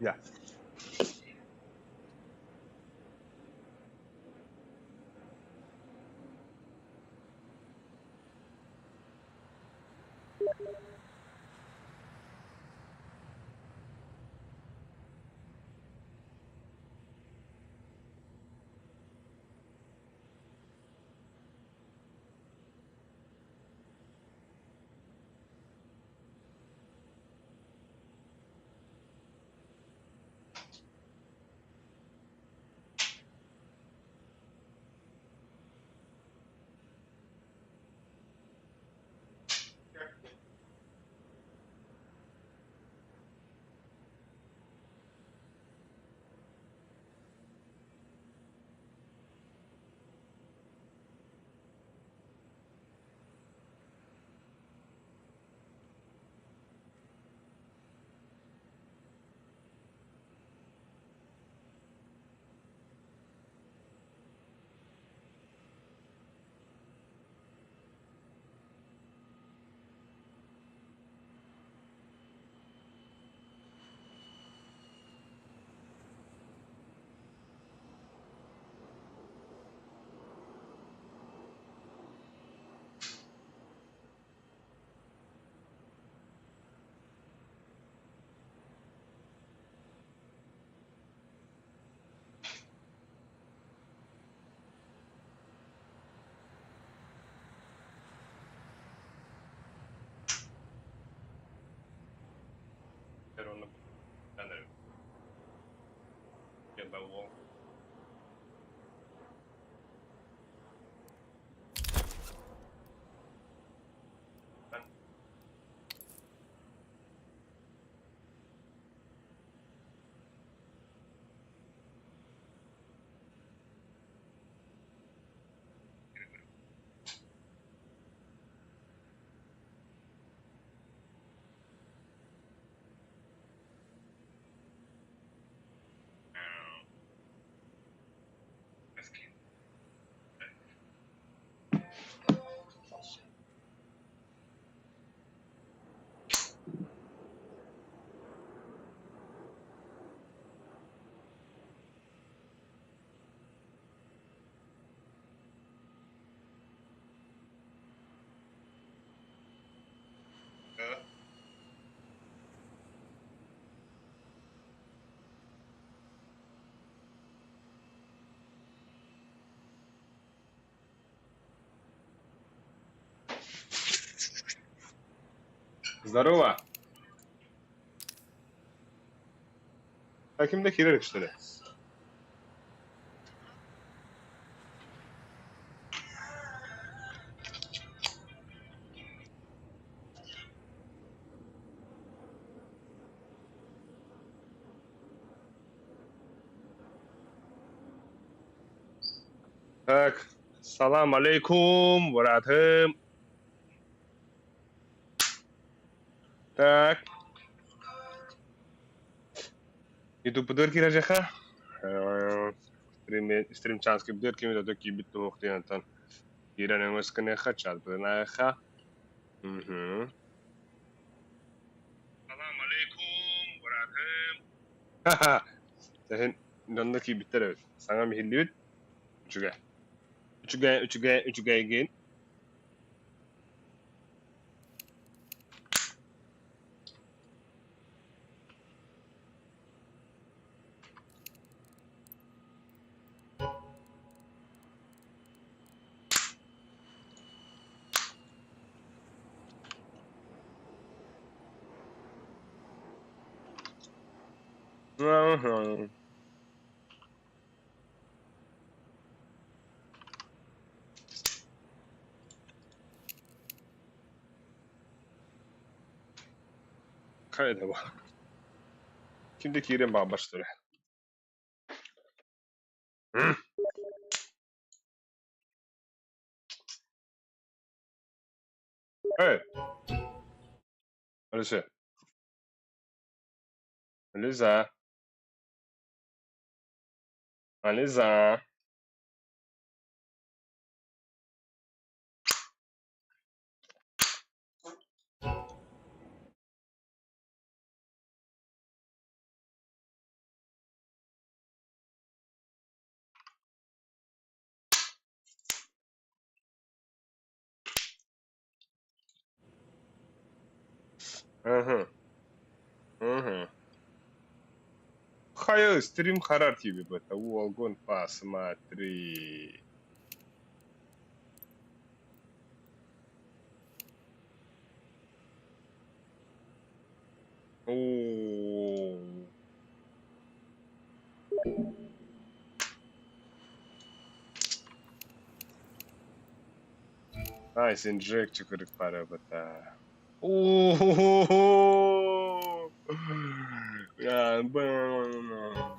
Ya. Pero no, anda, ya va Wong. Здорово. Каким-то Кириллик, что ли? Так, салам алейкум, братым. Так, иду подырки рajаха. Стримчанский подырки ми дадо ки битту мухтиянтан. Иран эмэсканеха, чат брэнаха. Салам алейкум, братым. Ха-ха. Тэхэн донно ки биттэр. Саңа михиллибит. Үчүгэ. Үчүгэ ген. Кайда ба. Kimde kiren ba başları. Evet. Öyleyse. Öyleyse. Öyleyse. Ага. Ага. Хая стрим харар тебе бата. Уолгон посмотри. О. Ай, сен Джек чукырык пара бата. О. Я бана.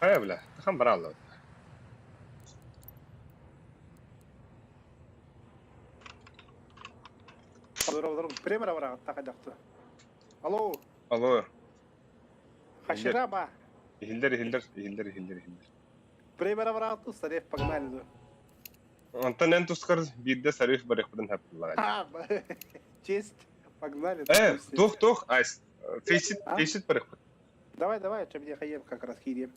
Хая бля, хам брало. Премьер бара тақадақты. Алло, Алло. хашира ба. Хилдер. Премьер бара ту сареф пагнали. Антон энтускар бидде сариф барих бдан хаплаган. А, честь, погнали. Тух, айс. Фейсит барих. Давай, что мне хаем как раз хирем.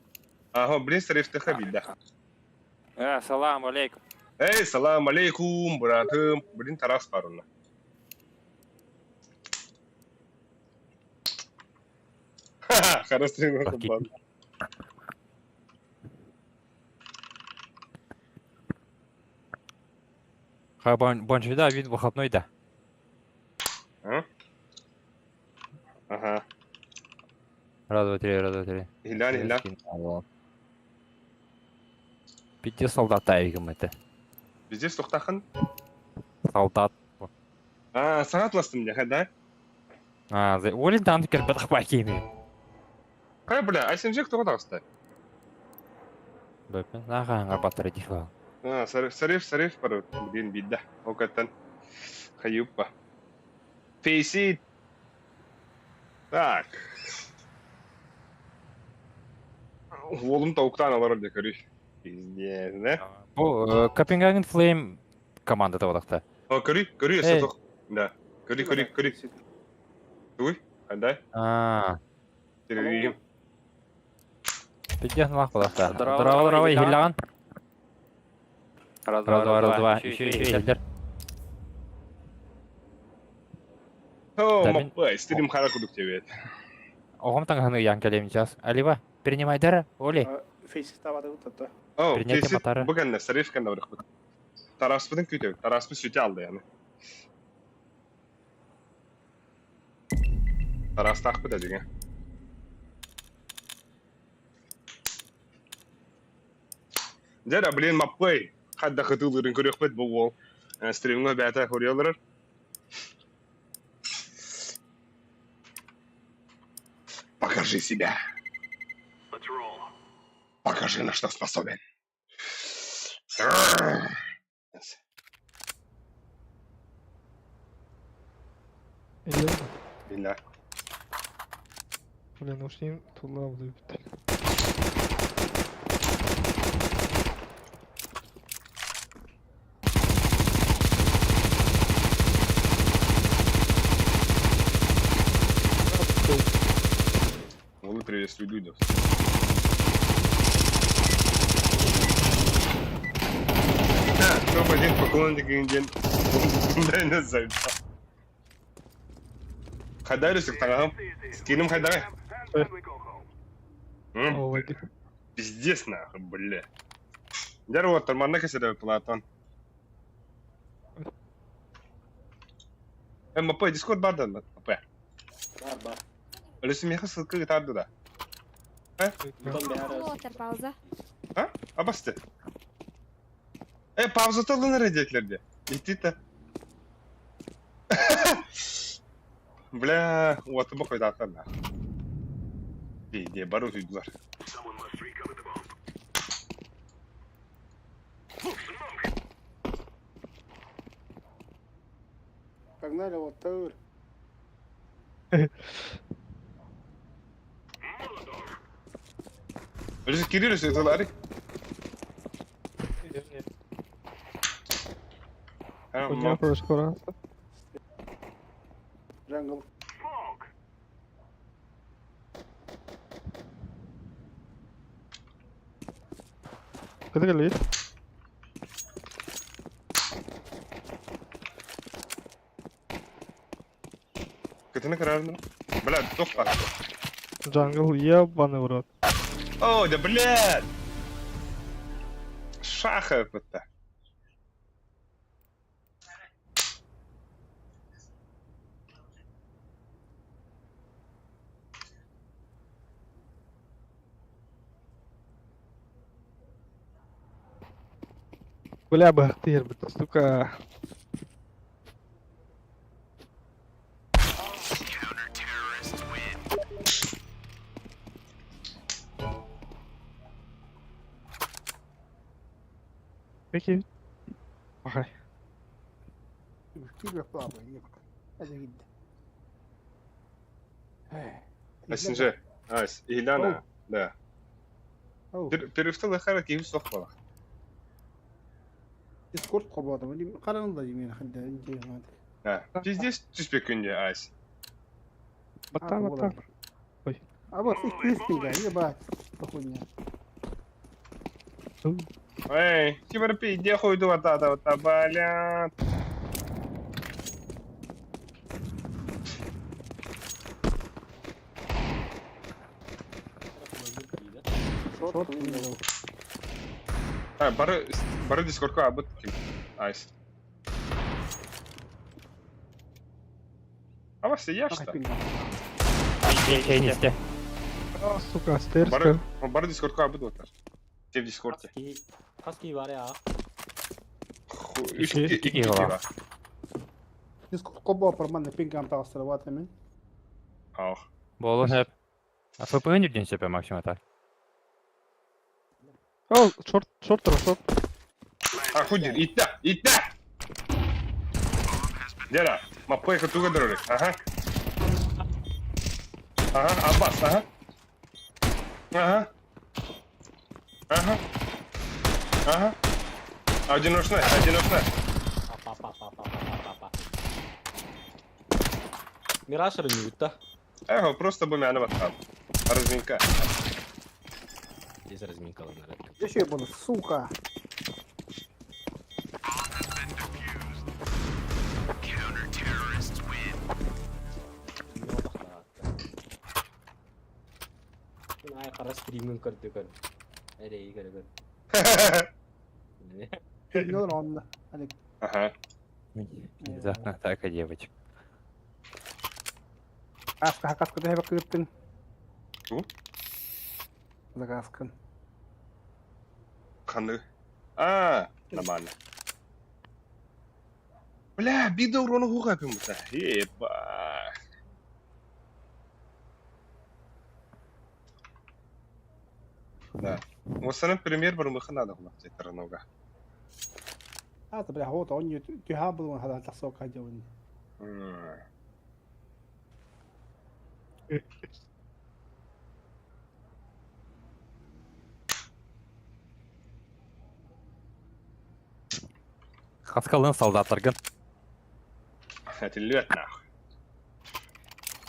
Ага, блин, сариф ты хабидда. Салам алейкум. Эй, салам алейкум, братым. Блин, тарас паруна. Ха-ха, хороший нахуй. Бонжида вид выходной да. Ага. Раз, два, три. Хилян. Пяти солдат айгым это. Везде стухтахан. Солдат. Сағат ластым не, да? Олин там теперь бадахпакими. Хай, бля, айсенжек туға тағысты. Бөпін, ағаңа батыр дифа. Сариф пару, блин, бидда. Окаттан. Хаюппа. Фейсит. Так. Олым тауқтан алар деп көрі. Пиздец, да? Бұл Копенгаген Флейм команда тавадақта. Көрі, сатық. Да. Көрі. Туй, қандай? Теревейім. Пяти нах badaqta. Дырау, хиллаған. Раз, два. Еще елдер. Маппай, стрим хара кудук тебе. Оғым таңғаны ян кәлемін жаз. Алива, принимайдары, Оли. Фейсик тавады ұтты. Фейсит, бұғанна, сариф кәнді бірік бұд. Тараспыдың көйтеу, тараспы сөйте алды, яны. Тарастақ бұда деген. Жара, блин, маппай. Хадда қытылырын көрек бәд бұл ол. Стримға бәті көрі алырыр. Покажи себя. Покажи, на что способен. Билля. Блин, ушли туда влюбит. Ну, приветствую, Дудев. Топ-1 поклонник Индиан. Дай нас зайти. Хадай русик тағам. Скинем хадай. Пиздец нахуй, бля. Дер вот, торманна кеседі Платон. МП, дискорд бардан ба? МП. Бар. Өлісімеқі сылқы ғытарды да. Пауза. Абасты. Пауза толын радиатлерде. Итті-та. Бля, уаты бұқойды аттан да. Дейде, бару түйділер. Погнали, вот тур. Өлісі Кирилл сөйтіл арик. Поднял скоро. Джангл. Кыды келет. Кетіне кірармын. Блядь, тоқта. Джангл ебаный в рот. О, да блядь! Шаха это. Бля, бахтер, сука. Peki. Bakay. كيف يخطأ يبقى هذا جدا Асинже. Айс, Иляна. Да. أو Перевстал خير كيف صخبة. ديسكورد قبضة ولي قرن ضي من خد انت ما Да. Пиздец, ты спекунья, Айс. Бата. أبغى فيك كريستي هي بعد أخويا Эй, теперь пиздец хуйду вот это вот, блядь. شوط Бары дискордка абыт ким. Айс. А вас яшта? Енесте. Сука, стерска. Бары дискордка абыт вот. Те в дискорде. Хаски var ya. İki var. ديسكورد قبضة برمان بينج عم تعصر الوقت من Ах. Болу hep. А ФП не бден себе максимум так. О, шорт тұр, шорт. А, худир, итта! Дера, маппайка туга дырыры. Ага. Ага, Аббас, ага. Ага. Одиночная. Apa. Мираж рынок, да? Эго, просто бы мяна ватхан. Разминка. Здесь разминка ладно. ايش يبغى سوكا Ay kara streaming करते कर. अरे ये कर. نور عنا عليك Ага. Внезапно атака девочек. اسكا حكت كده هيبقى كريبتن Шо? زغاسكن Ханы. А, нормально. Бля, бида урона хугапим-то. Еба. Да. Осының премьер бір мықын ады құлақ жеттірінуға. هذا بلا هو طون يهابل هذا تحسوك هاي جوين Қасқалын солдаттаргын. Это лет нахуй.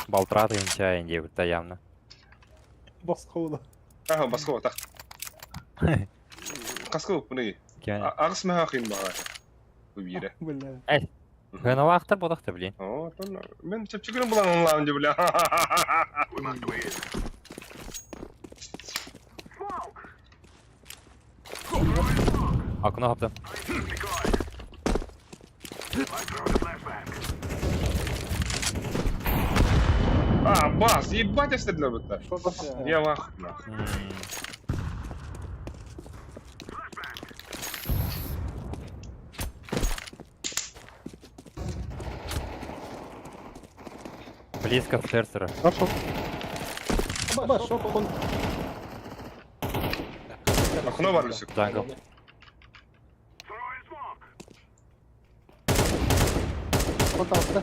Балтырады енчайын деп та явно. بص خوضة Ага, басқова тақ. Қасқова бұны. Ағыс мәға қиын баға. Көбейірі. بالله Гына вақты болақты білейін. О, мен чепчігірім бұлан онлауын деп бля. Окно қаптым. А, бас, ебать я стрелял будто. شو بس Я вах. нахуй. Близко в Терсера. Пошел. بس شو كنت Окно бар лүсік. Джангл. كنت عصر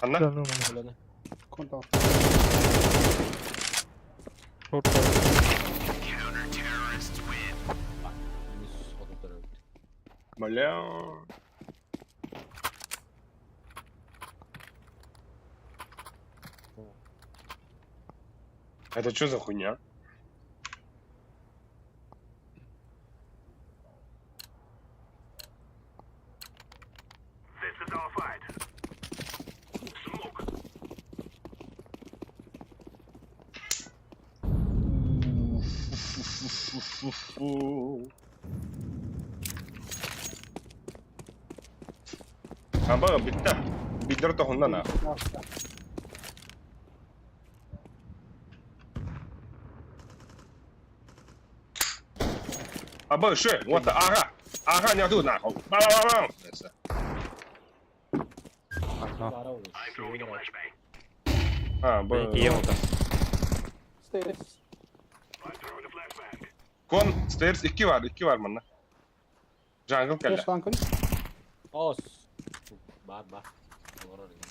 Анна? Да, ну, كنت عصر шорт. Бля. Это что за хуйня? Ama bitti. Bilir de ondan ha. Ama şu, what the aha. Aha ne yaptı lan? Bam bam bam. Neyse. Окно. Para olur. Şeye göre. Ha bu. Benimki yem oldu. Stairs. Kon stairs 2 var, 2 var bana. Jungle geldi. Flash tankın. Os. Bar. Doğru oraya.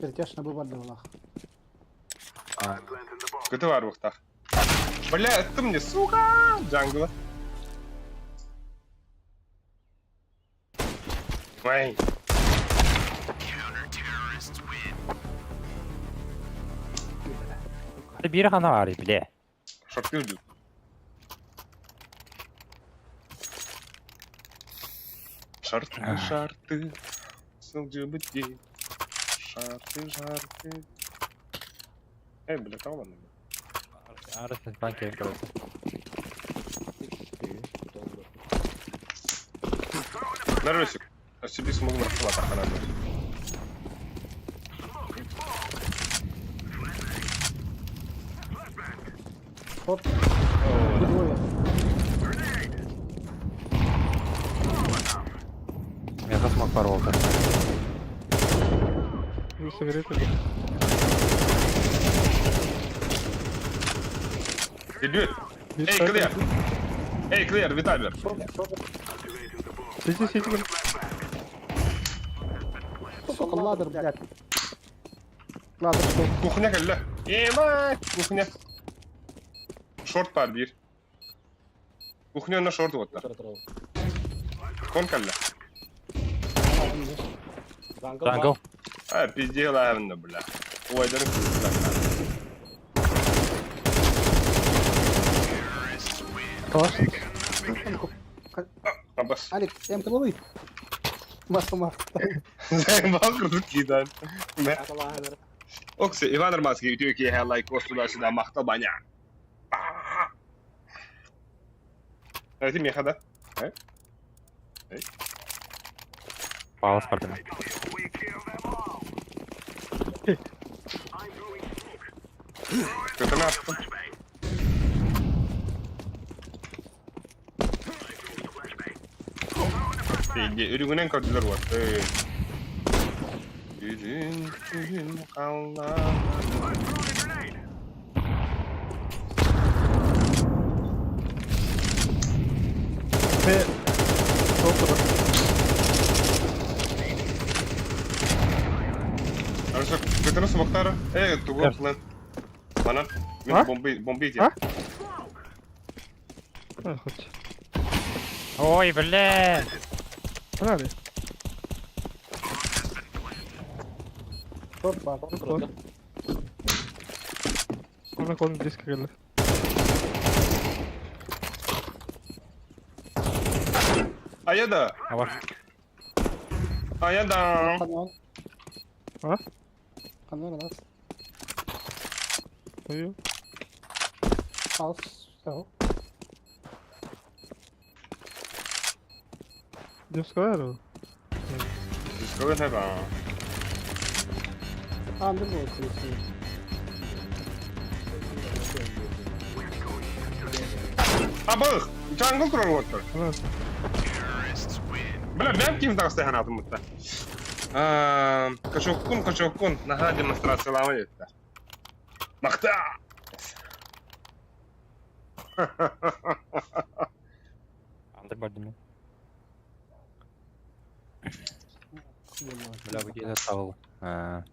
Перетяж на бубалde valla. Kötü var bu tak. Bля, attım ne suka jungle'a. Vay. Biri ғана var bile. Short gördüm. Şartı. Sılcı bitti. Şartı. Bля, tamam mı? Arasın ben kerim kalırsa. Doldu. Норвесик. А себе смогу рассылать канаду. Hop. Двое. Я засмог порвал. Ну, сигареты. Да. Идет. Bir Ey tane- clear. Ey clear, Витамир. Сиди. Сука, ладер, блядь. Ладер, что? Кухня geldi. Ема, кухня. Short var bir. Кухня на short отта. Otur. Kon geldi. Тангл. Ha, пиздела evinde bля. O ederin kızlar. Класс. Abbas. Алик, М головы. Маска. Sen bakırdın ki dan. Ne? Allah'ın Okse, Ivan Armanski diyor ki her like kostularsına makta banya. Evet, mi hada? Палас пардон. Kötü ne yaptın? Ürünün kadınlar var. Ürün kallar. Ve Otur. Arası kötü nasıl baktar? Tu go Evet. plan. Bana Ha? beni bombi Ha? ya. А, хоть. Ой, бля. Погнали. Hoppa. Klart. Ona kolun disk geldi. Ayada. Var. Ayada. Kanal. Ha? Kanal раз. Ой. Хаус. Все. Идем с кавера. Discover ne ba? Андер вот здесь. Abıq. Jungle kurar otur. Ладно. Бля, ben kim dağıstı hanatım mutta. Kaçokkun. Naha demonstrasyalama yetti. Makta. Андер бардым. Бля, bu gece tavıl. Ha.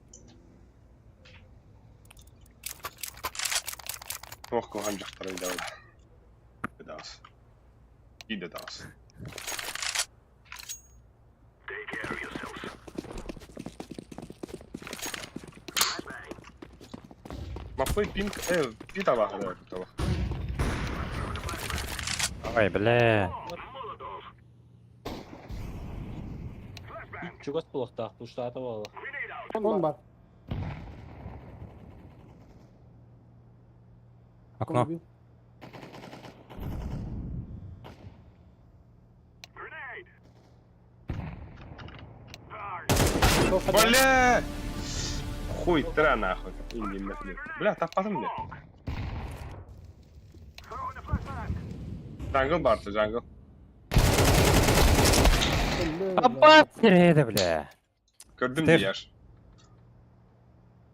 Toch kohan jachtara idawla. Bedaas. İyi daas. Mapı маппой пинг, пит алаха да этого. Ой, бля. Чугас плохтах, пуштата вала. Он бар. Окно. Убил. Бля! Хуй, тра нахуй. Инди метли. Бля, таппадым мне. Джангл барты, джангл. Апат сиреді, бля. Көрдім Стеф. дияш.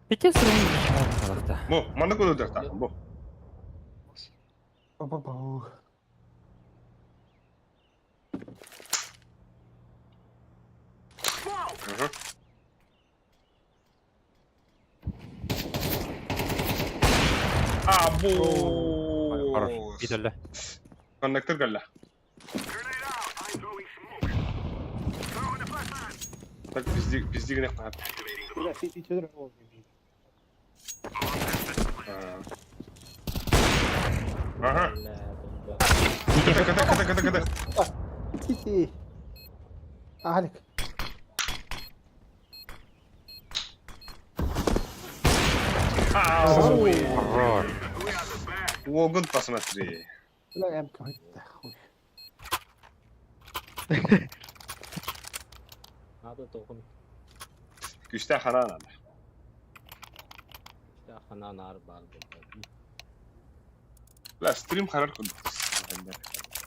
Пеке сұрайын қалақта. Бу, маны көді дақтақ, бу. Ба-ба-ба. Мгм. Хорош. Абу. Gidelim. Коннектор гәллә. Так, пизди генә кат. Бля, фитер. Ага. Бля, бля. Кыды. Фити. Алик. Ау. Хорош. Огон посмотри. Бля, я какой-то хуй. Надо тохын. Күстә ханан аны. Ya хана нар бар болды. Бля, стрим харар күн.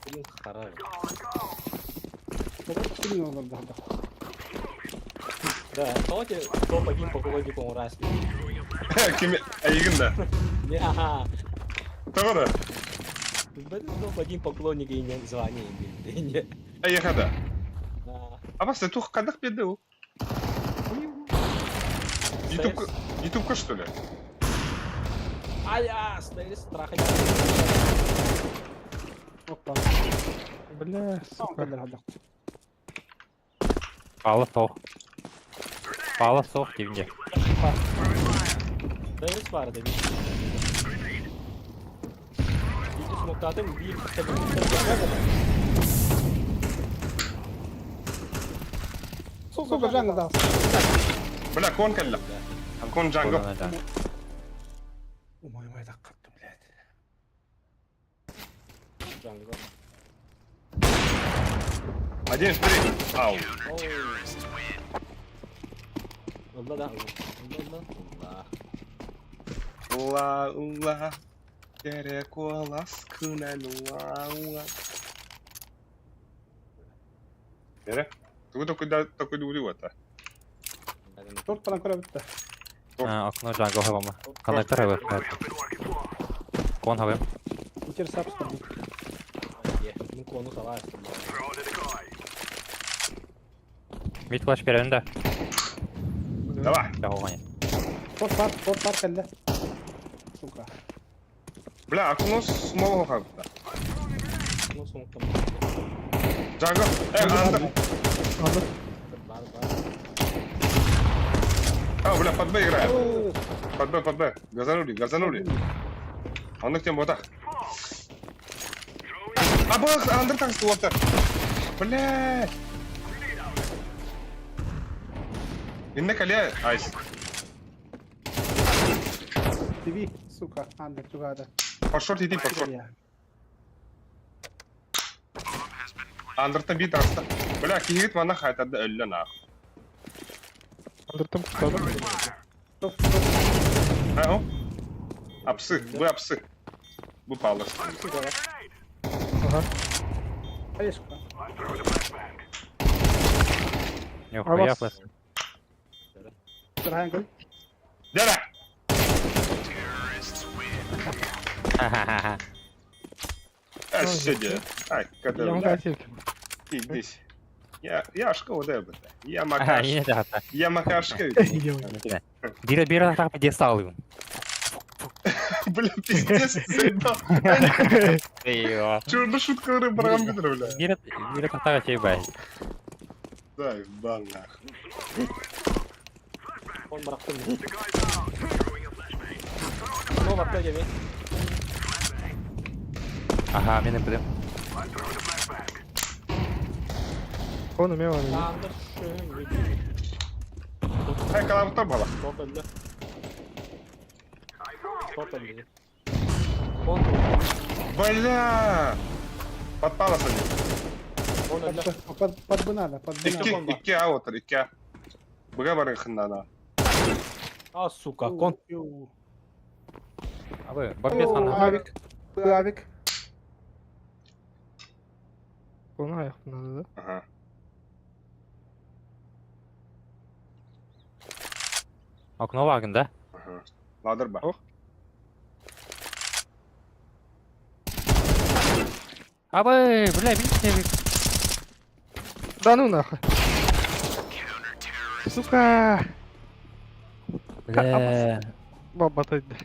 Блин, харар. Сильно он да. Да, тоте топ один по колоде по раз. Ким айгында. Не, ага. Тогда. Бәле топ один поклонник инен звание инде. Айхада. Да. Абасы тух кадак беде у. YouTube что ли? Ая, стоит страх. Опа. Бля, Сам сука. кадр хада. Палы соқ. Палы соқ дегенде. Стоит бар dedi. Bir smoke'ladım, bir tabii. Сука, джангл дал. Бля, кон калла. Кон джанго. Умой, так как-то, блядь. Jungle. Один стрим. Ау. Allah da Allah. Ула. Тереко ласкуна нуа. Тере? Ты такой дуривата. Торт пана көре бітті. Окно джангл хавама. Коннектор хавы. Кон хавы. Итер сап стар. Ну кону савар. Mid flash bir önünde. Давай. Ya oğlan. Торт бар кәлді. Сука. Бля, окно смолого хабта. Ну smoke'ta. Джанго. Андер. Anladım. Бар. Бля, под Б играет. Под Б. Газанули. Он их тем вот так. Бах, Андер так стуапта. Бля. Иннек алия айс. ТВ, сука, андер тугада. Под шорт. Андертан бит аста. Бля, кигит мана хайтады өллө нах. Aldırdım tutadım. О. Апсы, вы апсы. Вы палас. Aha. Орешка. Нихуя флеш. Сырхайын көл. Дера. Ха-ха-ха. Сиди. Ай, когда Yan kaçırdım. здесь. Я ашка ода быта. Я Aha макаш. yine de hatta. Я макашка. Gidiyorum. Bir atak bir diye alıyorum. Бля, пиздец, заебал. Eyvah. Чё, шуткалары барам бедра, бля. Bir atak şey bay. Да, ебал нахуй. Kon bıraktım. Снова bakta gibi. Aha benim bildim. Onu me var ya. Tamamdır. Şöyle. Hay kalavukta bala. Top öldü. Top öldü. Kon Бля! Подпалася. kon öldü. Под банана, под Dik- банана. İki A otur, iki A. Buga barın xındana. Ah suka kon. Abi bak bir sana. Авик. Авик. Onu ayaktan da. Aha. Okno vagında. Aha. Ladır bak. Oh. Abi bile bir Да ну нахуй. Сука. Bile. Baba taydı.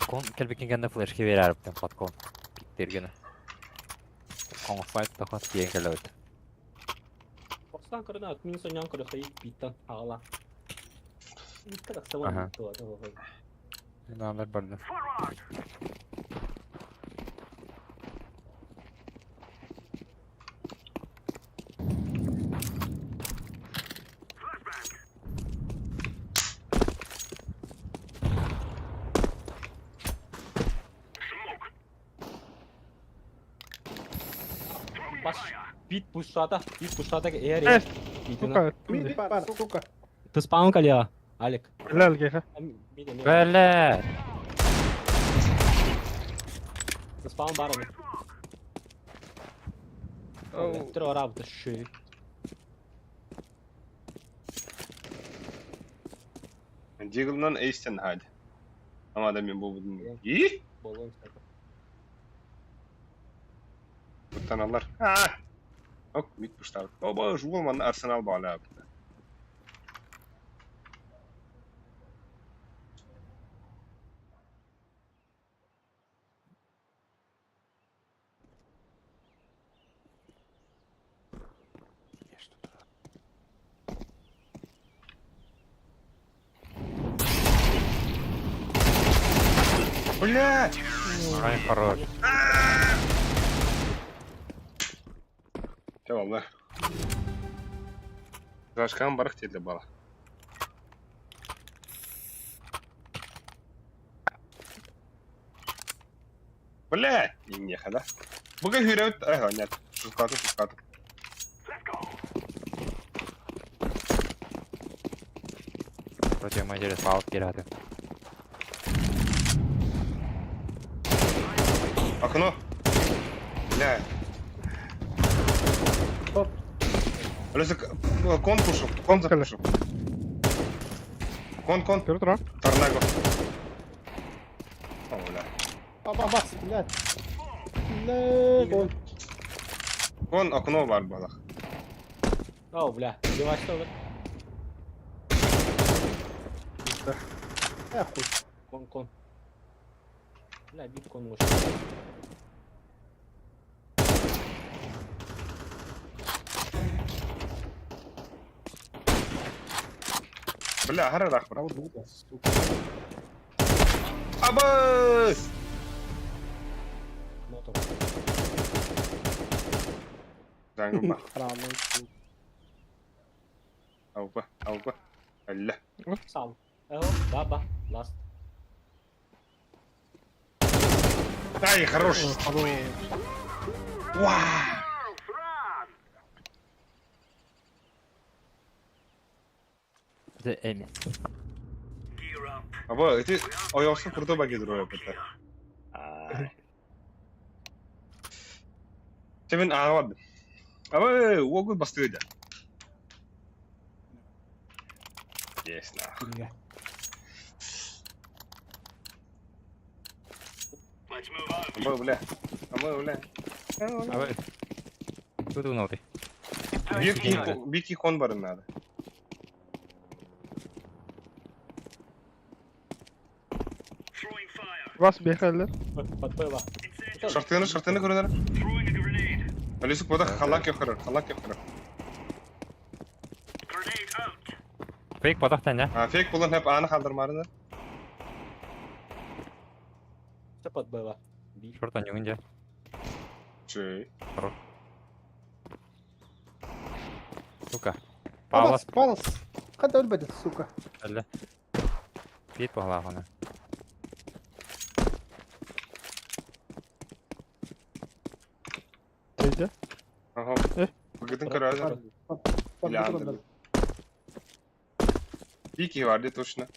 Kon kelbekin gende flashki verer yaptım patkon. Bittirgene. Kon fight da hat diye geliyor. Bostan karına atmin son yan karı sayı bitan ağla. Bitti de Aha. sabah bitti o da. Ne haber böyle? Bas. Bit pushada eğer Evet. Bitine. Сука. Миди пар, сука. Ты spawn kali ya. Alek. Helal geha. Böyle. Ты spawn barı mı? Oh. Ты работа ши. Дигылнан эйстен hadi. Ama da men bu budum. İyi. Bolon. Buttan alır. Ha. Ok, mit puştar. Baba, şu olmanın Arsenal bağlı abi. Блядь! Ay хорош. Tamam. Зашкан барах dedi bala. Блядь! Не хада. Буга хюрет. Ага, нет. Шускату. Против матери фаут гирады. Окно. Бля. Топ. Лезы кон пушу. Кон запушу. Кон. Gör dur ha. Торнаго. О, бля. Бас, блядь. Блядь. Кон окно var bala. Oh bля. Yavaşla olur. Ахуй. Kon. Bля bit konmuş. Бля, хара рах. Правда, сука. Абыс! Motor. Зангыма. Правда, сука. Ауба. Алла. Sağ ol. Baba. Last. Ай, хорош. Вау! Bir de Emin. Аба, эти оёсы курда багидро yapıtı. Seven ağladı. Ama o gün bastıydı. Yes, na. Блядь. Ama bля. Abi. Тут внутри. Бики кон барın надо. Bas bir helal. Patpaya bak. Şartını көрүнөр. Алисук бода халак yapıyor. Fake patah tane. Ha, fake bulan hep anı kaldırmarını. под было. Би. Шорт они где? Чей. Сука. Палас, Палас. палас. Hadi ölmedi suka. Öyle. Git på glavarna. Teyze. Ага. Eh. Bakın kararı. Bak İlan bakalım dedi. Bir ki vardı точно.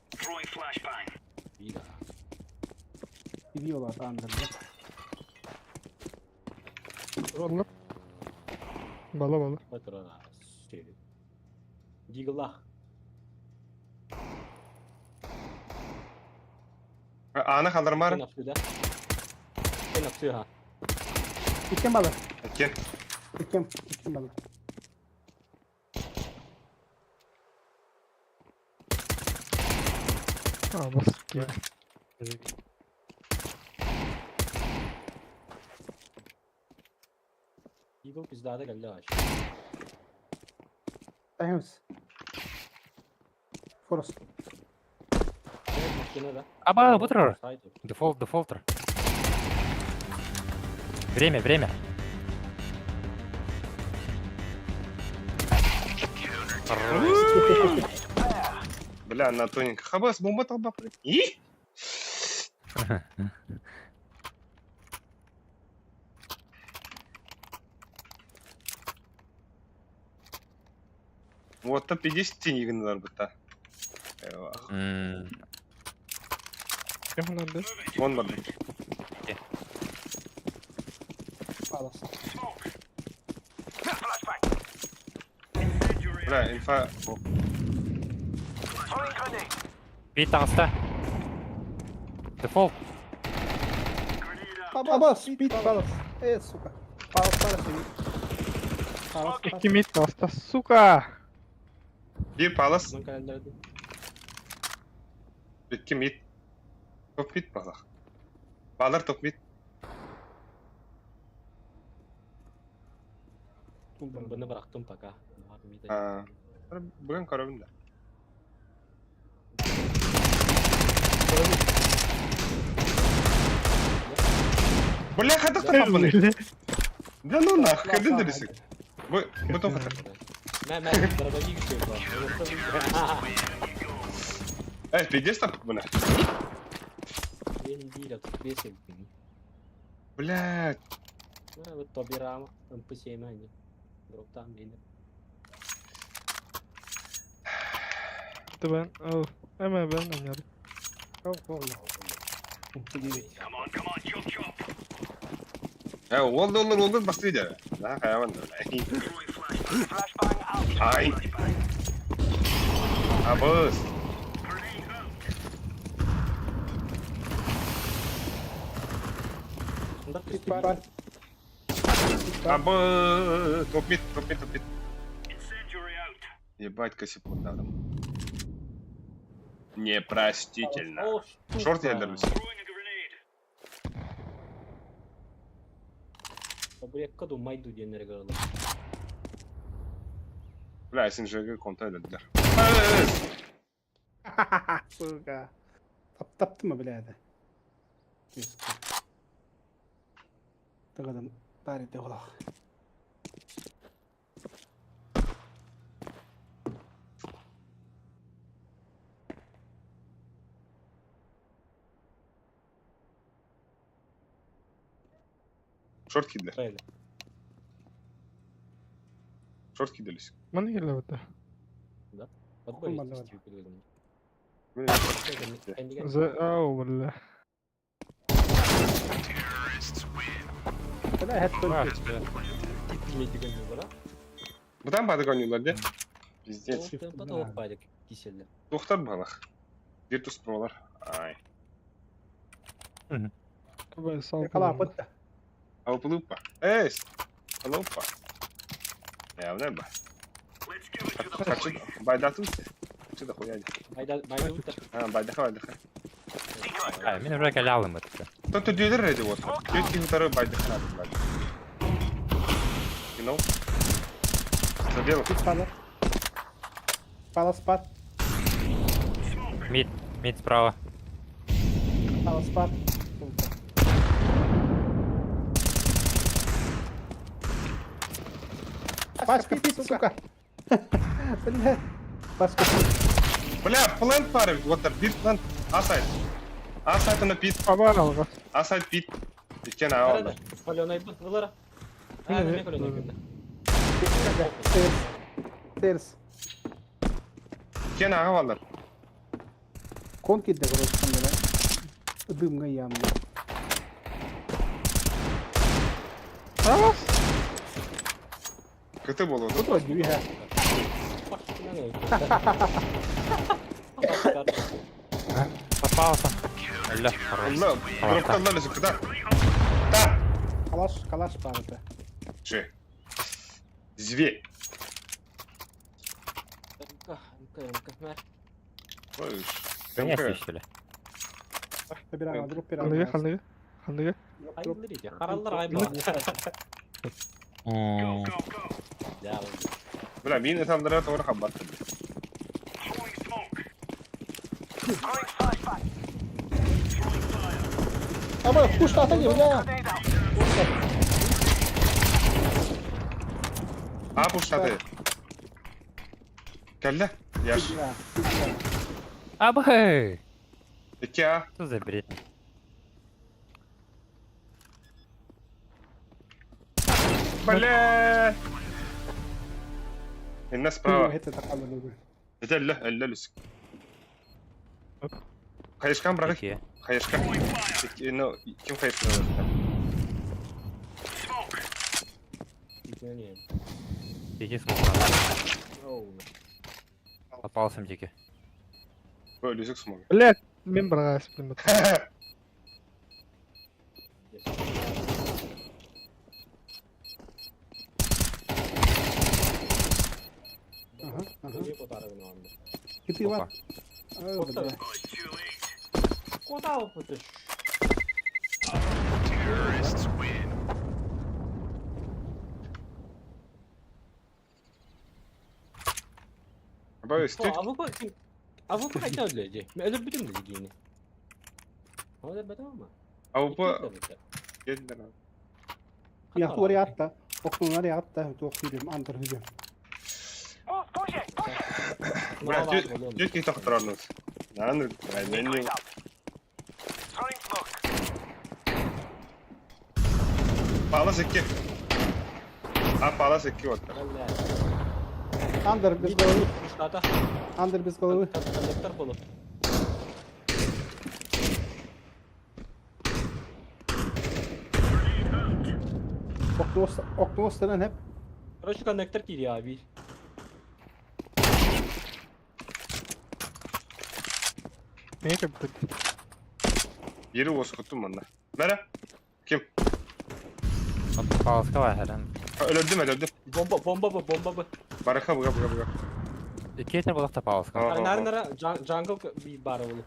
Би да. Gidiyorlar andırdı. Onlar. Bala bala. Батра. Сели. Диглах. Ana kaldırma. Sen yapıyor da. Sen yapıyor ha. İkim balı. Kim? İkim balı. Ha bas. Gel. Eagle pizdada geldi aç. Dayanız. Forest. Evet makine de. Аба, бутер. Saydı. Дефолтер. Время. Бля, на тоненько. Хабас, бомба толба. И? Вот то 50 тенегінлер бұта. Kim nerede? Вон бар. Palas. Бля, инфа. Bir tanesi. Default. Baba speed palas. Suka. Palas. Palas. İki mid bastı. Suka. Bir palas, Bunun kalemlerdi. iki mid. Top mid balak. Balar top mid. Ben bunu bıraktım paka. Ha. Bugün karabında. Бля, хата тапаны. Да ну нахуй, когда дырысык? Бутон хата. Ben darabayı gidiyorum. Пиздец так бuna. Ben değil atıp bir sevdim. Блядь. Evet tabi rama. Ben pısayım hani. Drop'tan beni. Gitti ben. Oh. Hemen ben oynadım. Çok oldu. Oldu bastırdı. Daha hayvan da. Ay. Abuz. Bunda Speed pistol. var. Абы, топит. Ебать, косипот надо. Непростительно. Шорт я дарлюсь. Buraya kadar maydu diyenlere göre. Бля, SNG'yi kontrol edildiler. Suka. Taptı mı birader? Tıkadım. Bari de ola. Шорт кидler. Böyle. Шорт кидались. Bana gel orada. Bak böyle Olmadı istiyor biliyorum. Блядь. Kendi gel. Oh valla. Böyle hep böyle. Bilmedi gönlü bana. Бұдан бады гонюлар де. Пиздец. Oğuzdan da okpaydık kişiler. Тоқтар балақ. Virtus Pro'lar. Ay. Ben sağ Yakala pıttı. Алпылыппа. Эй! Алпа. Я не ба. Хочу байдатут. Что да хуя? Bayda usta. Байдаха. Ay, beni buraya gel aldım bu. Кто тут дедер ради вот. Тетки второй байдаха надо брать. You know? Забел. Speed palas. Palas pat. Mid sправа. Palas pat. Suka. Başka pit suka. Бля. Başka pit. Бля, плент бар. Вот bir plant. Асайд. Асайд на pit. Aman alga. Асайд pit. Иккен ага Nerede? oldu. Palionayı bılara. Ne? Ha, ne palionayı girdi? Stairs. Stairs. Иккен ага oldu. Kon kidde korostan bela. Idımga yamdı. Ah! Kötü болуп Bu da gibi ha. Başına ne? Попался. Ля, хорош. Алла, группалар үзүк да. Да. Kalaş barıdı. Şey. Zверь. Ver. Ой, Меня МК. свищили. Bir an drop bir an. Kandıga kandıga. Kandıga. Hayırlı iyice. Harallar ay Drop. Ya. Бля, мен адамдарға тоғры қабат. Ama kuş da atayım ya. А, пуштады. Келді? Яш. Ya. Абы! Ике А. Что за бред? Бля. الناس справа. Hete takalım. لا لا لسك. Қайышқан бірақ. Какие? Қайышқан. Ну, кім қайышқан? İzleniyor. Тики смог. Oo. Попался Тики. Ой, лүзік смог. Блядь, мен барға спринт. Aha. Aha. Ne kadar önemli oldu. Gidiyor Опа. var. Öyle be. Kota opatış. Абай, үстік. Avrupa kaçta ödeyecek? Ben ölür bilim dedi yine. O da bedava mı? Avrupa. Geldiler abi. Ya oraya atla. Oknun oraya atla. Okuyorum. Andır hücum. Бля, тетки только тронулся. Надо, я не... Palas 2. Ha, Palas 2 var. Andır biz golü. Kuşlarda. Andır biz golü. Kalektar bolu. Oknu ustadan hep. Orası konnektör giriyor abi. Neye kapattık? Yeri осы kutum bunda. Nere? Kim? Попался var herhalde. Ha, öldürdüm. Bomba bu. Baraka buga. İki tane balık da попался. Ага. Nere jungle bir bar bolu.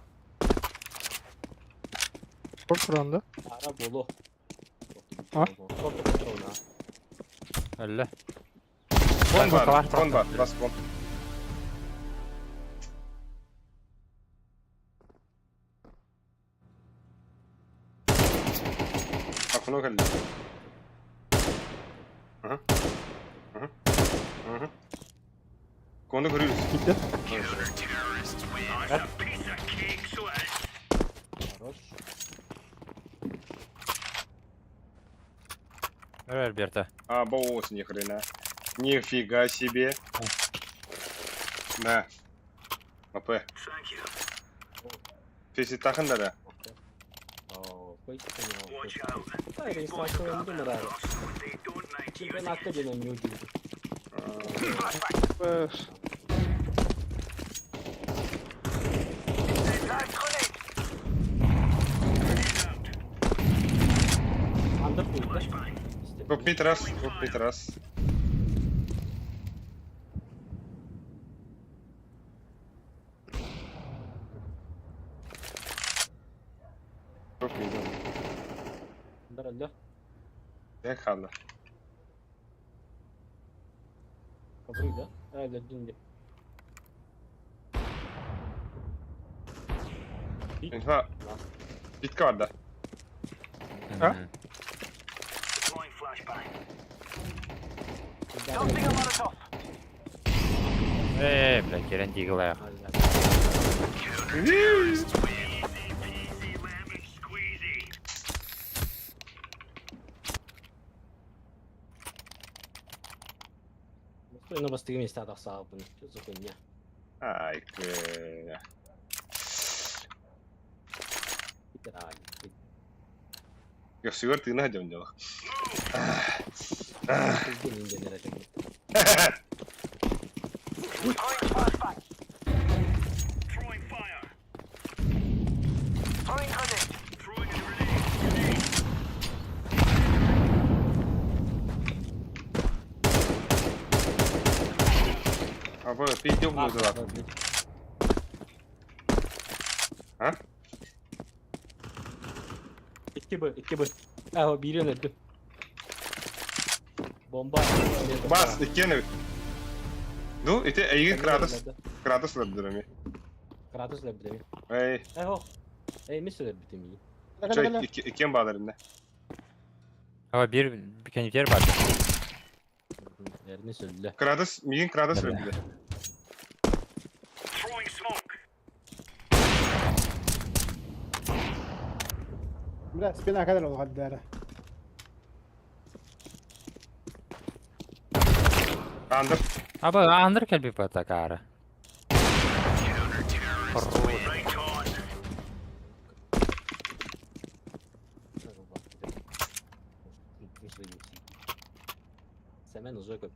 Kor kuranda. Ara bolu. Ha? Korktu kontrol ona. Öyle. Bon Var, var. Bon var. Bas bon. Aklıma geldi. Aha. Konuda görüyoruz. Gitti. Хорош. Öyle Альберта. А, босс, ни хрена. Нифига себе. На. АП. Феси тахында да. Oo, koy çıkıyor. Hayır, instasyon öldü mü abi? Şimdi ben hakka dönemiyor gibi. Ver. Andır koydu. Топ мид раз. Топ мид. Andır öldü. Я хана. Kapıydı. Öyle dindi. Инфа. Битка var da. Ha? Bля, Керен Дигл Stai na stream stata sabun. Что за хуйня? Ай, Литерально. Yok sigortayı hadi önce bak. Ты не нравится. Abi bir yok burada bak. Ha? İki bu. Ah, biri öldü. Bomba. Bas ikene. Du, ite eğin kratos labdırım ya. Kratos öldü mi? Ey, Mis öldü mi? çay iken bağlarında. Ama bir kendi var. Mis öldü. Kratos, migin kratos öldü. Bля, спина kadar oldu hadi dere. Andır. Abi andır kelbi patakara. Semen uzak öp.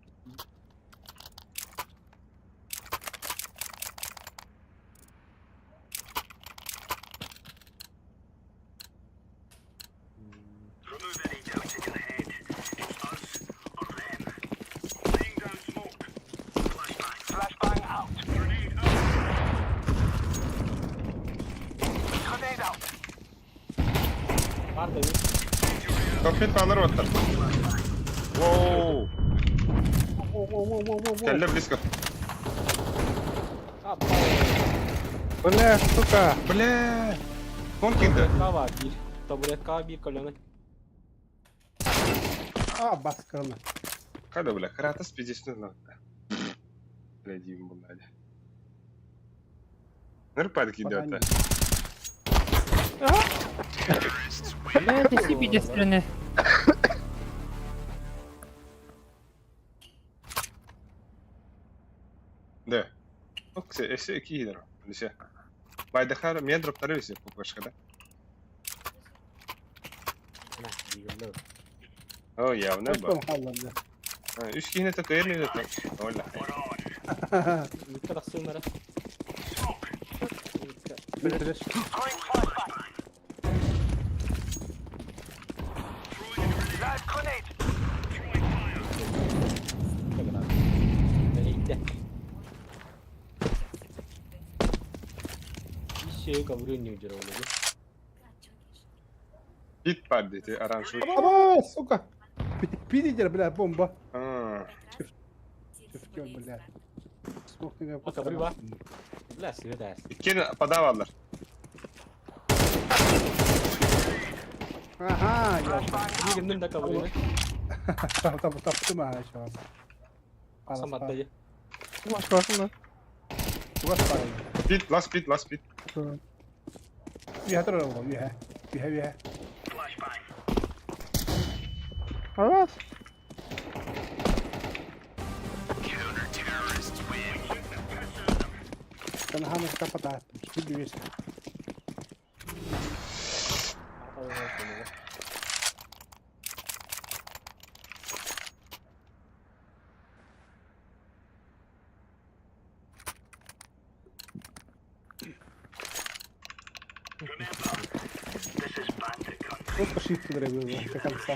Var da bir. Kokpit bağları var. Wow. Kelle blisko. Бля, сука! Bля. Kon kimdi? Taburetka var bir. Taburetka bir kolonu. Aa bas kırılma. Hadi bля, kratos pidesini lan. Ne diyeyim bunlar hadi. Nerede padik idiota? Bля, ты себе дестраны. De. Bak ese iki iyidir o. Lise. Baydakar miye dropları visi bu başkada. Ne? Yıllar. Oh ya ne bu? Tamam Allah'ım. Ha, üç kişi ne takıyor ne takıyor? Valla. Yukarı sığınlara. Bitirir. Bekle. Bir şey kavuruyor New York'u. Hit padeti aranjör. Aba suka. Pidi bля bomba. Ha. Şuf gör bля. Smoking yap. Bak, kabul var. Bля, sivri ders. İki pada varlar. Aha ya. Birinin de kavuruyor. Tamam taptım ha şu an. Asam atlayı. Başkasın Uğraş parayı. Pit, last pit. Bir hatır araba. Bir ha. Evet. Sana hamle kapat attım. Bir bir. Просто shift драйвил, до конца.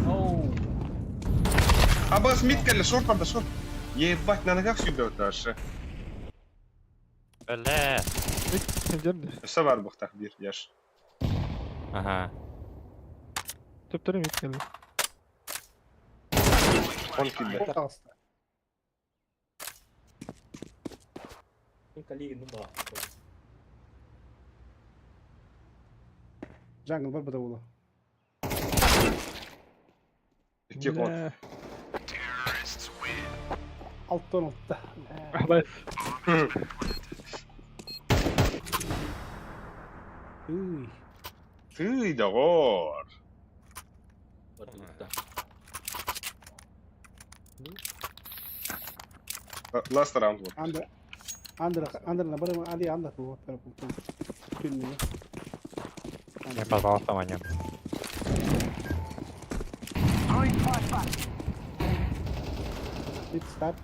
Оу. Абас мид келdi, short vardı, short. Ебать, на ногах сюда вот дальше. Bля. Pencerede. Üste var bu bir yaş. Aha. Tüplerim ilk geldi. 10 kilde. Пожалуйста. Коллеги, ну да. Jungle var bu da oğlu. İki kon. Бля. Alttan altta. Ахлай. Uy. Tüy de gor. Ortalıkta. Last round var. Under на баре али under bu tarafı. Tünlü. Я позвал Саманю. Mid start.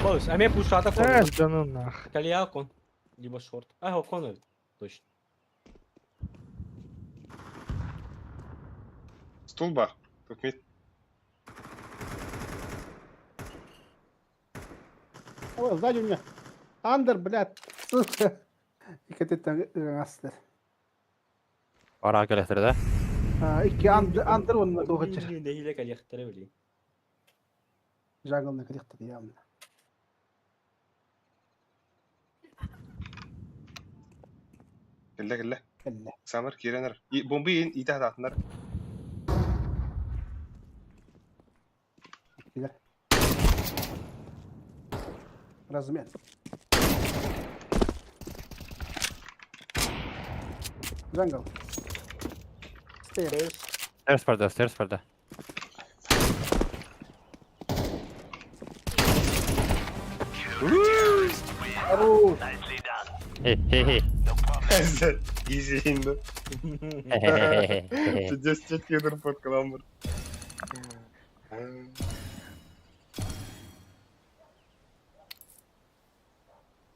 Босс, а мне пушата кон. Да ну нах. Калия кон. Либо шорт. А, его кон. Точно. Stol var. Tut mid. Ой, сзади у меня. Under, блядь. Сука. Dikkat et aslı. Var arkadaşlar. İki under onunla doğru kaçır. Ne hile kaliyakları öyle. Jungle'na kırıktı ya. Kelle kelle. Kelle. Samar kirener. Bomba yiyin. İyi taht atınlar. Güzel. Размен. Jungle. Stairs. Stairs пардо. Хорош. Хе-хе-хе. Easy indi. Just check your pod kalamur.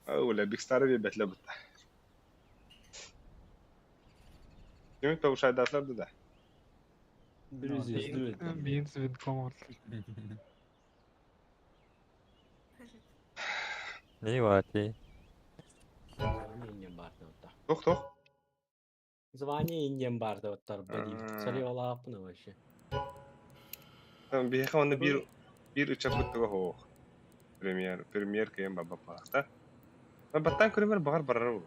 ولا بيكستار بيبت لبت. Demek ki bu şahitler de. Біріз естіреді. Мен свин помол. Не вати. Звание индиан барды оттар. Tok. Звание индиан барды оттар. Блин. Сари ола апны вообще. Там bir onu bir uçak bitti o. Premier kıyım baba pakta. Ben battan kırmır bağır barar o.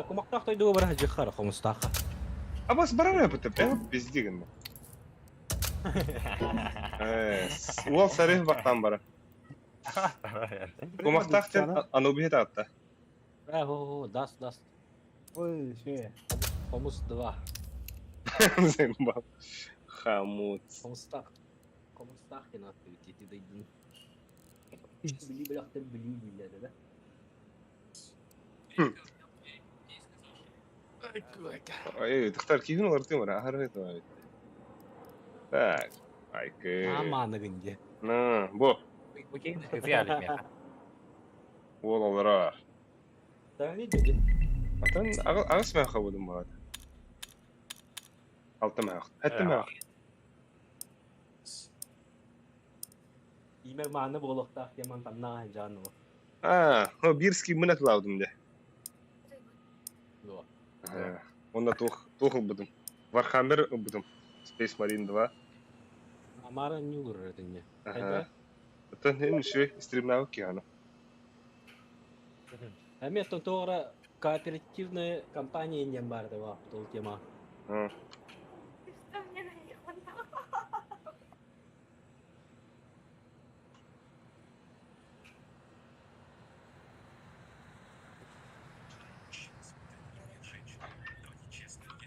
Кумақтақ тойды бір жихара қомыстақы. Абас barar ya bitti. Ben bizdi gönde. Ual sarı baktan bara. Kumaktak sen anubiye de attı. О, даст. Ой, şey. Қомыс 2. Sen bak. Хамут. Қомыстақ кен атты өтеті дейдің. Білі-білақтар білі-біледі да. Ay, تختار كيف نورتي مرة هرهت وايد. Так. Айкы. Аманығынде. На, бо. Букин специалист мен. Ол олара. Да не деді. Atan ağız mı xavudum bu arada? Altı mı? Hatta mı? Имер маны болықтақ яман қаннаған жаны бар. O birski minnet lavdım de. До. Onda tuğ budum. Warhammer budum. Space Marine 2. Амара не урырдың. Қайда? Atan hem şey стримнавы ki ana. Әме тоғыра кооперативная компания индиан барды бар бұл тема. Что мне наехало?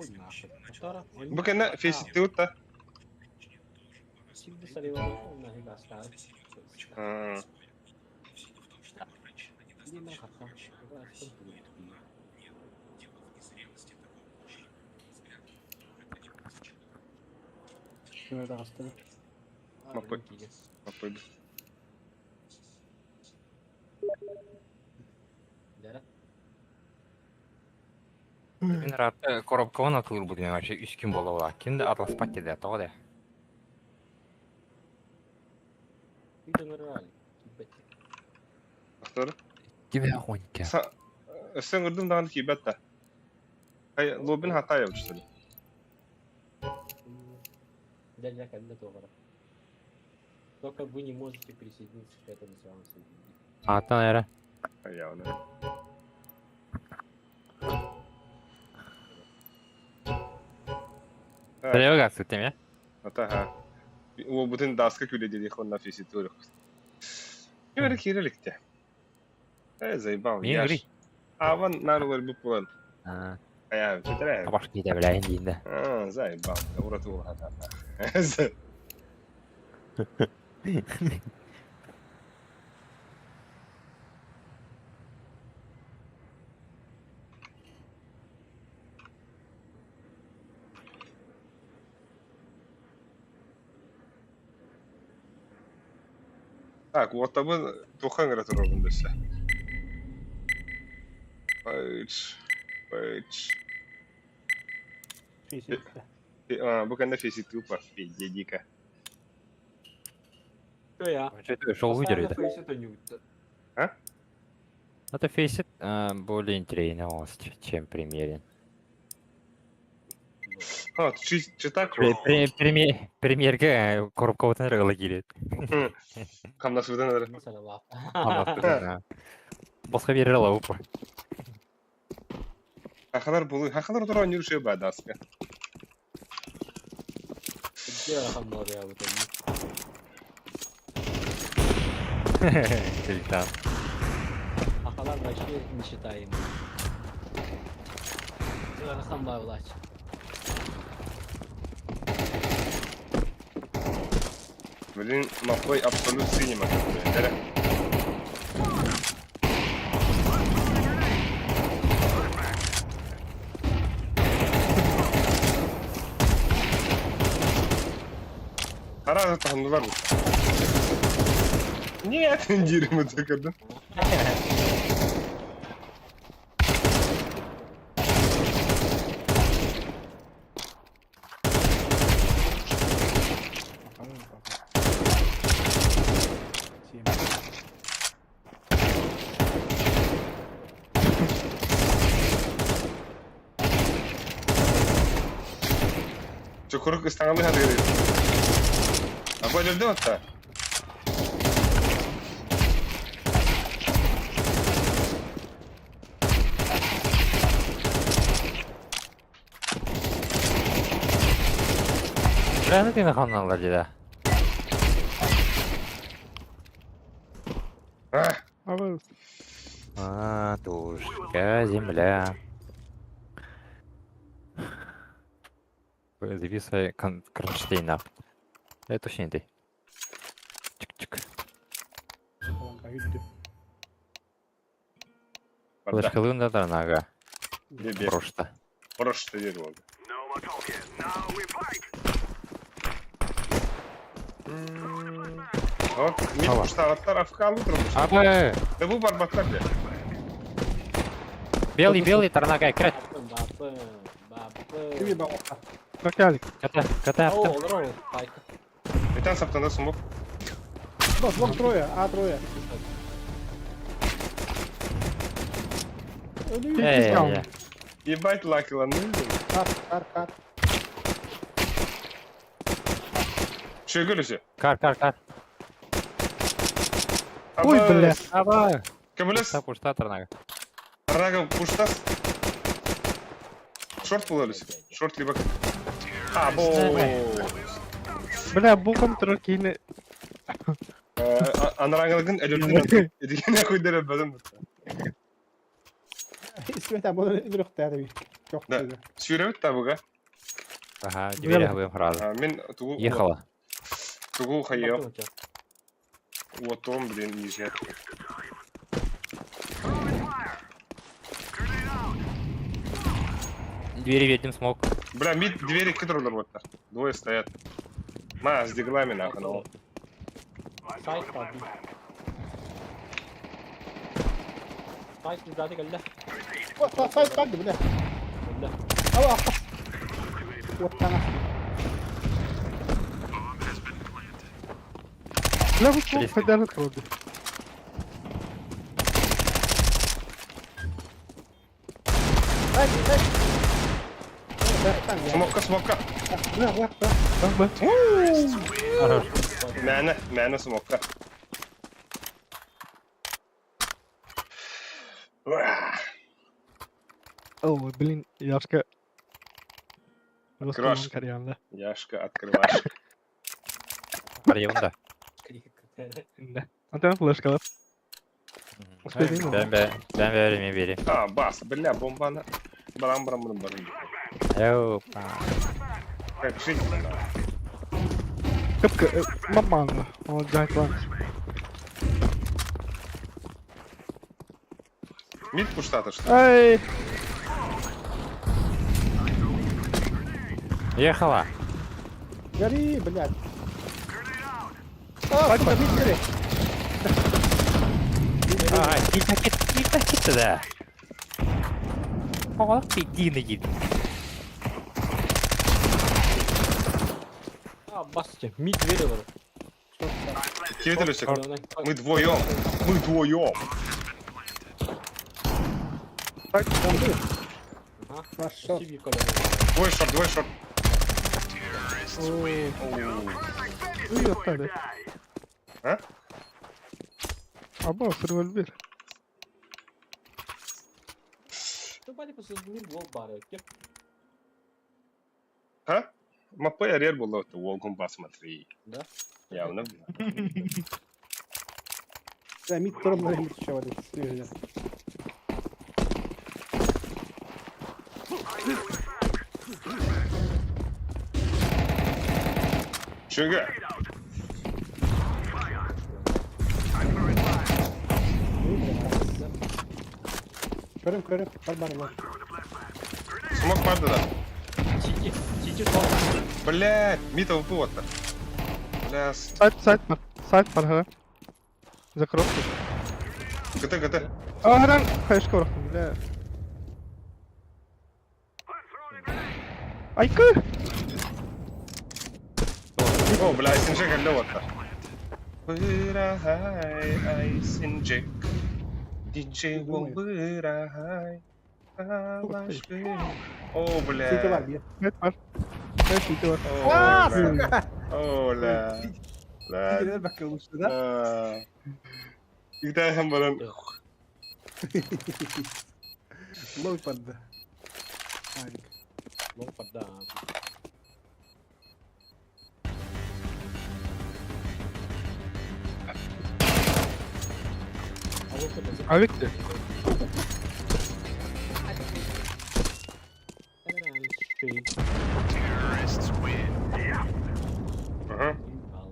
Ой, нахуй. Мотора? Bu kena face tuğ da. Şimdi sarıyorlar. Onlar hep aslan. Değil mi hatta? Şöyle de hasta. Мапы. Мапы. Дәрі. Мен рад коробканы атылыр будем вообще 3 gün болула. Кенде атлас патеде тоғды. Генераль. Aktor. Тебе охонька. Sen gördüm daha ki betta. Hay lobin hata yapmıştı. Дядя когда тоғыра. Только вы не можете присоединиться к этому сеансу. Аттан әрі. Ya onu. Слева газ тем, я? Ата. О, бүтін даска күледеді қонна фесит өрік. Кері керелікте. Заебал, Не яш. говори. Аван нарылар бүп болан. А, Ая, жетірі. башка кете беләйин дейін да. Заебал, урату олғата. Так, вот табы тухан грата робындыса. Пойдж. Физика. Bu kanda фесит тупа, дедика. Что я? Шел выдерет. Фейсита не утты. Это фейсит более интересный мост, чем примерен. А, читак. Примерге коробковатын рыгылы келет. Камнас выдан әрі. Mesela bak. Босқа берер ала ұпы. Хақалар тұрған жүрші бәді асқа. Где рахам var ya bu tabii. Телектан. Akalar başka не считаем. Где рахам var влач. Блин, мапой абсолют синема. Әрі. Қара тағындылар бұл. Нет, жерімі тәкірді. Çukuruk İstanbul'u hadi gidelim. Apa öldü hatta? Біляны тені қанналар деді. Авыл. Тушка, земля. Зависай кронштейна. Это точно не ты. Чик-чик. Флешкалын да нага. Просто. Просто değil oldu. Hop, mid kuşlar atlar Afganlı durmuş. Абы! Da bu barbatlar ya. Белый, торнага, крат. Kimi bak. Bakalik. Ката Oo автом. olur olur. Kayık. Bir tane saptanda smoke. Bak трое, а трое. Эй, Ебать лаки lan ne bileyim. Кар. Şöyle кар. Ой, бля. Абы! Kabulüs. Пушта торнага. Raga kuştas. Short bulalım. Short gibi bak. Abo. Бля, бұл контроль кейіне. Anarangılgın elöldün. Edigene koyduğum bölüm. İsmet abi bunu ürüktü hadi bir. Çok Da. güzel. Süremit tabi ga. Ага, дверь будем сразу. Men tuğu. Ехала. Tuğu hayal. Bakın hocam. Otom блин ниже. Двери видим, смог. Бля, мид двери кидрлар вот так. Двое стоят. Ма, с диглами нахуй. Ну. Kayık tabii. Kayık bizde geldi. Sayt kaldı bu ne? Geldi. Hava. Ottana. Бля, бұл сол қайдар қылды. Sayt. Смокка. Bırak. Бak. Хорош. Мәні смокка. О, блин, яшка. Открывашка. Карьянда. Яшка, открывашка. Приемда. Да. Антенна флешкалар. Успедің бе? Ben vereyim vereyim. А, бас, бля, бомбаны. Барам. Опа. Как жить надо? Кыпкы, мамаңы. Ол жайтлан. Мид пуштаты, что ли? Ай! Ехала. Гори, блядь. А, сука, мид гори. Ай, кита да. О, ты дины гидin. Aa basacağım. Mid veriyor. Кивит или всё? Oradan- Мы вдвоем. Мы вдвоем. Бомби. Aha. Хорошо. İki bir kadar. Двое шорт. Uy yottaydı. Ha? Ama revolver. Давайте посмотрим гол бары. Кеп. А? Маппа я рер был, ты волком посмотри. Да? Явно. Да, мид трудно мид еще воды. Свежий. Чего? Körüm. Var. Смог падать, да? Çiçi sol. Блять, мид вот-то. Бля, Сайт var her. Закройте. ГТ. Aa her an kayışka bıraktım bile. Aykı! О, бля, Айсинджек вот-то. Вырахай, Айсинджек. Диджей Думаю. вырахай. Алашкы. О, Сити бля. var bir. Net var. Evet siti var. О, бля. О, бля. Бля. Gidelim bakalım uçtu da. Когда там баран. Low paddı. Harika. Long pada abi. Alın kafası. Avikti.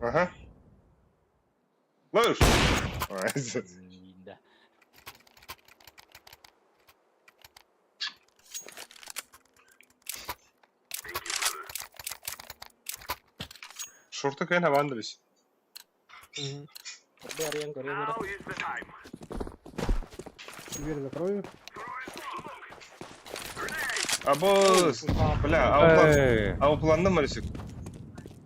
Ага. Ловишь? Да. Шорты кайна вандались. Ариян Корея. Дверь закрою. Абос! Бля, план марисик.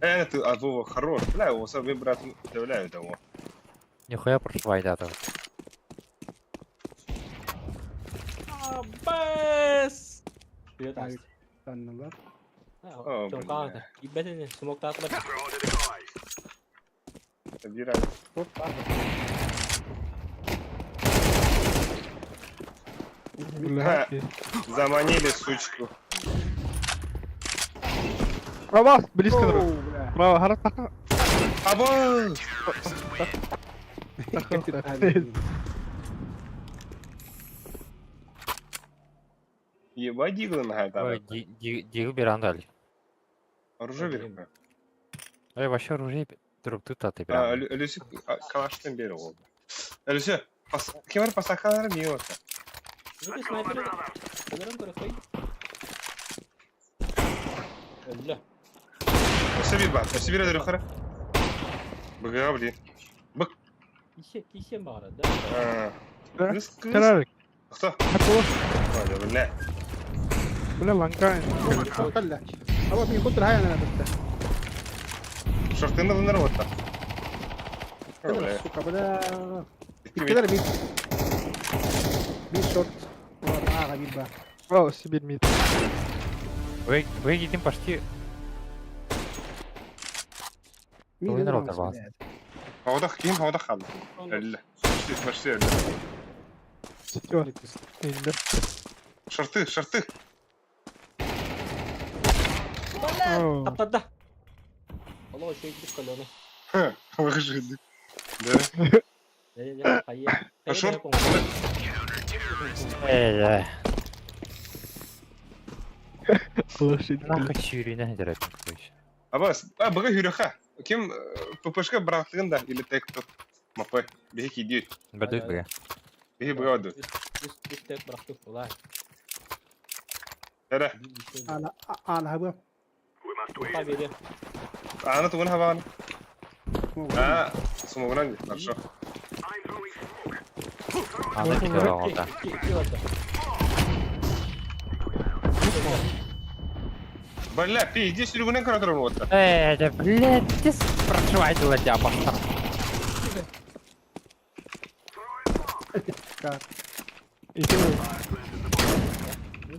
Ты, Вова, хорош. Бля, его самый брат удивляют его. Нихуя прошла да там. Abbas! Bir tane. Tanrılar. О, Çok бля. ağırdı. İbbetin smoke atmadı. Собирай. Çok var. Ха, заманили сучку. Bravo, близко Оу, друг. бля. Bravo, harap taka. Абос! Ебать, Дигла на Ой, это. дигл bir anda ali. Оружие верка. Ой, вообще оружие друг тут а ты прям. Люсик, калаштан бери oldu. Люся, кем var pasakalar mı yoksa? Bir sniper'ı. Sanırım tarafayı. Öldü. Себе дыры. Бага, блин. Kişi bağırdı. Кыс. Terörük. Кто? Haklı. Hadi bля. Bile lanka. Kalla. Ama bir kutur hayal ana bitti. Шорты надо вот так. Бля. Suka bля. Bittiler bir. Bir short. Ağa bir bak. Bravo, Sibir mid. Вы едим почти. Oyunlar oldu bazı. Havada kaldı. Elle. Başta elle. Siti var. Elinde. Şorты. Oh. Таптады. Олоо шийдэх колоны. Выжили. Да? Я пая. А шорт? Эй, Лошадь. нахуй сүйрейіне жарайды. Абас, бага хүрөха. Ким ППшка брактыгында или тек топ мапы. Бихи кидет. Бір дөт біге. Бихи бага оду. Үстеп бырактык булай. Эре. Ana abi. Та бере. Ана тугун хаван. Смогунан. Хорошо. Аны бітер алда. Бля, пизди сюргунен каратырын вот. Да блядь, ты спрашивай тебя бастар. İki mi?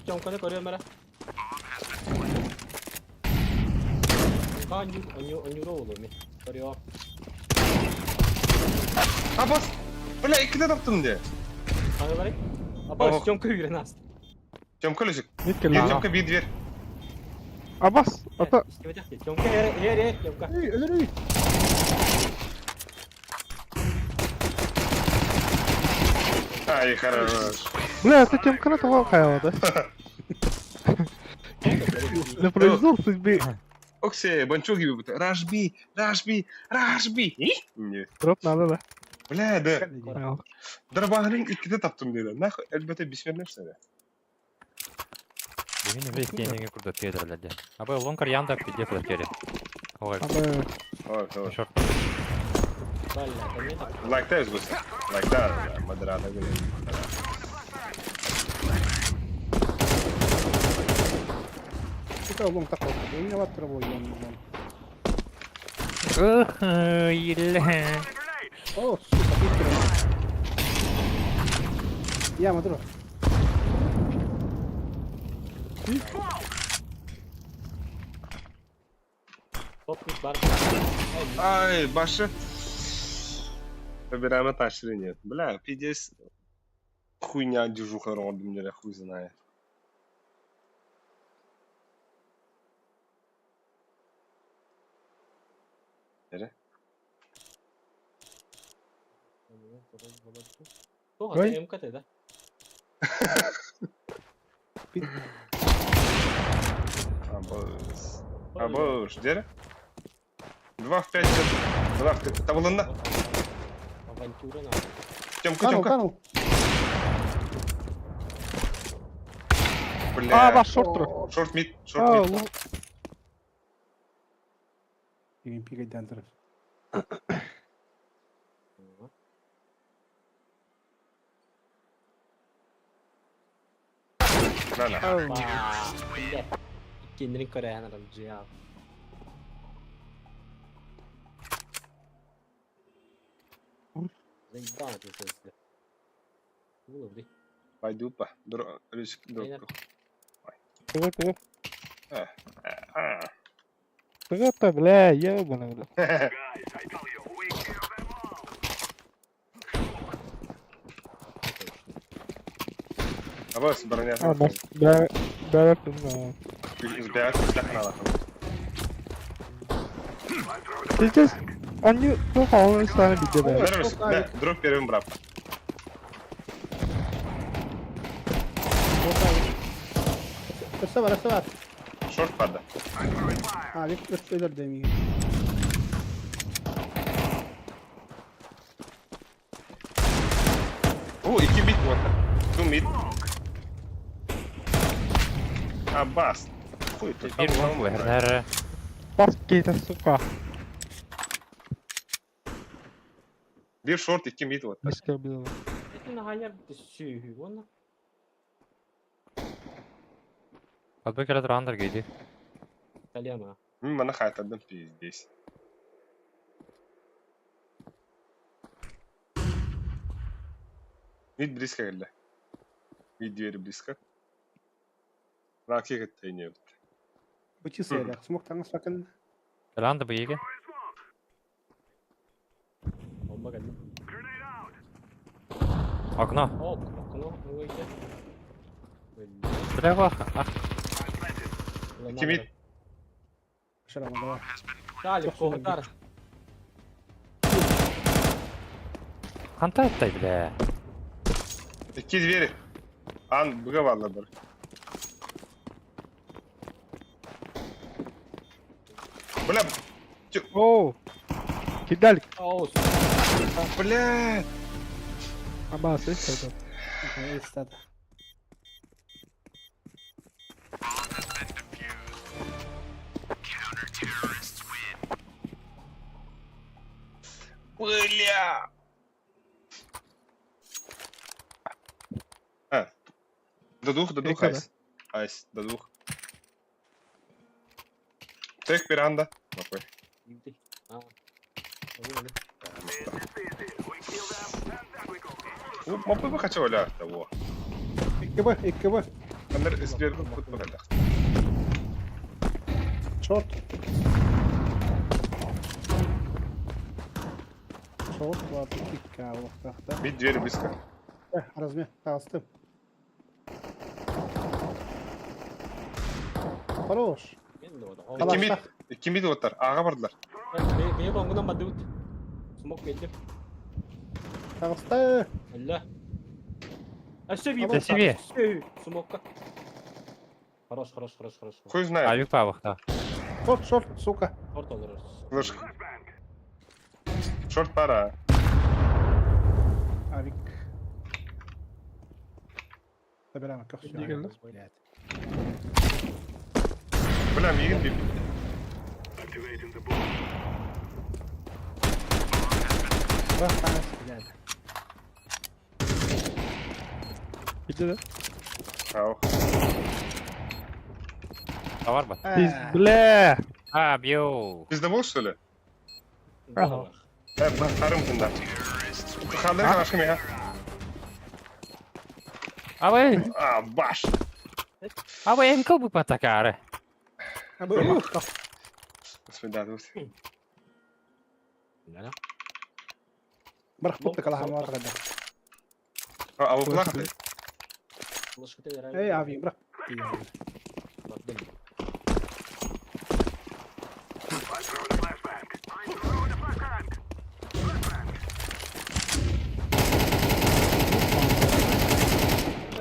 Чомканы көрөм бара. Аню болу мен. Көрөм. Абас. Бля, ikide taptım diye. Каны барай? Апа чомка үйрен аст. Çamka lüzük. Git Bir gel lan. çamka bir ver. Abbas. Ata. Чомка ер чомка. Ölür. Ay хорош. Бля, с этим канатом лохая, да? На произвол судьбы. Оксе, банчо gibi bu. Rajbi. Ne? Drop надо, да? Bля, de. Понял. Darbahanın ikide taptım dedi. Nah, elbette bismillah söyle. Бігін весь денег курда тедерледі. Абай лонкар янда пиде флешкері. Ой, Ата. Tamam. шорт. Like'tayız bu. Like'ta. Madrada göre. Kita ulung takut. Ini awat terboy. Ille. Oh, suka pikir. Ya, maduro. бар. Ay başı. Выбираем тащили нет. Бля, пиздец. Хуйня дежуха родом, не хуй знает. Нере? Ой, МКТ, да? Абош, дере? 2 в 5. 2 в 5. Табылында. Авантюра на. Тёмка. Канул. Бля. Abbas short tur. Шорт мид. Aa, lan. Ingin pikir dan terus. Ладно. Блядь. Кинрин Кореян Рамджиа. Заебал ты это. Ловли. Пойду по. Риск. Тыгы, тыгы. А. Тыгы-то, бля, ебаный, бля. Абас броня. Abbas. Bärak bilmem. Избегать канала. Сейчас они попали сами где бля. Вернусь. Да, дроп первым брат. Растовар. Шорт пада. Вик öder demiyor. О, 2 mid вот. 2 mid. Аббас. Хуй тут. Bir long verler. Bas git сука. Bir short 2 mid вот. Низко было. Это на хаяр düşüyor. Onu. Адбай келе тұрғандар кейде. Калема. Mana hayatımdan pizdeyiz. Mid близко geldi. Mid diğeri близко. Rakip ettiğini Bıçı sayılar. Smoktan sakın. Келанды бұл еге. Bomba geldi. Окно. Okno. Öyle. Бля, бах. Ах, İki mid. Şurada var. Galip Çok sinirli. koktar. Kanta attay bile. İki двери. An buga vallahi. Бля, Оу! Кидалик. Оу. бля. Абас, это. İstedi. Бля. До двух, Сколько, айс. Айс, до двух. Tek bir anda. Bak bak. Gitti. Ha. Öyle. Mapı kaça öyle hatta bu. İki bu. Onlar izler futbol hadi. Short. Short var. İki kahve vakti. Bir двери близко. Размер. Kastım. Хорош. Ben de orada. Tamam. İki mid. İki mid otar. Ağa vardılar. Beni bangından madde ut. Smoke belli. Kastı. Allah. Aşağı Tamam, seviye. Smoke'ka. Хорош. Хуй знает. Avik pavakta. Short, сука. Orta alırız. Слышь. Шорт пара. Авик. Забираем как Иди, Галина. Бля, мигін бейбі. Bak tanesi geldi. Gitti de. Ау. Da var mı? Biz bile. Ha biyo. Bizde bu что ли? Ага. Bak karım kında. Kaldır aşkım ya. Abi, Baş. abi em kau bukan takare. Abi Bismillah. Ne lan? bırak putlu kalan var kadar. Avu kulak da. Kılıç kıtı herhalde. Ey abi bırak. Bak benim.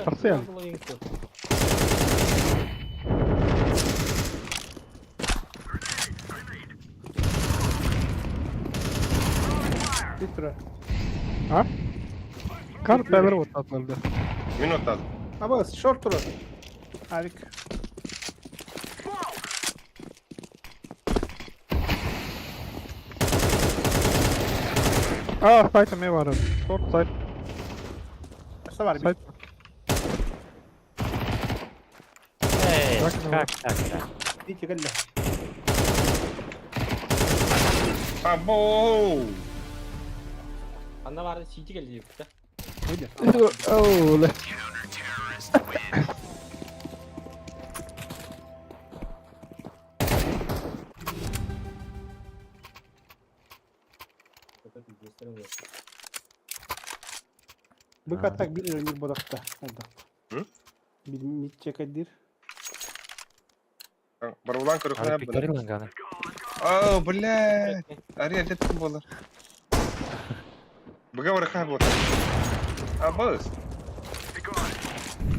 Parcial. Bitir. Ha? Kar beraber вот atıldı. Minut lazım. Abi short dur. Avik. Ah, site me var. Short site. Kısa var bir. Site. Hey, Bak, kak kak kak. İki gelle. Abo. Anna vardı CT geldi yoksa. Öyle. Oh, le. Bu katak bir ömür bodakta. Oldu. Hı? Bir mit çekedir. Бар улан көріп Abi pikleri lan gane. Ау, бля. Ари әдеттім болар. Бұға бары қап отыр. Абыз.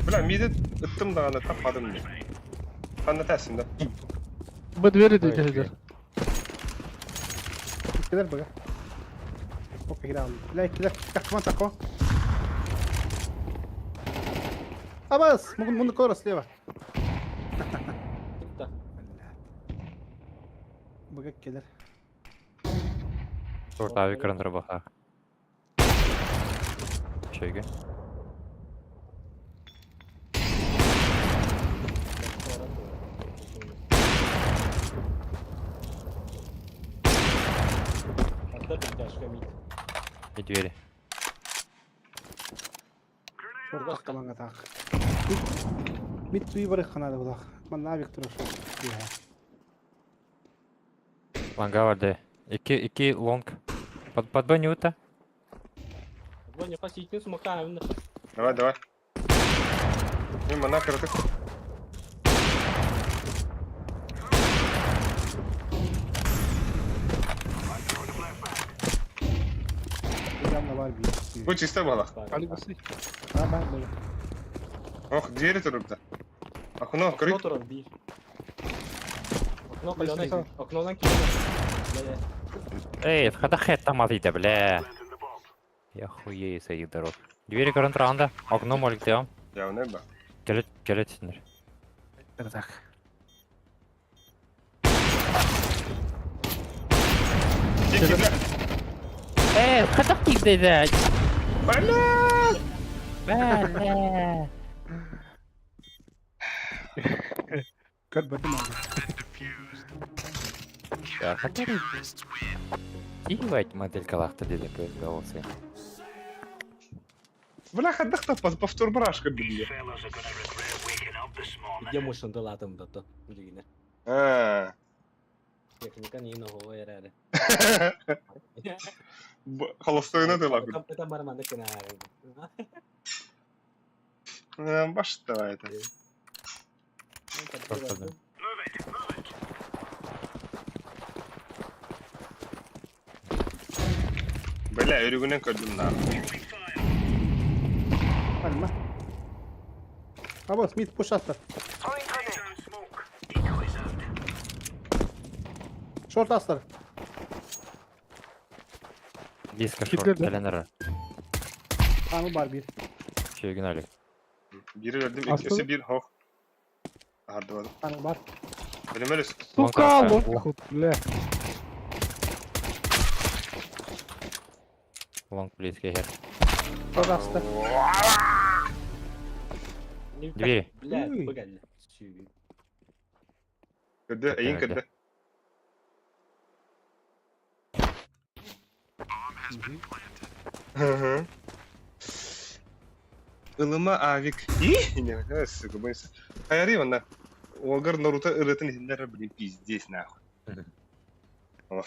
Бля, миді үттім дағаны таппадым не. Қанда тәсін да. Bu двери diyeceğiz. İkiler bak. Okey gidelim. La ikiler. Takma takma. Abas. Bunu koru sleva. Kıtta. Bak gelir. Short abi kırındır baka. Şeyge. Hatta bir taşka mid. Bir двери. Şurada kalan atak. Mit bir barı kanadı bu da. Ben ne yapayım dur. Ya. Ланга vardı. İki long. Под банюта. Bu ne pas CT'nin smoke'tan evinde. Давай, давай. Мимо на кірдік. da var bir. Bu çiste bala. Ali basay. Ha ben böyle. Oh, diğeri turupta. Akuna Okno kırık. turun bir. Okno Neyse, kalona tamam. oknodan kilodan. Эй, когда хэт там отойдет, бля. Я хуею сойду дорог. Двери карантранда. Окно молик devam. Ya ne be? Келет сендер. Так. Çekil. Когда пизды дать? Bala! Бля. Kör bakayım abi. Ya, который... Ебать, модель калахта dedi böyle olsa. Бля, хадахта повтор барашка били. Где мощно латом да то. Блин. Ha. Техника не нового era. Холостойuna da lak. Это марманда кена. Başta это. Bela örgünen kördüm lan. Hadi lan. Ama Smith push attı. Short aslar. Диско Кидлер, шорт, да? Теленера. Tanrı var bir. Şey günahlık. Biri verdim, Aslı- ikisi bir hoh. Hadi bakalım. Tanrı var. Benim öyle. Сука, Лонг вот тут, бля. Long близкий хер. Short astı. Двери. Блядь, Ой. погоди. Kırdı, eyin Öyle. kırdı. Hı hı. Ilıma avik. İyi. Ne kadar sıkı bu insan. Hayır ona. Олгар Наруто ырытын хиллер, блин, пиздец нахуй. Ох,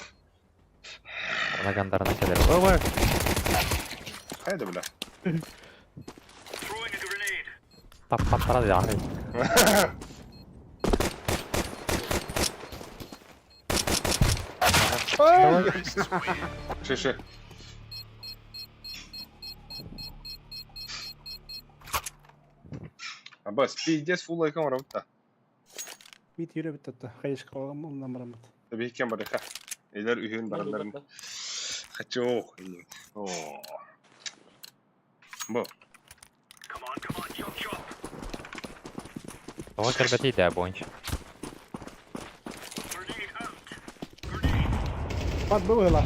Нагандарына келер. Ой, haydi bula. тап барады яғни. Şey. Abbas, pиздец full aykan var burada. Smith yürü bitti hatta. Kayış kalalım ondan maramat. Tabii ki var ya. Eder ühün baranların. Kaçıyor. Oo. Bu. Ой, кербети де бонч. Bak böyle lan.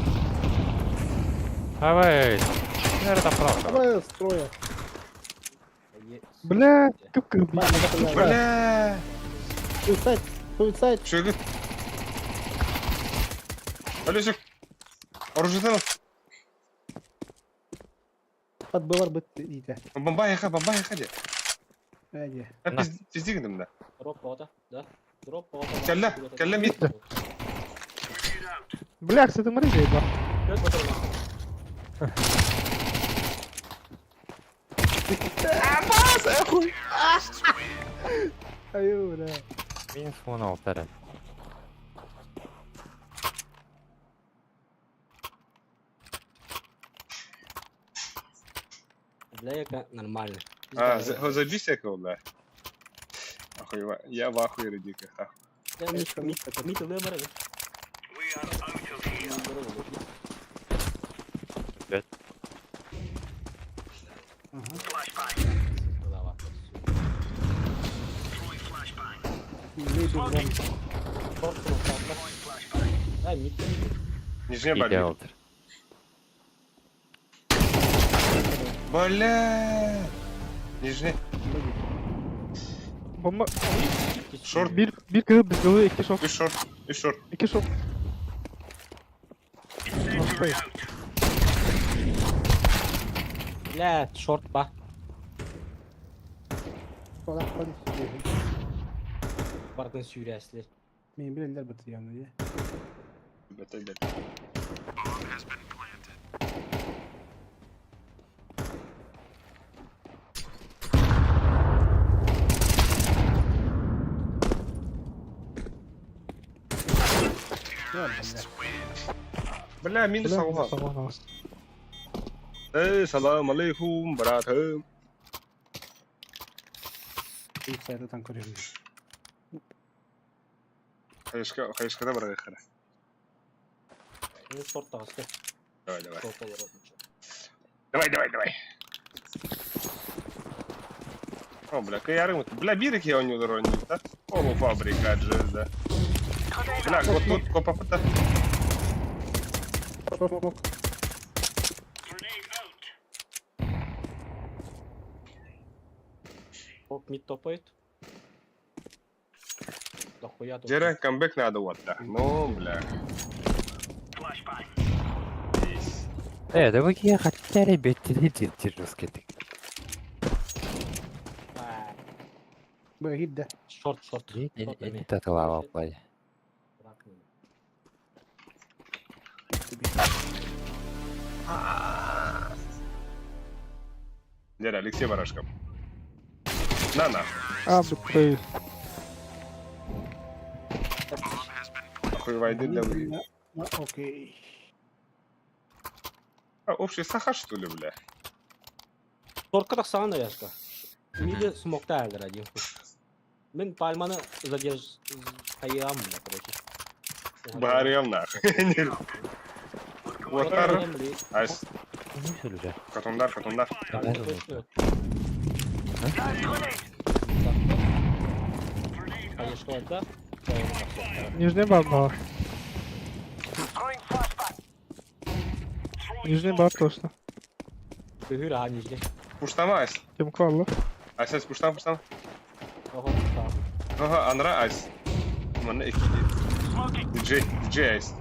Давай. Nerede правда? Ama stroya. Бля, кып-кып. Bak ne kadar. Bля. Suicide. Suicide. Şöyle. Алёсик. Оружие al. Bak bu var bitti iyice. Bomba yaka de. Hadi. Hep biz gidim de. Дроп пота, да? Дроп пота. Kelle mit. Бля, кстати, смотри, ебать. Göt bakalım. Ayuu ne. Min son altare. Бля, яка нормально. А, забись якого, Ахуй, я в ахуе дико. Мит вибори. Neydi bu lan? Ай, мит. Нижняя İyi бабе. altır. Бля. Нижняя. Bomba. Шорт. Bir kılıp biz yolu iki şok. Üç short. İki şok. Atlayın. Бля, шорт ба. Falan hadi. Бардын сүйрәсілер. Benim bilenler bitti yani diye. Бета. Ne var bende? Бля, минус Бля, алма. сама нас. Салам алейкум, братым. Инсайда там көрем. Хайышкада бар қара. Ну, шорт тағысты. Давай, давай. Шорт olur olmuş. Давай. О, бля, каярым. Бля, бирик я у него уронил, да? Полуфабрикат же, да. Бля, вот тут копа-фото. Смок. Шорт мид топает. Да хуя тут. Джера, камбэк надо вот так. Ну, бля. Да вы я хотели беттерить жесткий. Ha, Böyle git de. Short. Short Не emi. татуировал плay. Bırak beni. Джера, Алексей Барашков. На. Abi play. Охуевай, да вы. Окей. А, общий саха, что ли, бля? Short kadar sağında yaşka. Midi smoke'da erdir hadi. Ben palmanı kayıram bile короче. Барем нахуй. Вот так. Айс. Не все уже. Катундар. Kayışkada. Нижний бар var. Нижний бар точно. Hür ha nijde. Пуштама, Айс. Kim kaldı? Айс, пуштам. Oho tamam. Ага, Анра, Айс. Mana iki. DJ Айс.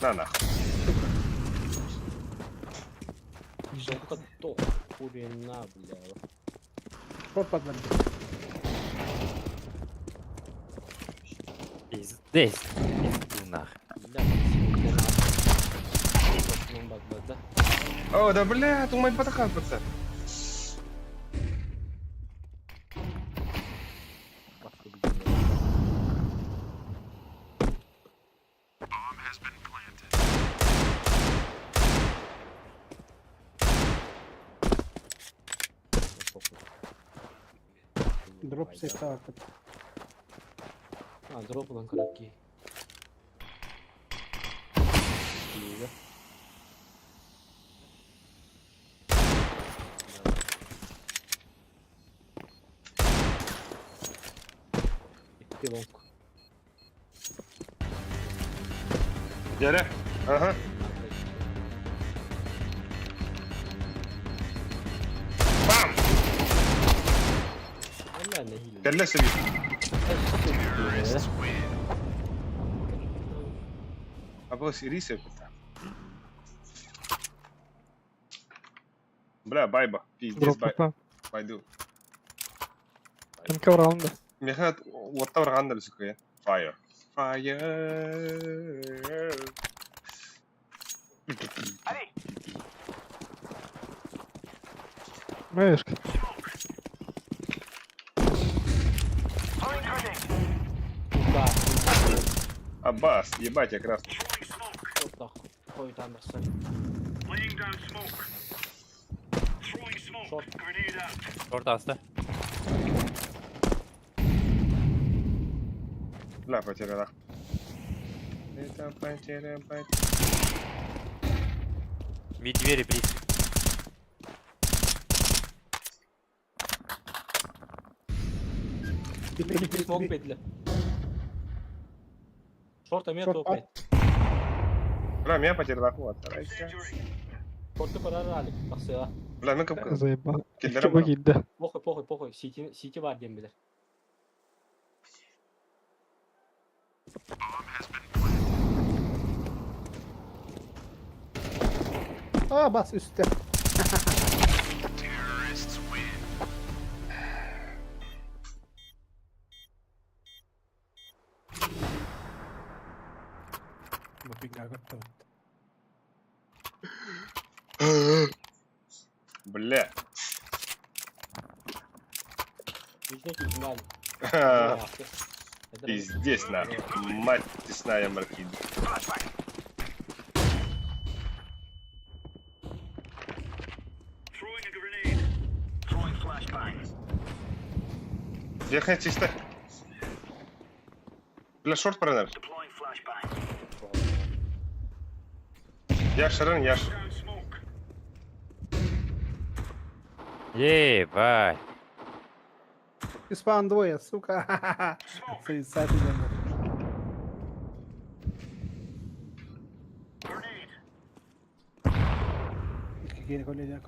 На нахуй. Шорт то хурена, бля. Шорт под нами. Здесь. Нахуй. Бля, сильно. Бак-бак-да. О, да бля, думай потахан, пацан. Дроп сета artık. Ha drop ulan karakteri. İyi. Bitti long. Yere. Aha. Bam. Allah ne hile. Kellesi bir. Або сирийся это. Бля, байба. Пиздец, Drop'ta. байду. Kim kavramda? Мехат, вот там раганда лисука. Fire. Fire. Мешка. Да. Аббас, ебать, я красный. Вот так. Koy tam basın. Short. Short astı. Бля, потеряла. Это потеря. Мид двери, плиз. Bir smoke bekle. Short amir Short top var. et. Бля, меня потеряла. Вот, старайся. Short'u karar aldık. Bak sıra. Бля, ну как Заебал. киллера Чубы gitti. Pokoy. CT var diyen bilir. Aa bas üstte. Bu pinga kattı. Бля. Yüzdeki ihmal. Пиздец, нахуй. Мать тесная моркида. Верхняя чисто. Бля, шорт паранар. Яш, Шаран, яш. Ебать. Испан двое, сука. Суицид идем. Geri kolye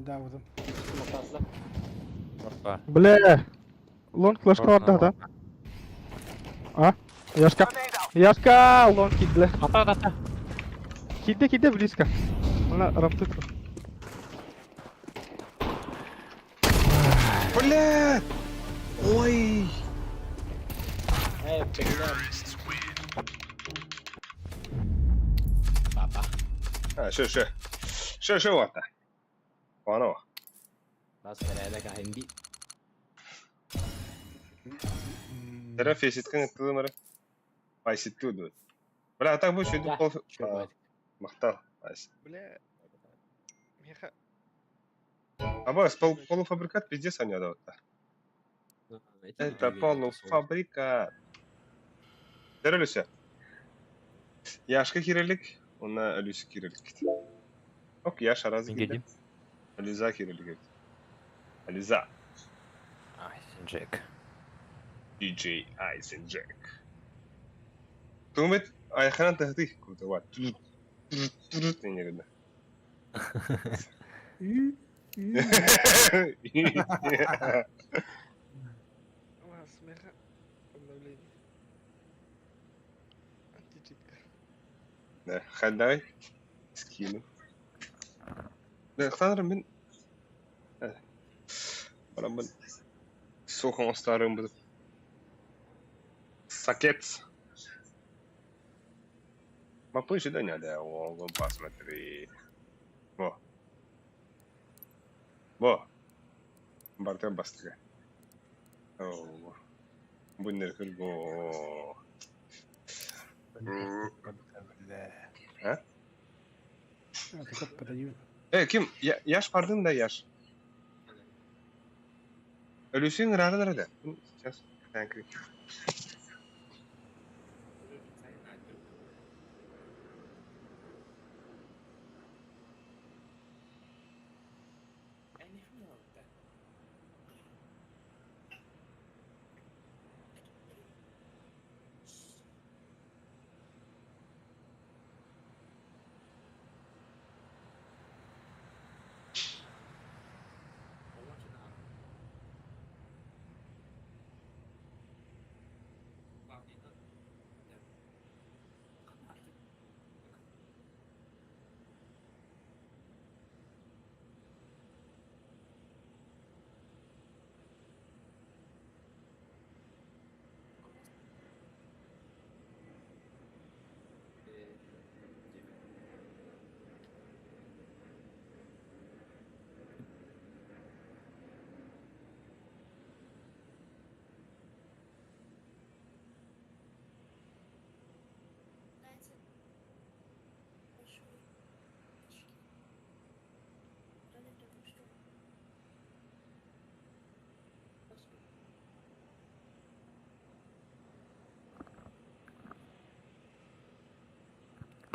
davudum. Smoke atla. Опа. Бля. Лонг флешка var da. А? Яшка. Яшка, лонг кидле. Ата. Киде близко. Она рамтык. Бля! Ой! Bekler. Papa. Ha, şu vata. Bana o. Bas herhalde kahindi. Tera fesitken ettiğim ara. Aysitti oldu. Bля, а так больше иду Да, пол... чё бывает. Махтал. Айс. Бля. Меха. А полуфабрикат пиздец они отдают. Это полуфабрикат. Терелюся. Яшка кирелик, она Алюся кирелик. Ок, Яша раз Гиди. Алюза кирелик. Алюза. Джек. DJ Айзенджек. Тумет, айханан тахти. Круто, вот. Не видно. Смеха. Обновление. Античитка. Да, хадай. Скину. Да, хтанрым мен... Барам мен... Сохон старым был. Сакец. Попозже да не да, вон посмотри. Во. Бартен бастыга. О. Буннер кылго. А? Ким? Яш бардым да, яш. Ölüsün nerede nerede? Сейчас. Thank you.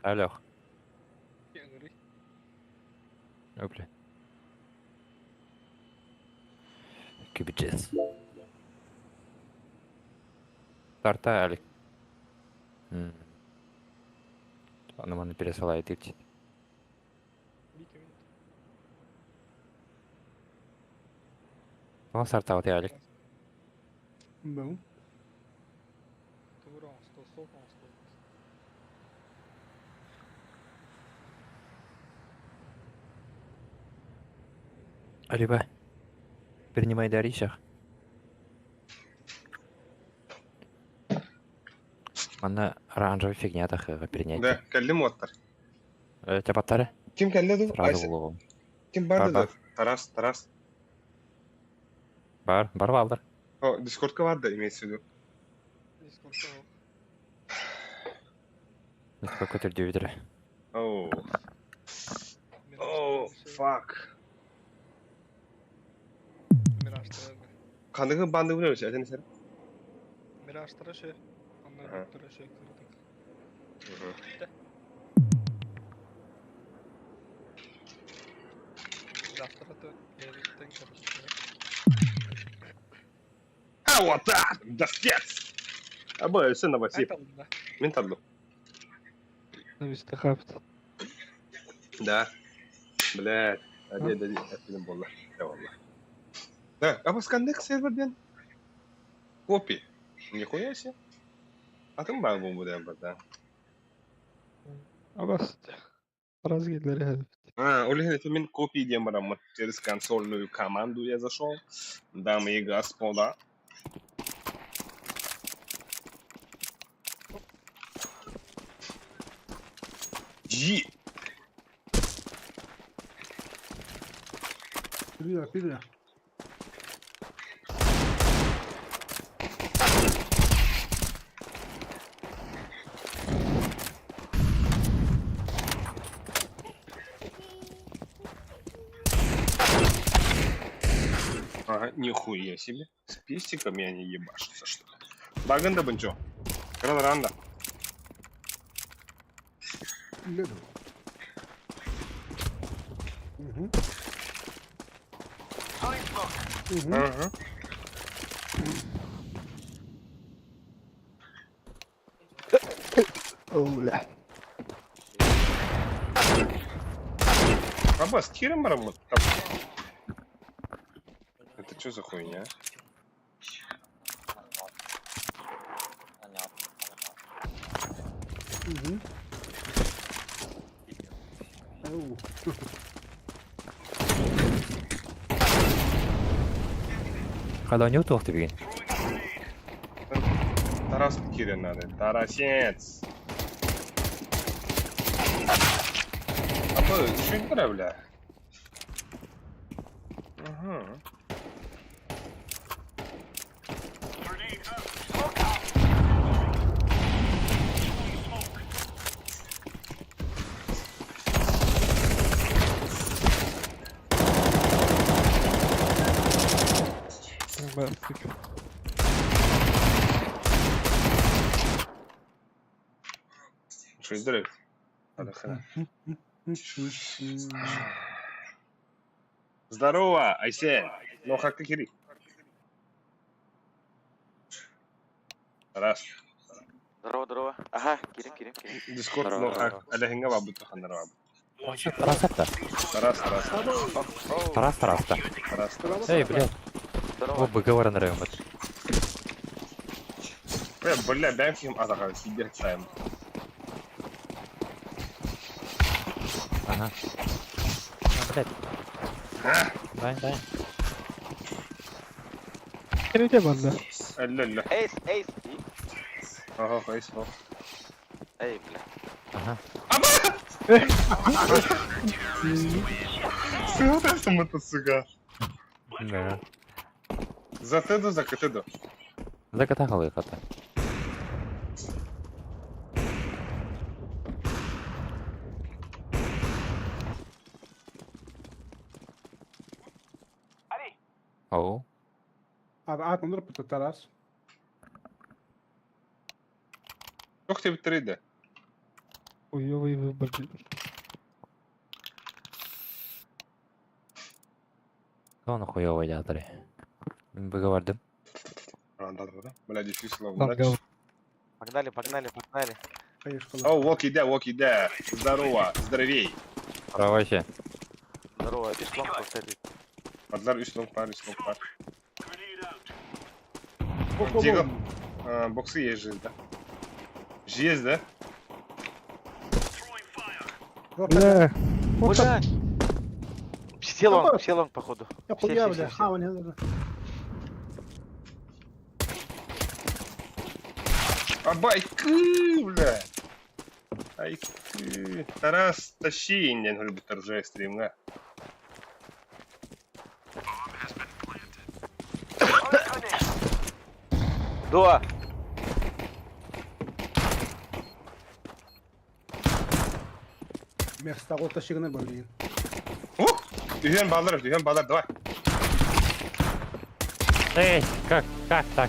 Алло. Я говорю. Опля. Кибиджес. Тарта, Алик. Она меня пересылает идти. Он стартовал, ты, Алик. Bom. Tô soltando. Алиба. Принимай дарищах. Она оранжевая фигня такая принять. Да, кәллем оттар. Тяпаттары? Ким кәлледі? Сразу в голову. Ким барды да? Бар. Тарас. Бар балдар. О, Дискордқа барды, имеется в виду. Какой ты дювидер. Оу. Оу, фак. Kandığı bandı bile ölçü. Sen sen. Miraçlara şey. Onlar Aha. Viktor'a şey kırdık. Miraçlara da yerden kırdık. Ha вот так. Дастец. Або ölsün de basayım. Aytalım da. Min tallo. Ne işte kapit. Да. Блядь. Hadi atayım bolla. Eyvallah. Да, а вы скандек серверден? Копи. Нихуя себе. Atın bana bombu diyen burada. Abas. Разгидleri hadi. Оля говорит, min копии дием барам. Через консольную команду я зашел. Дамы и господа. Джи. Biliyor. Ага, нихуя себе. С пестиками они ебашатся, что ли. Баганда бенчо. Ранда. Biliyor. Hı hı. Hı hı. Ага. Оля. Абас, тиром барам. Это что за хуйня? Hı hı. Oo. Когда не утох ты бегин. Тарас Кирин надо. Тарасец. Або, что это, бля? Ага. Бартик. Что это? Надо хрена. Здорово, Айсен. Ну, как ты, Кири? Тарас. Здорово. Ага, Кирим. Дискорд, Здорово, ну, здорово. ada hingga wabut tuh kan wabut. Тарас это? Тарас-то. Тарас. Эй, блядь. Здорово. Оба говоря на район. Бля, дай им атака, сидеть тайм. Ага. Блядь. Дай. Nerede bende? Ля. Эйс. Ага, хайс, Эй, бля. Ага. Сыгрался мотоцикл. Да. За КТД. Закатахал их это. Оу. Abi at onları pıtataras. Çok тебе 3D. Хуёвый выбор. Кто нахуёвый дядри? Вы говорите? Да. Бля, действительно, Там удачи. говно. Погнали. Hayır О, Воки, да. Здорово, здоровей. Вообще. Здорово, пешлом повторюсь. Подлар üstlong par. Bok. Diego. Боксы есть же, да? Есть, да? Бля. Бля! Все лонг, походу. Ya Все. koyuyor bile. Ha o ne olur. Абайкы, бля. Айкы. Тарас, тащи, не говорю, бы торжай стрим, да? Дуа! Mesut Ağolta şıgını bölgeyin. Dühen bağlar, давай. Эй, как так, бля?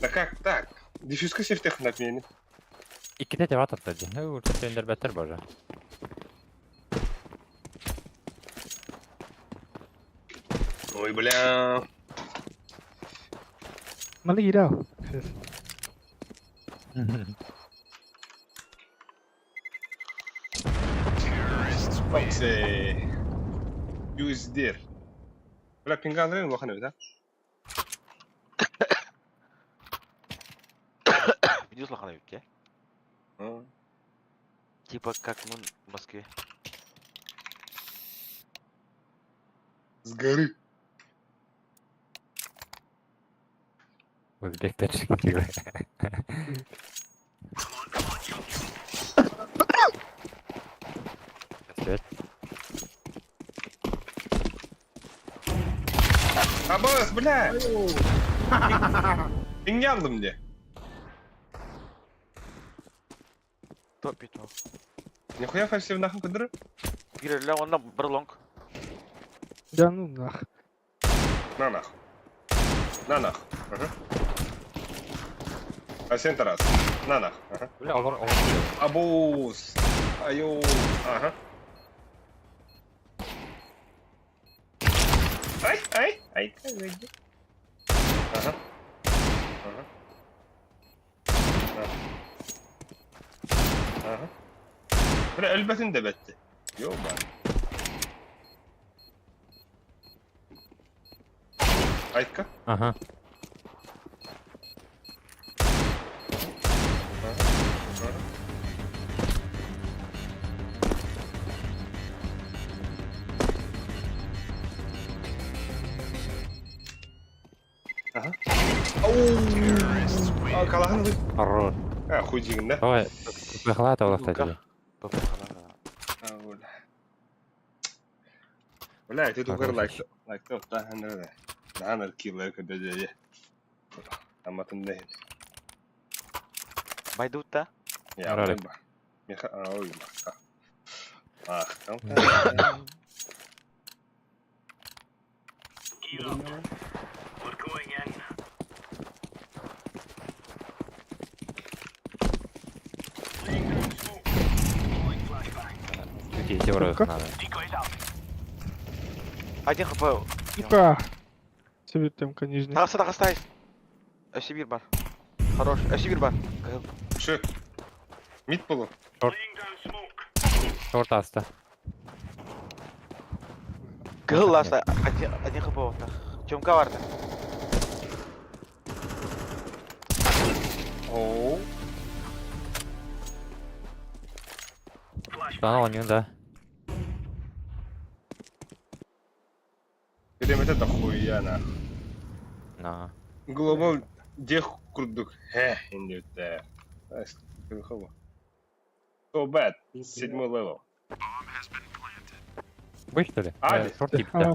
Да как так? Дефюзка сефтех на мені. İkide cevap atladı. Ne vurdu? Sönder beter böyle. Ой, бля. Malah gila. Okey. Yüzdir. Bля, пинга андырайын bakın öyle. Видео слаха на ютубе. Ha. Типа как мы в Москве. С горы. Özbekler çıkıyor. Evet. Абас, бля. Пинги aldım diye. Топит. Ну. Нихуя фальшив нахуй кыдыры. Гире, он на барлонг. Да ну нах. На нахуй. На нахуй. Ага. А сен тарас. На нахуй. Ага. Böyle olur. Абус. Аю. Ага. Ай, коллеги. Ага. Ага. Aha. Böyle elbetin de betti. Yok bari. Aytka. Aha. Aha. Aa, kalahını da. Horror. Ha, хуйдигinde. Давай, выхватывай его, кстати. Бля, ты тут Хороший. лайкты отта ханрада. Нанар киллер кадажи. Аматын değil. Байдута. Ya Ролик. bak. Miha, ой, bak. Ah, tamam. Окей, север надо. Один хп. Типа. Себе там, конечно. Тағысы тағыстайыз. Өші бір бар. Хорош. Өші бір бар. Şu. Mid bulu. Шорт асты. Гыл ласта. Один хп отта. Чөмка барды. Oo. Sana oynuyorsun Переметы дохуя на. da. Global дех курдук. Инди өтті. So bad. 7 level. Вы что ли? Али. Шорт тип, да.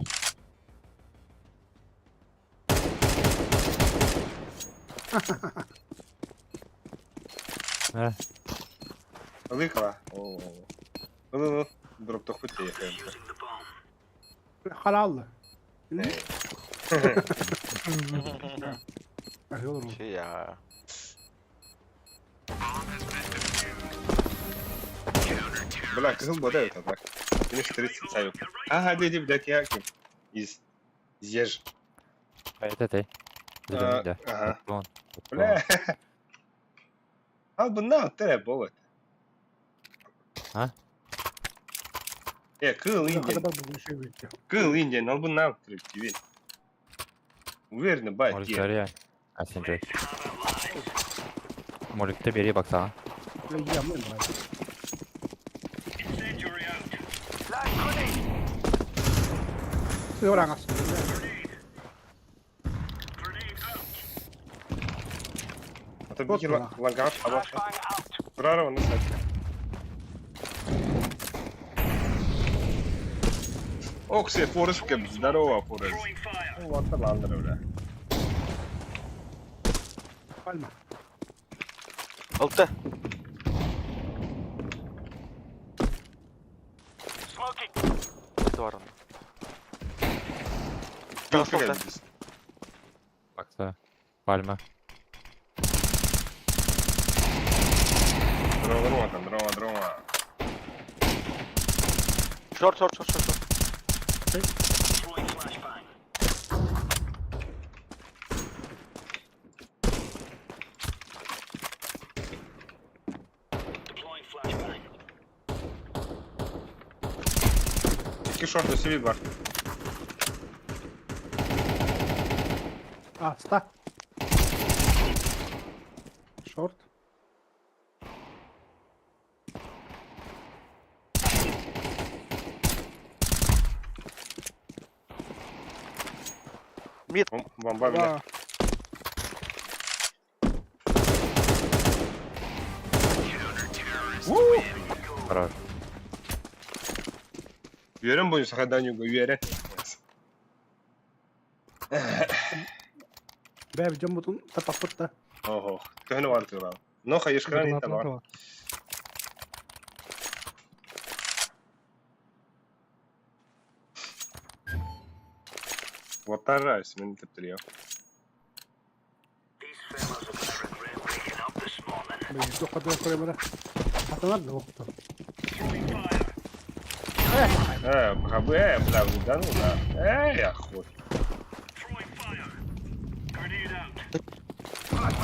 Лыкала. Ну, дроп-то хоть я ехаю. Halallı. Ah, olur mu? Şey ya. Бля, кызыл бода это так. Минус 30 сайып. Ага, деди, блядь, я кем? Из Еж. Это ты. Да. Ага. Вон. Бля. Al bundan tere bolet. Ha? Kıl Ne Indian. kadar bu şey büyüttü. Kıl Indian, al bundan tere gibi. Уверенно, бать, Молик, реально. А, сенджей. Молик, ты бери бокса. Ben yiyemem ben. Sıvıran aslında. Отобьте лангап, обошел. Здорово, на сайт. Окси, Форест Кэп, здорово, Форест. Ну, вот ландер, бля. Palma. Алты. Это варон. Пилка Алты. geldi. Palma. Дрова. Short. İki short sivil var. Sta. Short. Bomba bile. Ва. Хорош. Уверен будешь, когда не уверен. Бәб жомутун тапаппытта. Ого. Төгіні бар тұғырау. Но хайышқыран Гранат ете бар. var. Ватарайс, мен тіптірі. Бәб жоқ қадай қоймада. Атанар да оқты. Бля, да ну да. Я хуй.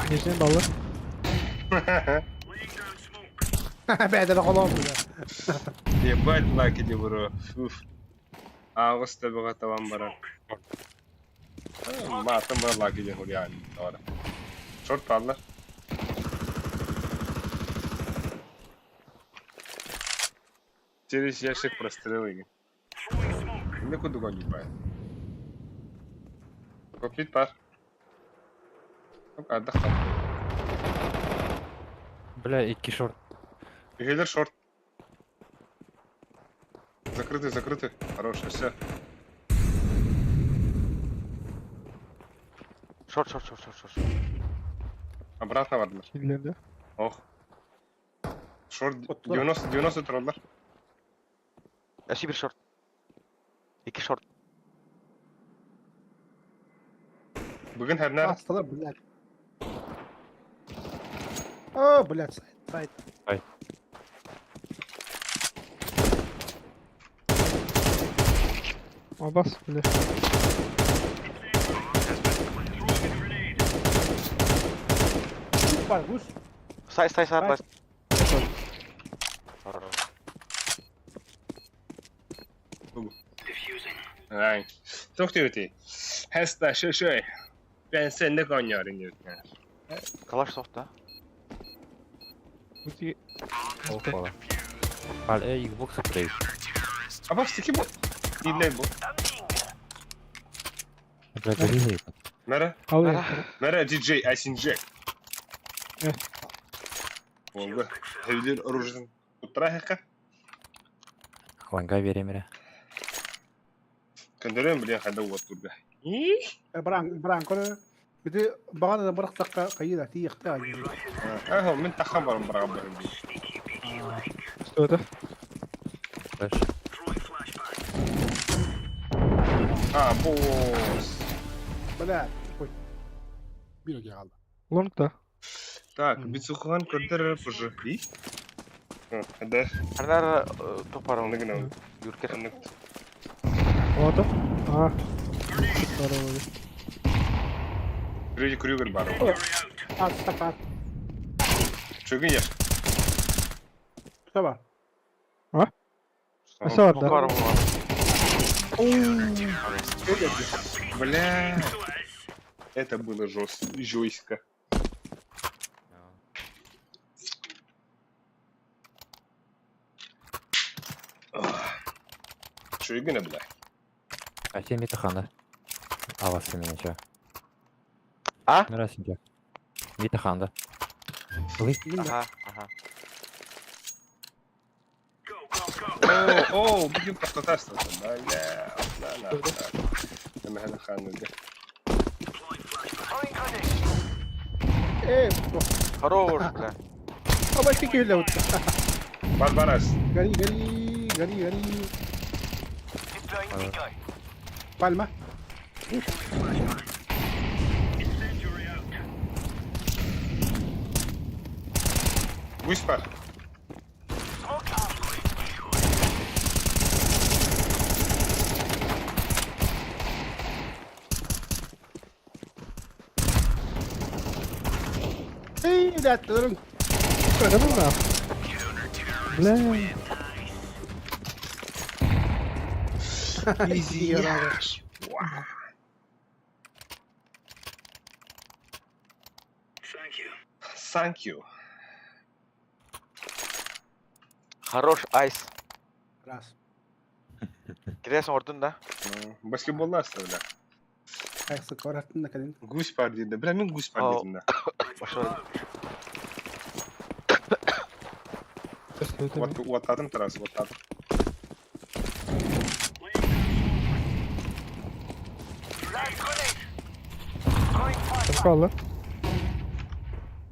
Geçen balı. Бәді de қолауым да. Ебать лаки де бұры. Ağız tabiға табан бара. Матым бар лаки де хур yani. Doğru. Short aldılar. Через ящик прострелили. Никуда гонить пая. Купить пар. Отдохнул. Бля, iki short. Гейлер шорт. Закрытый. Хороший, все. Short. Обратно вардылар. Kirlendi. Ох. Шорт Отtular. 90 тұралар. Yaşı bir short. 2 short. Бүгін hər нәр. Асталар, блядь. О, блядь, сайт. Abbas bile. Var, Rus. Side. Side. Ay. Çok diyordu. Hesta şey. Ben seninle kanyarım diyor. Kalaş soft da. Buti. Опа. Al, Xbox Play. Ama stiki bu. İlle bu. Бля, горели. Nere? Al ya. Nere DJ Asince. Eh. Oldu. Evdir orujun. Tuttura heka. Ланга веремере. Kandırıyorum bile hada oturdu. بران بدي بغانا برخ دقة قيدة تي يختار Aha, من تخبر برابر. Üstüde. Flash. Ha, boss. بلا كوي بينو جي غالة Long da. Так, бицухан кодер позже. И? Hadi. Her toparlandı. Onu gene. Yürker. Orada. Aha. Var orada. Freddy Krueger var. استقعد Çökün yer. تبع Nasıl var da? Toparım var. Бля. Это было жестко. Çökün bля. А все Митахана. А вас у меня чё? А? Нравится. Митаханда. Вы? Aha. Oo, bugün patlatasın. Bля. Hemen hadi kanalda. ايه Хорош, бля. ابا تيجي لو Barbaras. غري بالما Гусь бар. Ey, det durun. Öyle mi lan? Bля. Easy. Thank you. Хорош айс. Раз. Girersin oradan da. Basketbollar söyle. Ayaksı korattın da kadın. Guş var dedi. Bile min guş var Aa. dedim de. Başarılı. Отадым тарасы, отадым. Попало.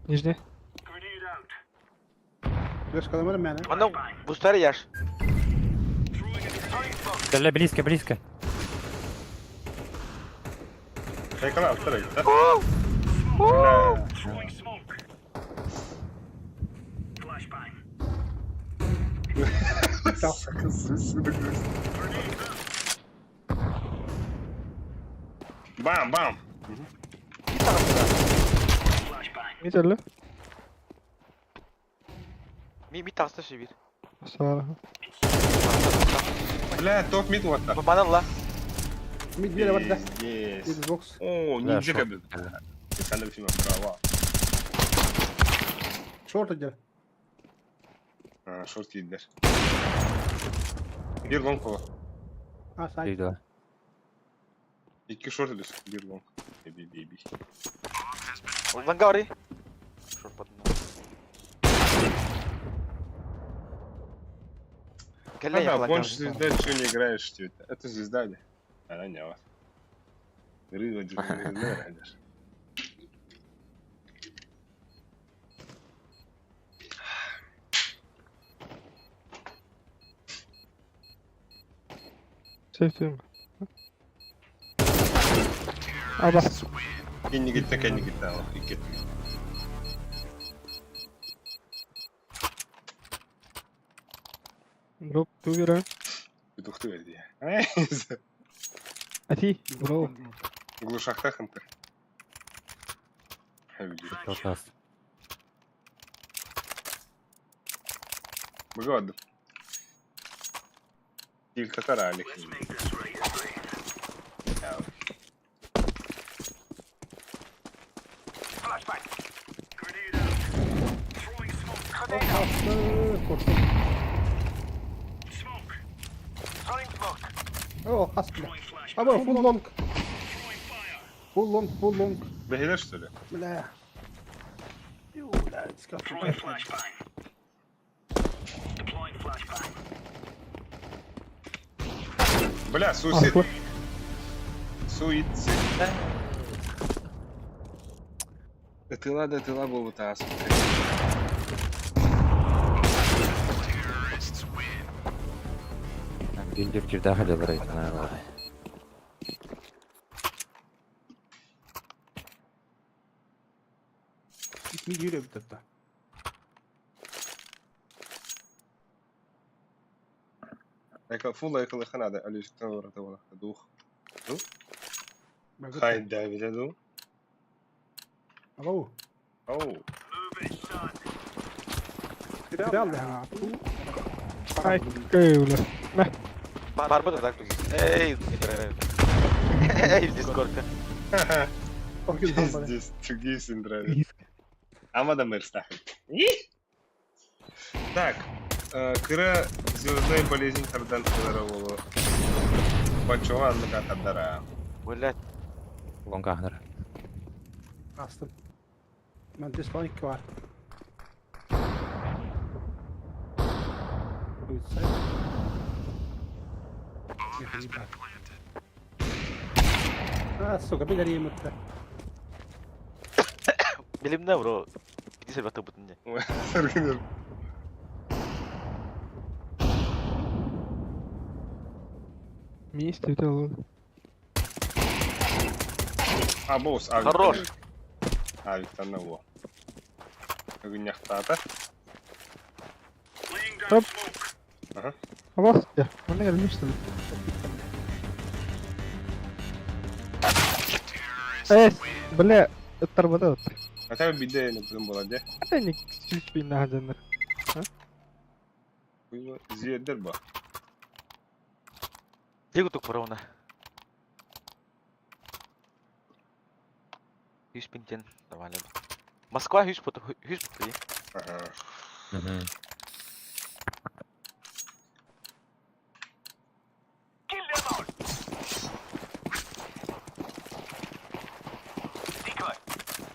Нижний. Göz kalamadım yani. Ondan bu sefer yaş. Бля, близко, близко. Шайкана автора gitti. Sakın sesini göz. Bam bam. Mid öyle. Bir tahta şey bir. Sağ. Бля, топ мид отта. Bu bana la. Mid bir de var da. Yes. Mid box. Oo, Бля, ninja шорт. kabul. Sen de bir film bravo. Short hoca. Ha, short yediler. Bir long var. Ha sahip. Видела. İki short ediyorsun. Bir long. Baby. Oradan gari. Şort batında. Gel Ага, yakala. больше звезда, что не играешь, что это? Это звезда, да? Она не вас. Рыла, звезда, Safety mi? Aba. Kendi gitti ama. İki. Drop. Du göre. Bir tuhtu verdi ya. Ati. Bro. Глушахта хынтı. Çok az. Бгод. Тільки таралік. Korktum. Oh hasbila. Ama full long. Full long. Behiler что ли? Bля. Yo, la, disgusting. Бля, суицид. Aklı. Суицид. Тыла был вот ас. Билдер girdi hala burayı var. Mid yürüyor bir tatta. Фул айкылы ханада, алюштан ората бола. Дух. Хай Давида ду. Abo. Оу. Bir de aldı ha. Ay. Öyle. Barba da tak. Ey. Ey Discord'da. O gün aldı. Здесь другие синдромы. Амада Мерстахен. Так, кыра звездной болезнь тардан кылараболу. Бачуга андыга кадара. Böyle Longa ahnar. Bastım. Ben dispawn 2 var. Uyutsay. Suka bir gariye mutlu. bilimde bro. Bir de batı butun ne? Сорганер. Mi istiyor oğlum. А, босс, а Хорош. А, Виктор Наво. Гняхтата. خلاص يا وانا اللي نشتغل ايه بالله التربطات هتعمل بداية نبدأ بولادة. انك تشوف بينا هذا النر زيادة دربة. Digo tu corona. Huspinchen, tavallaan. Moskva husput husputti. Aha.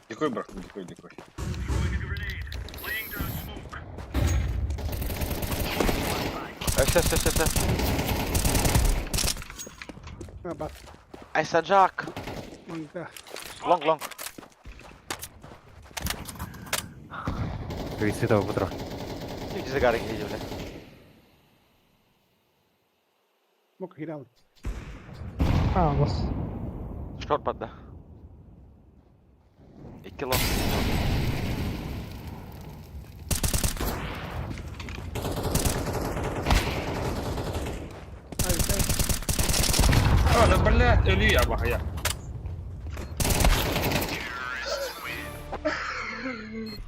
Дикой, брат, дикой. Össä. Ha bak. I said Jack. Minkä? Long. Kyllä sitä on putra. Yksi se kaarin kiinni. Mokka hidaan. بس Short padda. Ikke long. لا بلات الي يا بحيا.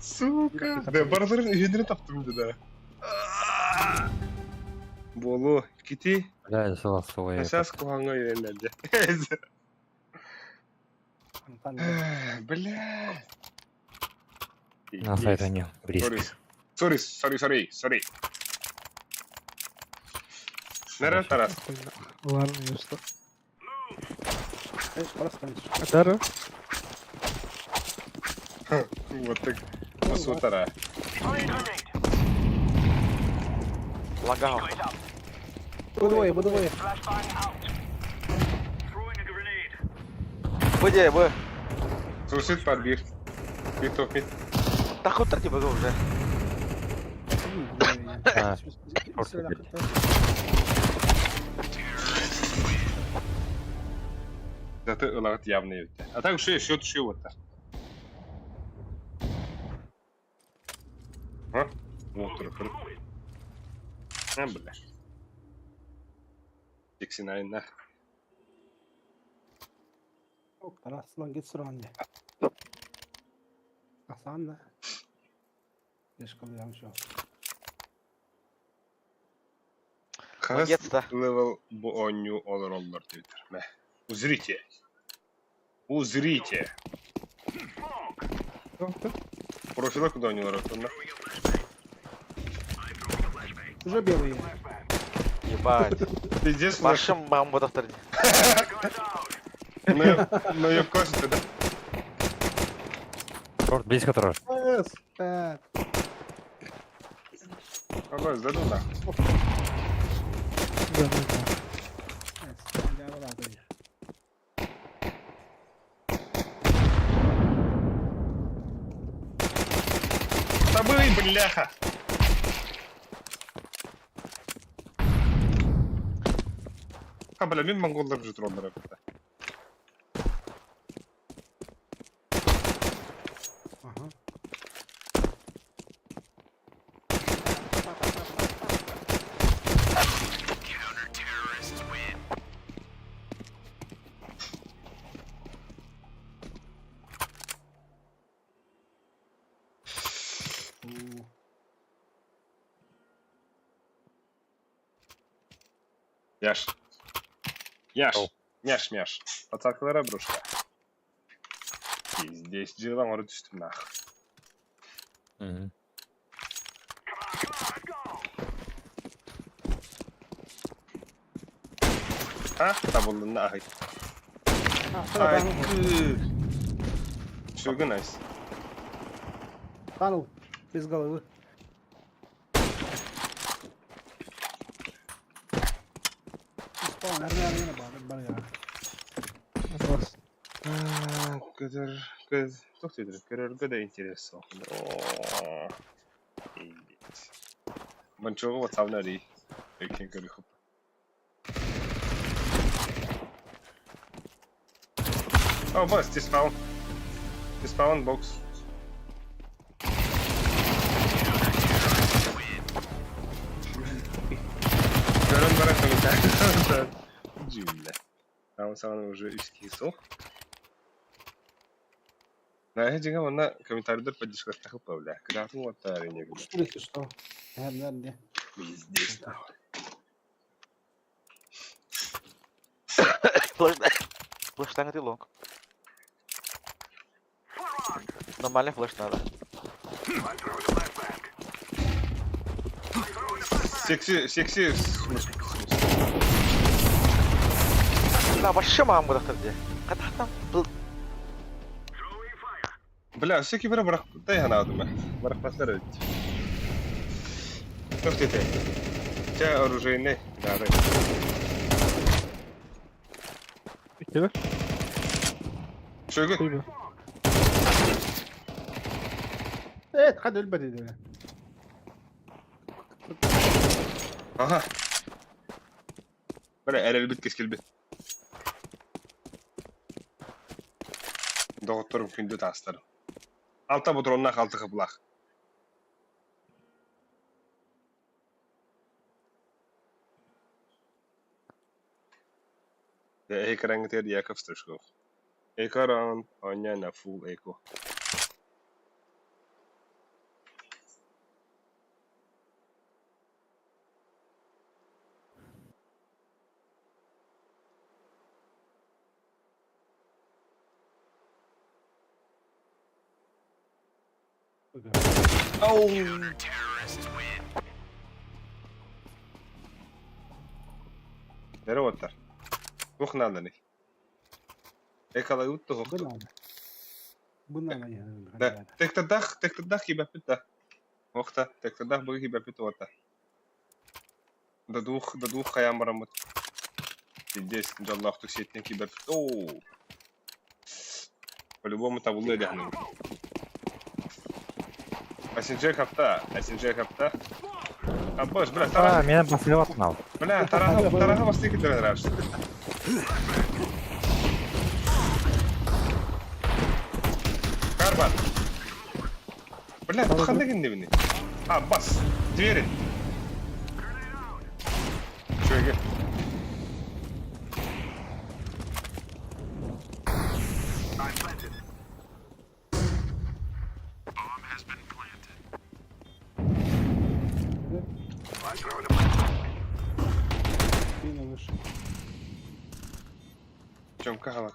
Сука. Да бардар жедре таптым да. Болу кити. Bля, sala svoje. Esas kohanga yerlerde. Antan. Бля. На сайта не. Брис. Sorry. Nerede Taras? والله يسطا ايش خلاص كمل. ترى Вот так. Посу Тара. Lagaho. Будовые. Bude. Сусід подбір. Підтопить. Ta chutta ti bago вже. А, Зато ылағыт явно өтті. А так счет отта. А? Отыр. Бля. Тексин айна. خلاص lan git sıra anne. Hasan da. Geç kalacağım şu an. Қағаз Молодец-то. левел bu oyunu olur Twitter. Мә. Узрите. Профила куда они ларат? Уже белые. Ебать. Пиздец, Başım ben bu daftarı. но я в курсе, да? Шорт, близко трожь. Evet. Ага, сдаду на. Evet. Sen de var abi. Тобой, бляха! Бля, мен монголдар уже трондар это. Aha. Няш. Пацакlara брушка. Здесь жиған ұры түстім нах. Ha? Tabuldun na ahit. Ay, Şurgu nice. Танул. Без головы. Спал, наверное, барьера. خلاص Көрерге де интерес ол. Манчоғы ватсабына рей. Экен көрі құп. Oh, boss, dismount. Dismount box. Просто удивительно. Там sana уже иски сох. На этих она комментарий поддержка стахупа, бля. Когда ты вот тарине гуля. Что если что? Nerede? Здесь нахуй. Флеш танк и лонг. Нормальный флеш надо. Секси, в смысле? Да, вообще маму кудахтар где. Когда там был... Бля, всякий выбор, да я надо, выбор поставить. Ух ты. У тебя оружейный, да. Kira. Şöyle. Kıyma. Evet, hadi ölmedi de. Aha. Böyle erel bit keskil bit. Doktorum kündü taslarım. Alta bu dronuna kaldı kıblak. Ekran getir Yakov Strishkov. Ekran anya na full eco. Nere otar? Ruh nadani. Ekala yuttu hoktu. Banana. Banana yani. Да, tek tadах хиба пита. Хокта, tek tadах bu хиба пита ота. До двух хаямбарам вот. Здесь джаллах тут сетник хиба пита. Оу. По-любому табулы дяхну. Асинджей хапта. Аббаш, бля, тарах. Meni basıp atmał. Бля, тарага басты кетер нравишься. Карбан. Бля, тут хандагин не А, бас. Двери. Чё, Yine vur. Чем кахала?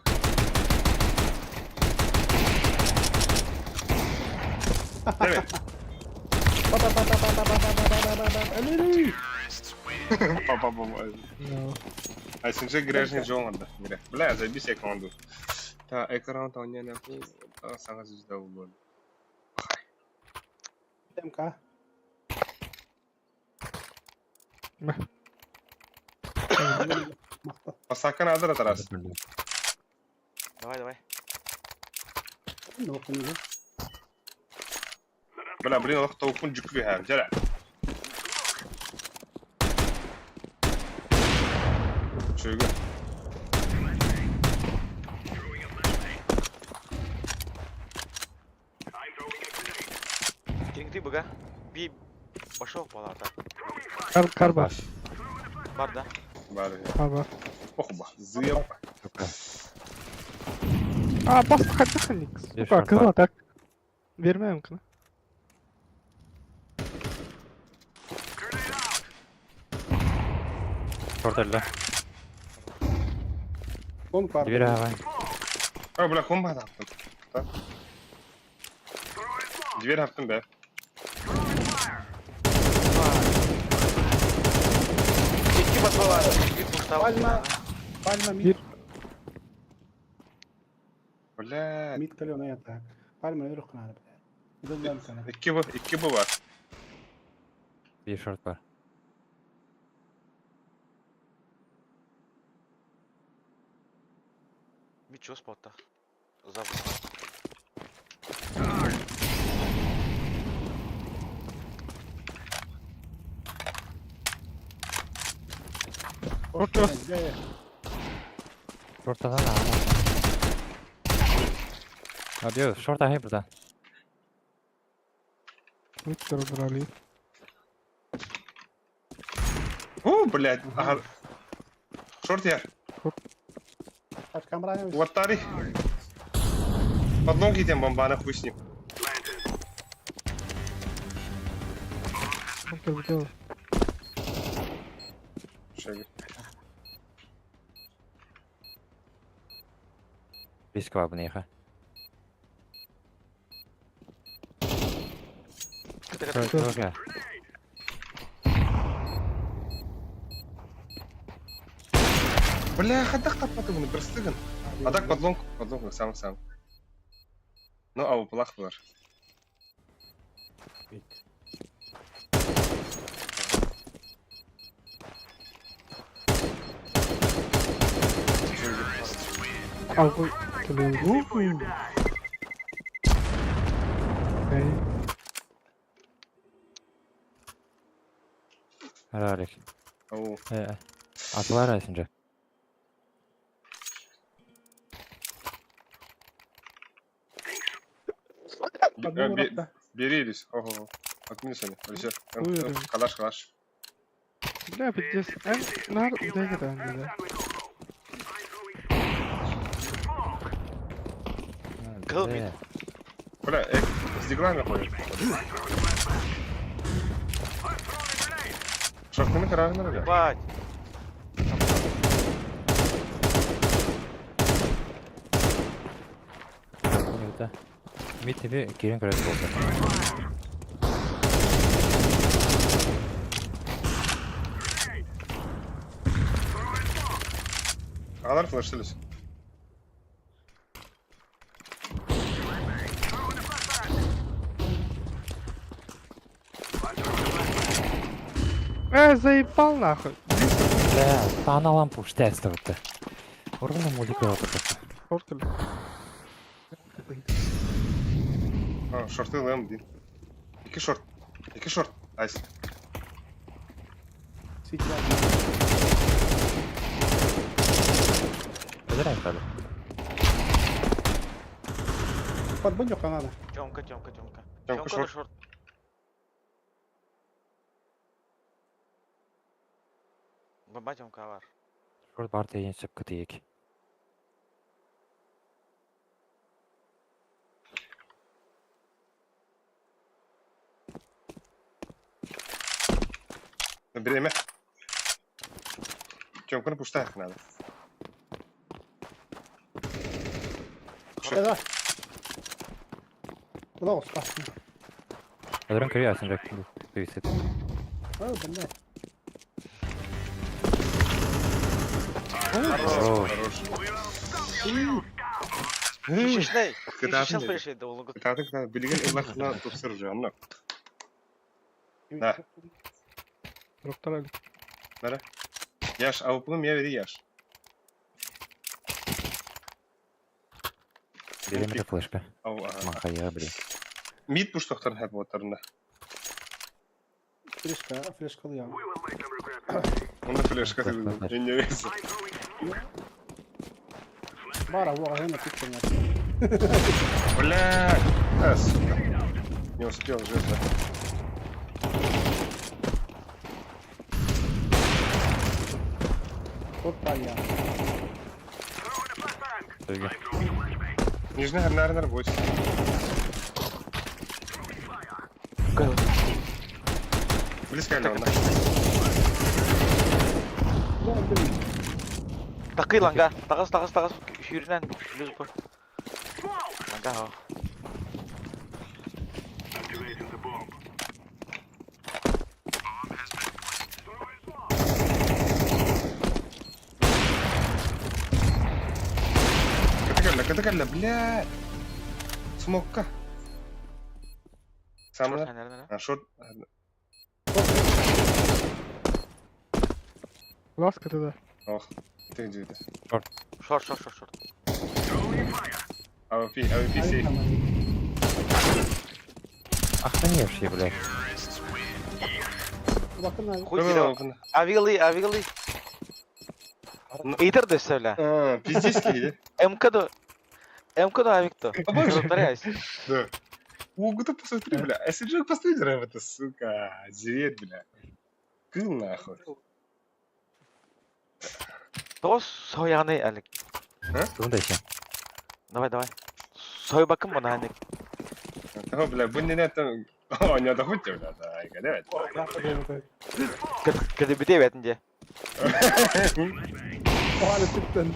Привет. Ölürüm. Папа. No. А синжей грязный жонда. Бля, заебись секунду. Та экран то не напу. Та сага звезда угодно. MK. Посака надо раз. Давай. Ne okunuyor? Бля, блин, он кто укун жук фиха. Жара. Чуга. Киринг бага. Би пошел палата. Kar var. Бар, да? Бары. Kar var. Охба. Зыеп. Aa bastı kaçak Nix. Bir Bak şart kızma var. tak. Vermem kına. Short öldü. Son var. Двери давай. А, бля, комба таптым. Дверь таптым, бе. İki batma var. Bir Mustafa. Palma mid. Bir. Бля. Mid kalıyor ne yatak. Palma yürü kanalı. Gıdıldan kanalı. İki bu var. Bir short var. Ничего спота. Забыл. Okey. Gel. Short'ta da ama. Adios. Short'a hep burada. Виктор убрали. О, блядь. Ага. Шорт я. Очкам ранен. Вот Тари. Под ноги идем, бомбана, хуй с ним. Бункер выделал. Шаги. Близко обнеха. Тоже. Бля, ходах таппады bunu, бірістігін. Адак подлонг, сам. Ну, ау, плах бұлар. Al bu. Geliyorum. Okey. Ралик. Ау. Atlar şimdi. Одну урапта. Бери, Илюс. Ого. Отмени сами. Алисер. Buyurun. Калаш. Бля, пиздец. Нар, дай да. Кылмит. Бля, с диглами ходит. Шортными карарны рыга. Бать. Это. Мид тебе Кирин крайс болды. Алар флешлес. Заебал нахуй. Бля, ana lampu testa вот. Orada мулика вот это. Шорт. А, шорты лэм, дин. Iki шорт. Айс. Светила. Забираем тогда. Под бандюка надо. Тёмка. Тёмка Тёмка шорт. на шорт. Баба Тёмка var. Шорт барта ең сөп күтейік. Время. Тёмканы пустая надо. Давай. Куда устал? Адрон кірі асынжак. Түйсет. Блядь. Хорош. Шишней. Кыдатын Шишней деді. пришейді олы күт. Кыдатын білген ыллахына тупсыр уже, анна. Да. Дроптар әлі. Нара. Яш, ауплым я вери яш. Берем это флешка. Ау, ага. Махая, блин. Мид пуш тоқтарын хәп отарында. Флешка я. Онда флешка Так, тегілді. так. Мен не вейсі. Бара, во, гена пикче нет. Блядь. А, сука. Не успел, жертва. Вот я. Тойги. Нижний гарнар бойся. Близко әлі онда. Такый ланга. Тағыз. Шүйірінен. Жүз бұр. Ланга ау. Катакалла, блядь. Смокка. Шорт Самлар. нерeden? А, шорт. Ласка туди. Ох, ты где это? Шорт. AWP сейф. Охреневший, блядь. Bakın Хуй кидал. Авигли. Эйтер де söyle. А, пиздецкий, МК-до авик-то. Боже. Повторяюсь. да? Угу, ты посмотри, бля. А если Джек поставить рэп, это, сука, зверь, бля. Кыл нахуй. Тоғыз сояғаны әлік. Bunu da işe. Давай. Сой bakın bana hani. Tamam bile bu ne tam oynadı hoca bile da evet. Kırdı bir de evetince. O hale tıktın.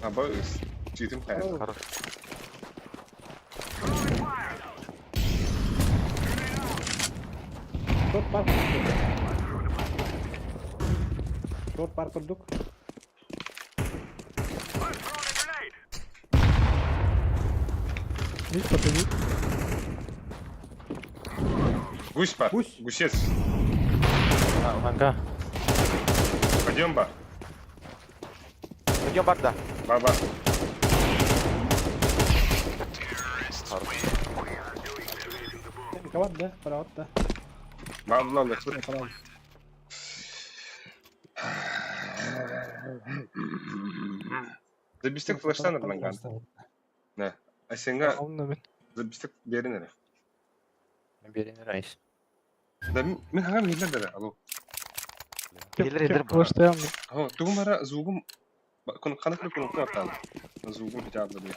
Ha bu çiğdim kayar. Хорош. Short par kurduk. Mid bakıyor mid. Гусь пар. Гусь. Гусец. Kanka. Пойдем ба. Gidiyorum bak da. Ба. Kapat da. Kapat da. Ба bunlar da kır. Kapat. Забистик флештан ырманган. Ne? Asenga Alın da ben. забистик берин эле. Ben bir yerini reis. Да мен хагам елер деле. Алло. Gelir bu. Başlayalım. Ха, тугум ара зугум кон канакlı кон кутан. Зугум хижабда бе.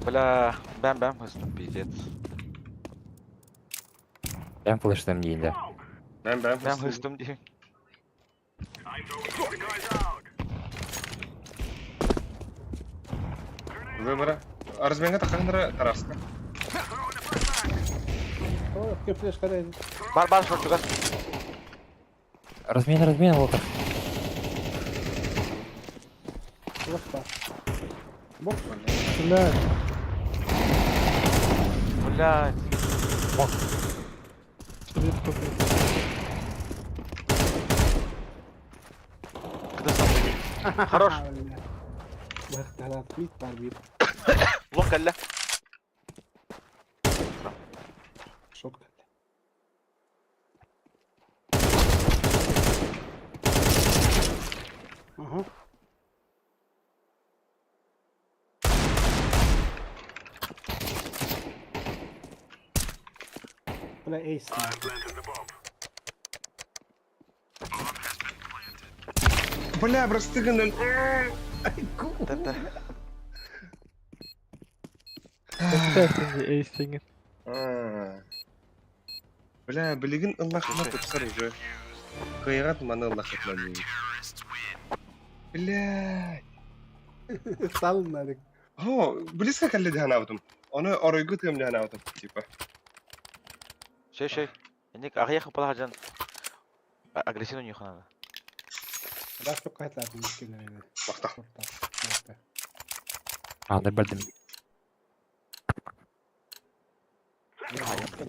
Бля, бәм hızlı пиздец. Ben flash'tayım deyince. Ben Ben hızlım diyeyim. Выбора. Арзменга такандыра тараска. O kim flash kadar. Бар шорт тугас. Размен, Волтер. Boş par. Boş. Bismillah. Блядь. Mid bakıyor. Хорош. Bak daha mid par bir. Лох кәллә. Short kadar. Aha. Böyle ace. Бля, простыганын. Тәтә. Istersen de ace singin. Бля, билигин Аллах хына тутсар уже. Кыйгат маны Аллах хатман. Бля. Salın dedik. Ho, близко келди дана авдым. Onu orayı tüm dana avdım типа. Şey. Enik ağaya kapalı harcan. Agresif oynuyor kanada. Daha çok kayıtlar mümkünleri. Bakta. Short'ta. Anda bildim.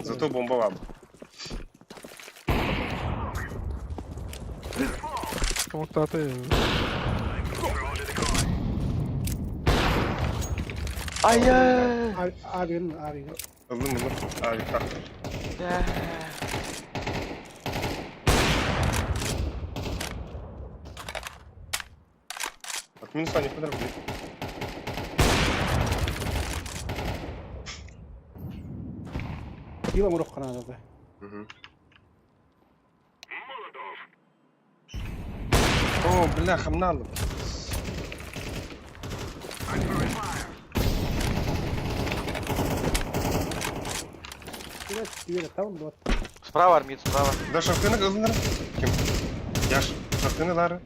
Зато бомба var. Smoke'da atıyor. Hayır. Arayın. Aldım bunu. Harika. От минуса не подробно. Yıla mı ruh kanadı da? О, бляха, мналым. Yıla tamam mı? Справа армид, справа. Да шахтыны ылыныр. Ким? Яш, шахтыны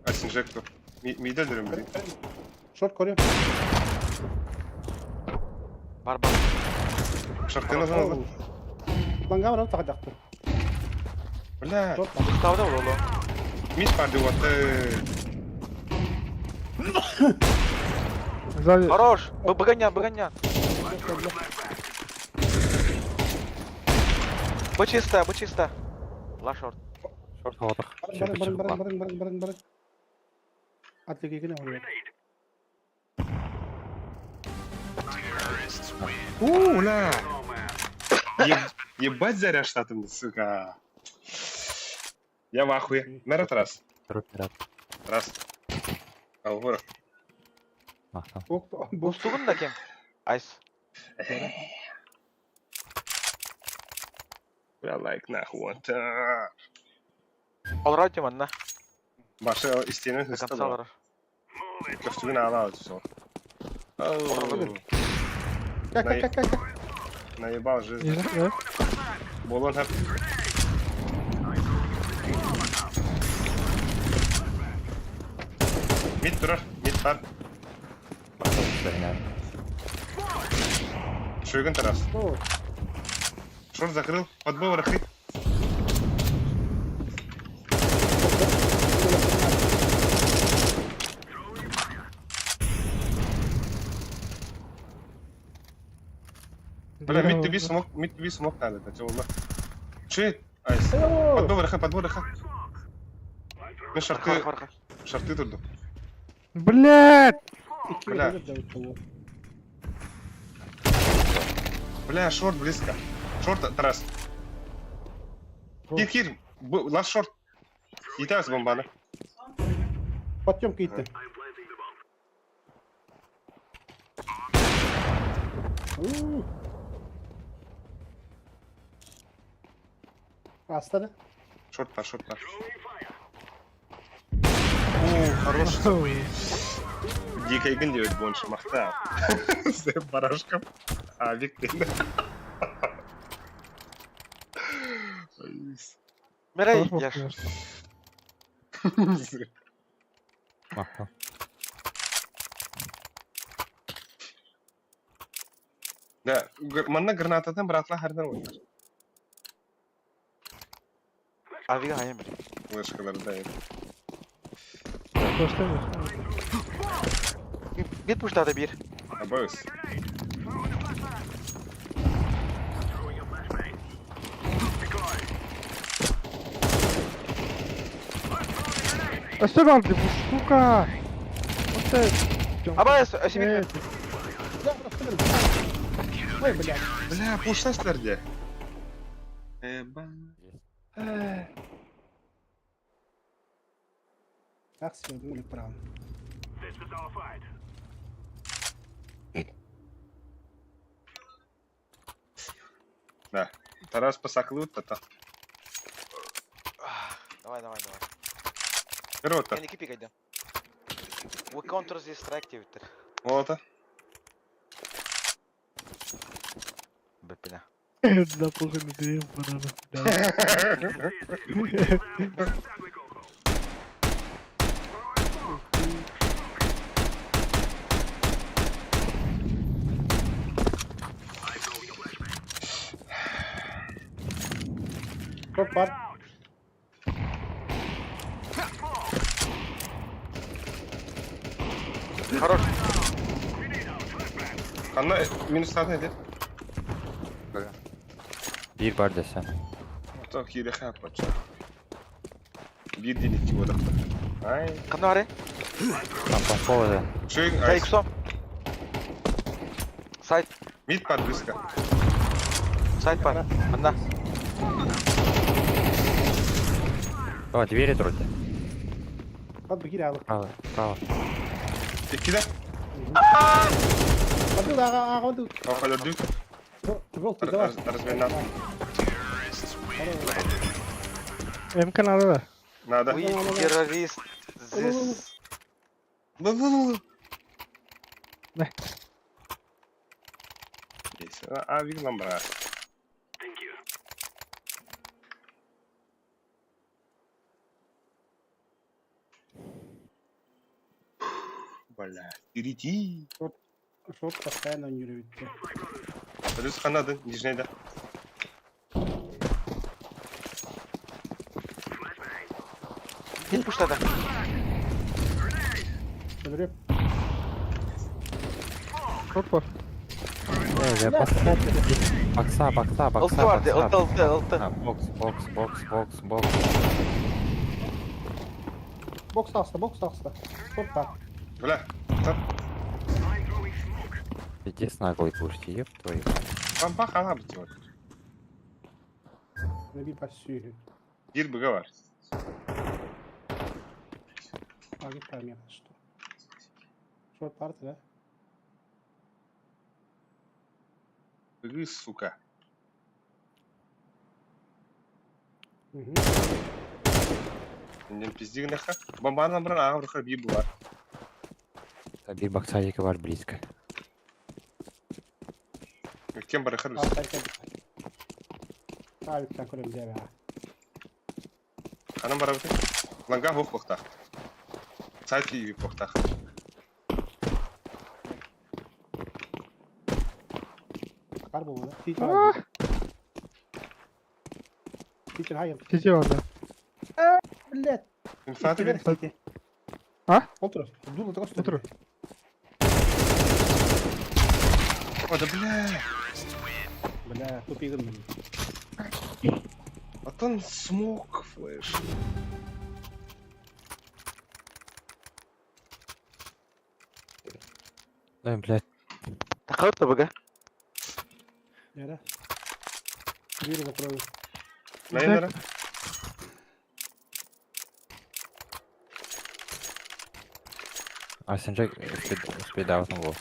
Альсин Жектор. Миде дөрüm бiri. Short koruyor. Бар. Шахтыны ылыныр. Lan kamera takacaktı. Бля, Short. Уставда бол ол. мид парды вот. Сзади. Хорош. Баганян. Б чисто. Ла шорт. Short havadık. Barın. Atlı yine vuruyor. Ла. Ебать заряд штатом, сука. Я в ахуе. Мерет раз. Drop biraz. Раз. Алгора. Ah tamam. Bok. Bu sugun da kim? Ice. Я лайк нахуй. Вот. Алар айтаман да. Başı isteyenin До hısta конца da. алар. Köftüğünü ala alıyorsun. Как, Наи- как, как, как? Наебал жизнь. Yine ne? Болон hep. Mid durur. Mid var. Yani. Шойган тарас. О, Шор закрыл. Подбой врахи. Бля, mid to be smoke. Mid to be smoke надо. Это والله. Че? Айс. о, Подбой врахи. Подбой врахи. Ну шарты. Арка. Шарты турду. Блядь! iki Бля. öyle de uçuyor. Бля, шорт близко. Шорт тарас. Кир. Лast шорт. Итак, с бомбана. Потемка gitti. Uuu. Astladı. Шорт пар, шорт пар. О, хорош. Дикая гандиот больше махта. С барашком. А, Виктор. Мерей, Хорош яш. bakıyorsun. Ага. Да, манна гранатадан братла хардан oynar. Aviga hayır biri. Флешкаларда. Göstermiyor. Bir puştada bir. Абайс. Öste kaldı bu suka. Öste. Ama ösümit mi? Ya astladı. Ой, блядь. Бля, пушташларда. Эба. Ах, все, думали право. Да. Тарас пасаклыут тата. Давай, давай, давай. Первота. Ben iki pick edeceğim. We counter this strike Twitter. Волота. Бепина. Напуганный древ, банана. Çok var. Хорош. Kanla minus saat nedir? Bir var desem. Tak yeri kapat. Bir din iki odak. Ay. Kanı var ya. Там по поводу. Şey, Za ay. X-om. Side. Mid pad близко. Side var. Anda. О, двери трудно. Hadi gir abi. Право, право. İkide. Hadi da ağa hadi. Kafada dük. Желтый, давай. Размена. Emkan arada. Надо. We terrorist. This. Лу-лу-лу. Ne? Neyse. Abi lan bana. Бля. Иди. Шот постоянно не ревет. Плюс Канада, нижняя, да. Bir puştada. Öldürüyor. Çok var. Бокса, бокса, бокса. Altı vardı. бокса. Altı. А, бокс, бокс, бокс, бокс, бокс. Boks hasta, boks hasta. Çok var. Бля. Там Иди с наглой пушки, еб твою. пампах она бьет. Ne bir basıyor. Bir bıga var. Abi payım что. Шот парты, да? Быгы, сука. Инден пиздигін әққа. Бомбаны бұрын аға бұрқыр бейі бұлар. Bir baksaydı var близко. Өткен бұрқыр Al біз. terk. Abi sen kurun diye be. Қаным бара бітін. Ланға хоқ боқтақ. Сайт үйіп боқтақ. Kar bu bana. Teacher abi. Teacher hayır. Cici orada. Millet. Инфаты бен. Teacher. Ha? Otur. Dur otur. Otur. О, да бля. Бля, тупик он. Атан смок флеш. Lan блядь. Takıldı bugün. Yere. Yürü bakalım. Найнара. Aslında speed out'un bu.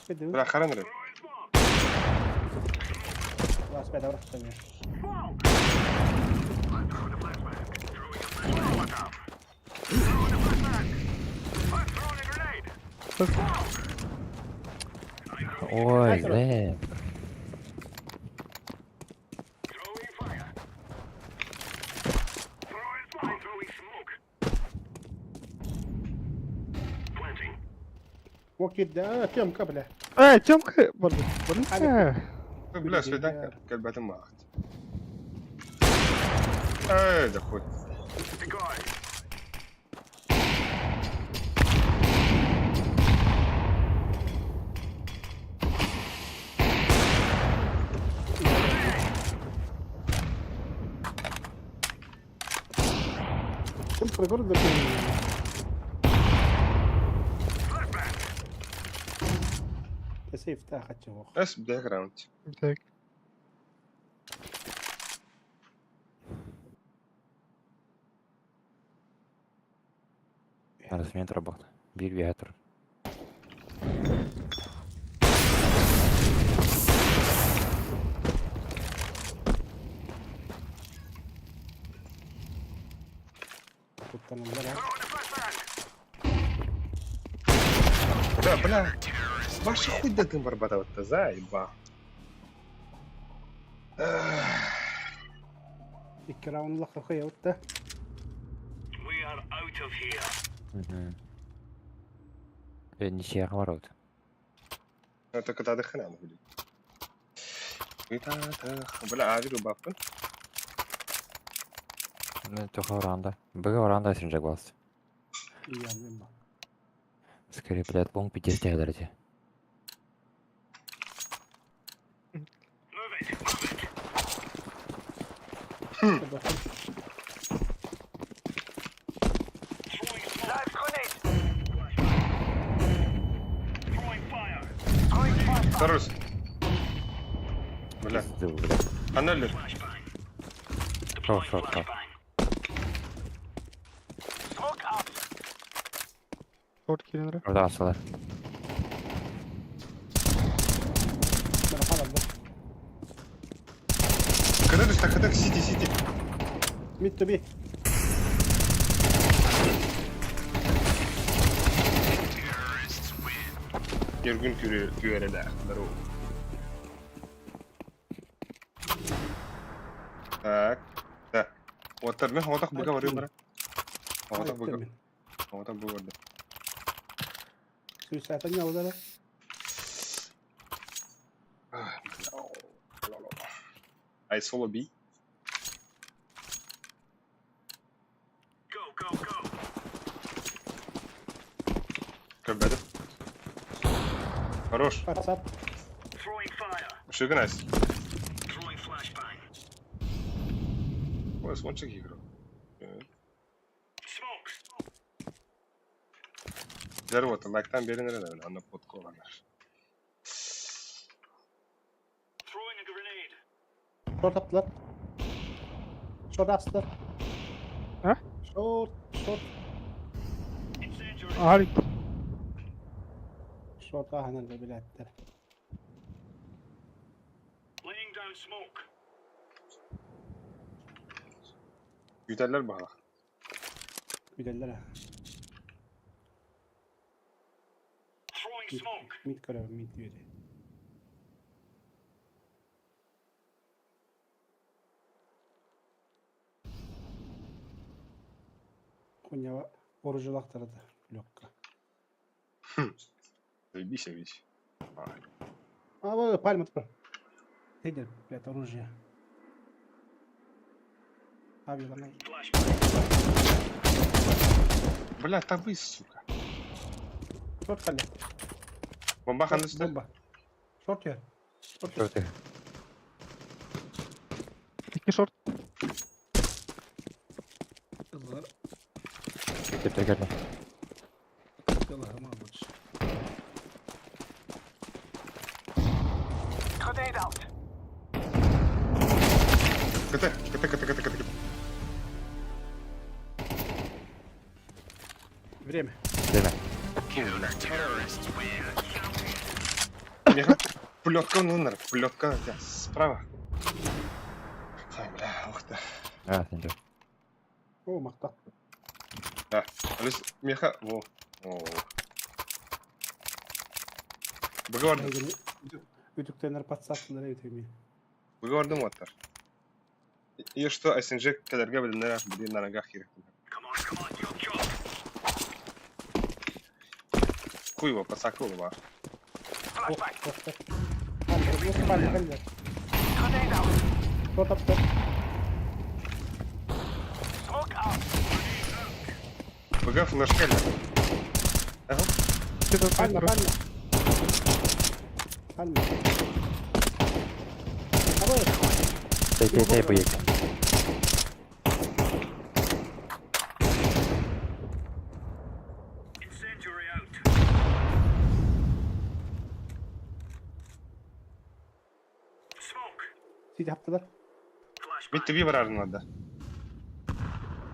Spede. Бля, қаран рет. Var spede var. Sen ya. Ой, блядь. وكيد تيم قبله. Тёмка برضه. بلا سويدان كلبات ما أخذ. ايه ده خوي. كنت ريكورد ده. سيف تاخذ شوخ. بس بداية راوند. بتاعك. Надо сменить работу. Bir ветер. كنت انا بلعب. Да, бля. Ваша хуй да ты барбатова-то заеба. الكراون لخ اخويا وانت. Ничья ворот. Это когда дыхаنا نقول. بلا عادي وبابن. Только оранда. Был оранда синжа глаз. يا ميمبا. Скорее, блядь, лонг 50 дайте. Тарус. Бля. Пизду, блядь. Анализ. Шо. Short killing. Orada asılar. انا خلاص بس. Когда ты так сиди. ميت بي. Ергün küvereler. Здорово. Так. Да. Вот так, вот так быга варю, брат. Вот так быга. Вот так быга. سويسات النيا ولا لا؟ I solo B. Как бэдэ? Хорош. فاتساب. Что гнась? Ой, смончик играл. Здорово, там лайктан берин рядом, она подкована. شورت ابطلت. شورت اصلا. ها؟ شورت. عارف. شورت هنا البلاد ترى. Güteller bana. Giderler ha. Mid görev, mid yeri. Konya orucu aktaradı blokka. Заебись. Ай. А, вот, пальма туда. Тейдер, блядь, оружие. Авиаланай. Бля, табы, сука. Шорт пали. Бомба хандысты. Бомба. Шорт я. Шорт Що ти? İki short. Kızlar. Ти geldim. Allah'ım almış. КТ. Время. Время. Меха. Плетка номер. Плетка справа. Ай, бля, ух ты. А, сенде. О, мақта. Да. Алис, меха. Во. О. Выговордым. Үтіктенер подсаптылар өтеме. Выговордым оттар. И что, Айсенжек кәләргә беленер, білен нарага хирек. Хуй его, посакыл бар. Пали. Кто тапты? БГ флешка. Ага. Пальма. Тей, поїдь. Сиди hattalar. Мид тебе бар надо.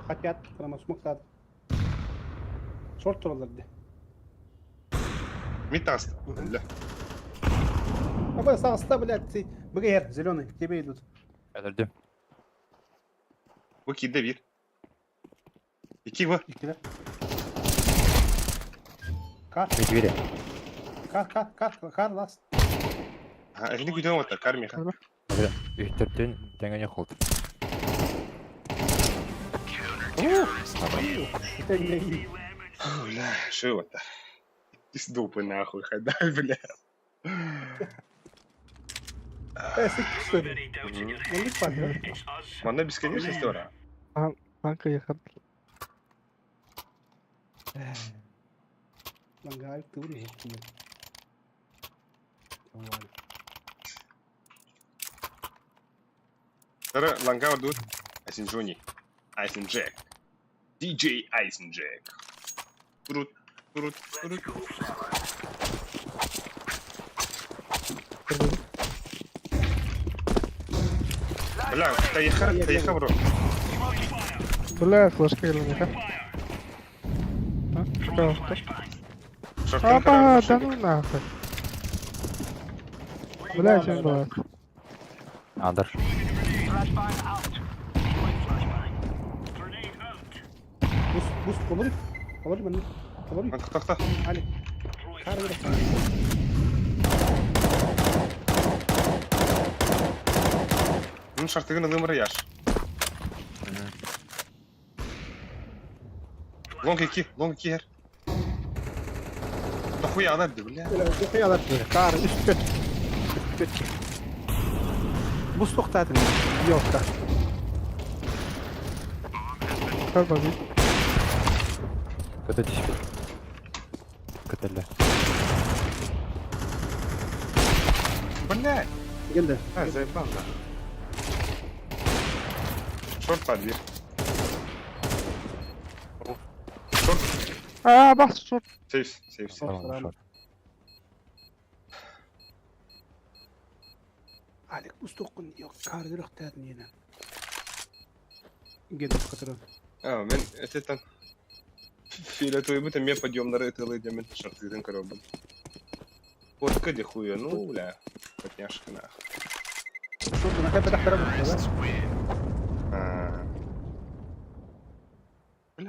Хотят, прямо смоктады. Шорт тұралар де. Мид таст. Бля. Абай, сағыста, блядь, ты. БГР, зеленый, к тебе идут. Öldürdüm. Bu kilde bir. İki bu. İkiler. Kar, Медведя. kar last. Ha, elini gidiyorum hatta. Kar meha. Ühtörtün dengene hold. Это не и. Бля, что это? Из дупы нахуй, хадай, бля. Сык, что ли? Он не падает. Мана бесконечность ора. Kanka yakın. Мангай, ты врешь. Нормально. Тара ланга ордут. Айсен Джонни. Айсен Джек. DJ Айсен Джек. Турут. Бля, таиха, бро. Бля, флешка geldi. Что? Шорткан Апа, кара. да ну нахуй. Бля, sen var. Андер. Bus, olur. Olur mu? Olur mu? Такта. Ali. Kar böyle. Ну, шартыгын нөмірі яш. Лонг 2 her. Нахуя алады, бля. Böyle kayalar. Kar üstü. Bus toxtatın. Yok da. Kar bakayım. Kötü düştü. Kötüler. Блядь. Geldi. Ha, заебал, да. Шорт под дверь. Шорт. Aa bak short. Сейф. Tamam, Tamam. short. Alik bus toxun. Yok kar toxtatın yine. Geldi katırın. Мен этетен фиолетовый бутын мен подъемнары этылы демен шартыгын коробын. Фотка де хуя, ну, бля. Потняшка нахуй. Şurada ne kadar tarafı var?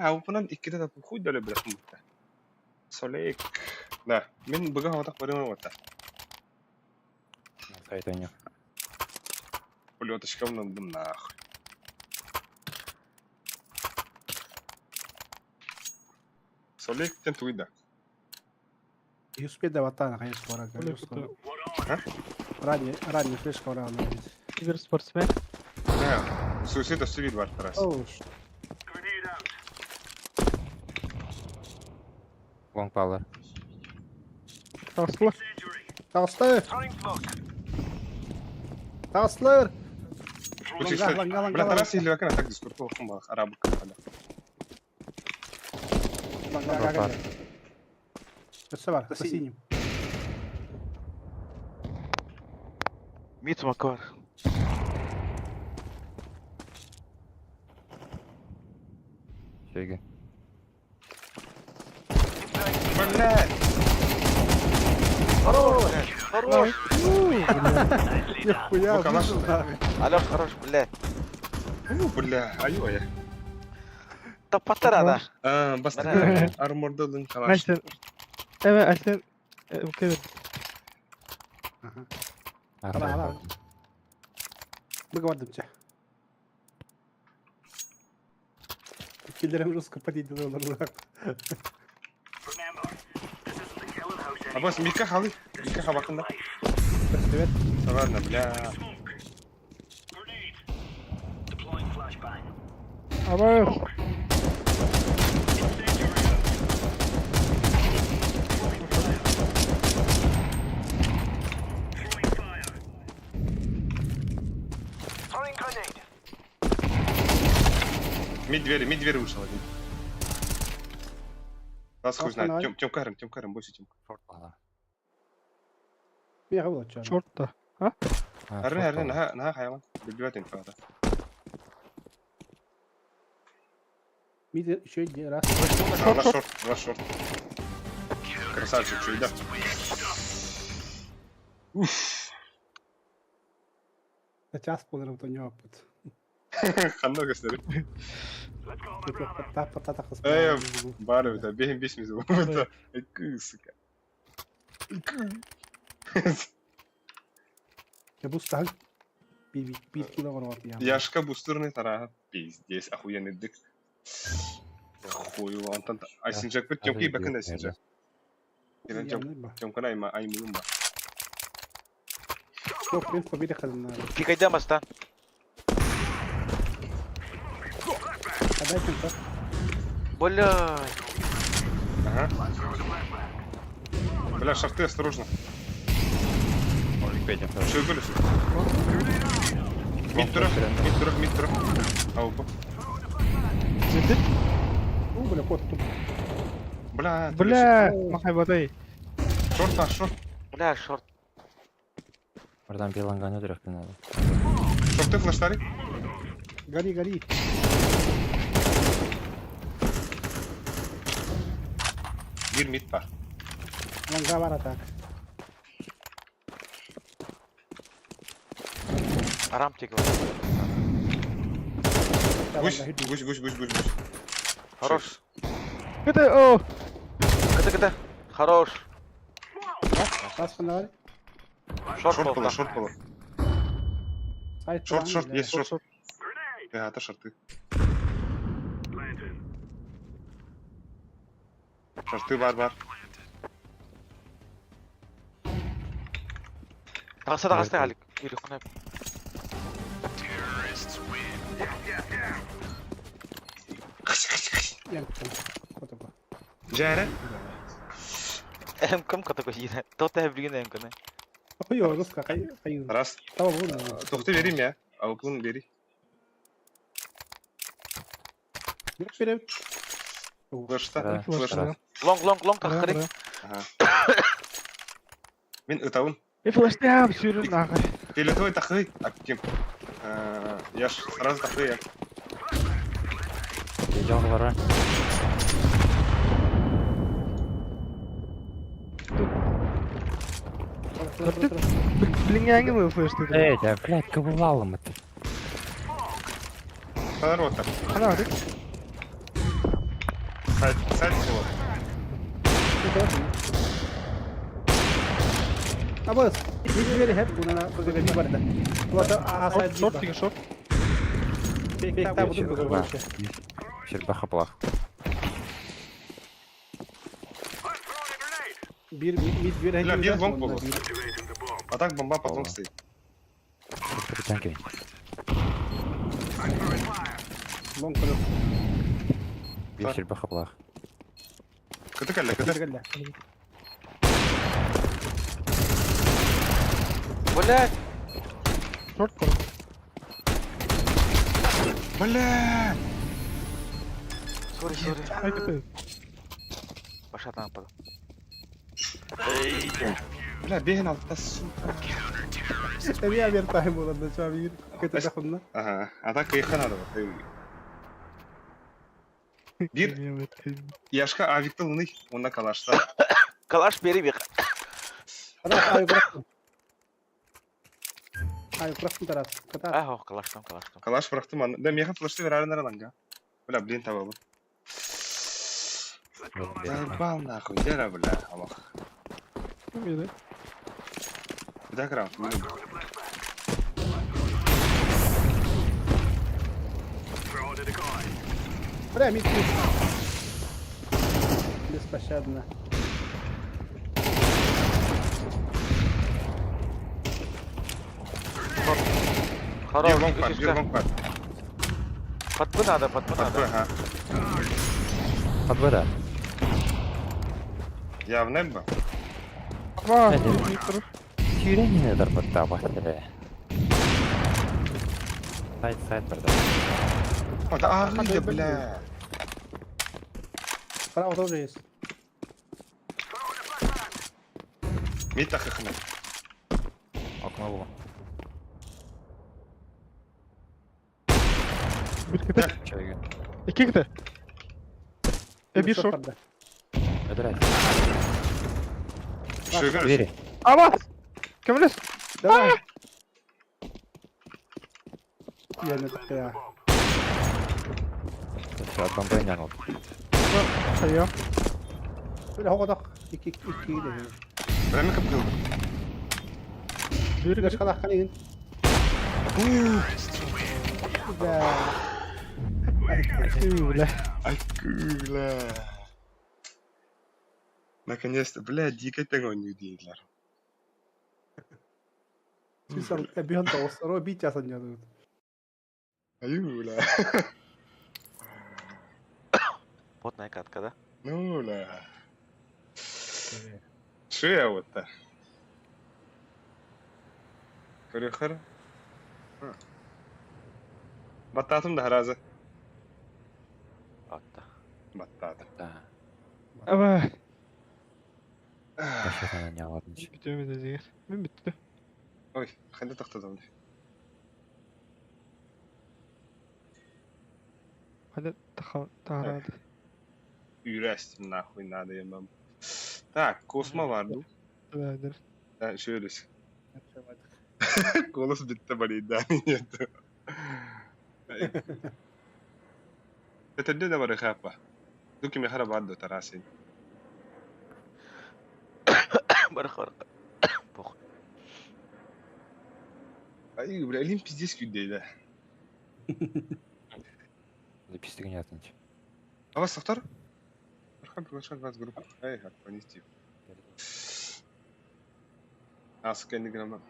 ауфунан икките да хуй дөлө бирәсем бутта. Солек. Да, мен быга хаватак барымын вата. Сайтоню. Пулеточка дым нахуй. Солек тен туйда. И успеть до ватана, конечно, пора. Ранний флешка вора. Игорь спортсмен. Суицид осилит бар тарас. Оу, Long power. Таслы. Таслы! Таслыр! Учишься. Ланга. Бля, тарас или вакана так дискурт оқым ба, арабы калда. Ланга. Все бар, за синим. Мид смока бар. Шеге. Блядь! Хорош! Нихуя, Ну, конечно. вышел, да. Алёш, хорош, блядь. Бля, аю я. Тапаттар ана. Басты арморда лын калаш. Айсен. Evet Aysen. Okey. Ара. Мы говорим, че. Киллерам жестко подойдет на рулах. Абас мика халы. Мика хабакында. Привет. Ладно, бля. Ama Мид двери вышел один. Нас хуй знает. Давай. Тём Карым, бойся Тём. Я говорю, че. short'ta. Арны, на хайван. Добивать инфата. Мид еще один раз. Наш шорт. Красавчик, чё, да. За час полный то не опыт. Ханно gösterir. Patata Bari da benim beşimiz bu. Sıka. Я буду ставить. Bir kilo var orada yani. Яшка бустерный тара. Пиздец, охуенный дык. Хуй, антон. Айсинжак бит тёмки бакын айсинжак. Келен тёмкана аймыгым бар. Yok ben победа kazandım. Пикайдам астан. Отдай темпо. Блядь. Ага. Бля, шарты осторожно. Что я говорю? Мид тура. Аупа. Zindin. Бля, кот тут. Бля, Бля, махай водай. шорт. Бля, шорт. Oradan bir langana duraktın abi. Шорты флештари. Гори. Bir mid var. Ланга var atak. Арам тек бар. Гусь. Хорош. Gıdı o. Кыты. Хорош. Kas fena var. Шорт бол. Шорт было. Сайт. Шорт, есть шорт. Это шорты. Шорты бар. Тағыста қалик. Үйрек қынап. Яңкын. Котопа. Жәрі. Әмкім қыты көшейді. Тоқта әбілген әмкіні. Ой, руска кайын. Раз. Tamam oğlum. Тоқты верим я. Аупун бери. Yok verem. Флешта. Флешта. Лонг тақырик. Мен ытауын. Флэштем сүйрін ағы. Фиолетовый тақый. Актим. Я ж сразу тақый я. Gece var ha. Білінгенгі ме флэшті? Эй, да, блядь, кабылалым это. Поворотта. Қана ады? сайт всего. Абыз, мид двери хеп, бунана көзөгө барды. Улата асайд Шорт деген шорт. Фейктап буду көзөгө. Чербаха плах. Bir mid двери Бля, хеп. бир лонг болу. А так бомба потом стоит. Притягивай. Лонг кырып. Bir чербаха плах. Кыты кәлле, кыты. Кыргылла. Блядь! Шорт кор. Бля! Сори, сори. Ай, кыты. Башатан апады. Бля, беген алтта сука. Эми абер тайм болду, чабир. Кыты дахунна. Ага, а так кыйхан ады бар. Бир яшка авикты лыны, онда калашта. Калаш бери бек. Ана ай бырактым. Ай бырактым тарат. Кыта. Ахо, калаштам. Калаш быракты ман. Да меха флешты верарын араланга. Бля, блин табабы. Заебал нахуй, дера, бля, аллах. Мейлі. Куда крам? Бля, мид. Беспощадно. Хорош, Бир лонг бар, бир үсіска. лонг бар. Подпы надо. Ага. Подбора. Я в небо. Ва, Hadi. мид тұрыр. Тюрение дарбатта бахтыре. Сайт бірді. О, да ағылды, бля. Право тоже есть. Мид так ихны. Окно бұл. Bir kıты. Çöйген. İki kıты. Bir short. Öдірәйді. Шөгір. Двери. Ama! Kömürüz. Давай. Я не такая. Şu adam boyunca oldu. Sayıyor. Böyle hokodok. İki de. Біремі кіп кылды. Bir Güneş kıты. kalak kanayın. Да. Бля. Ай, бля. Наконец-то, бля, дико tego не дейділер. Сүйсен бүйін тоғыстар, о бит ясан жадығын. Аю, бля. Потная катка, да? Ну, бля. Шея вот-то. Көріқыр. Баттатым да разы. Атта. Баттатым. Да. Ama. Başa ne aladın ki? Bitiyor da diğer. Ben bitti. Ой, қандай тоқтадым. Hadi taharadı. Үйрәстім, нахуй, надо ебам. Так, Космо vardı. Verdir. Ha, şöyle. Голос bitti bari daha niyeti. Tetedde de var khapa. Duki mi khara bardo tarasin. Барахар. Пох. Ay, bля, elin пиздец güldeydi. Да пистигin yatın ki. А вас сахтар? Архан приглашает вас в группу. Эй, как понести. А, с кем играем?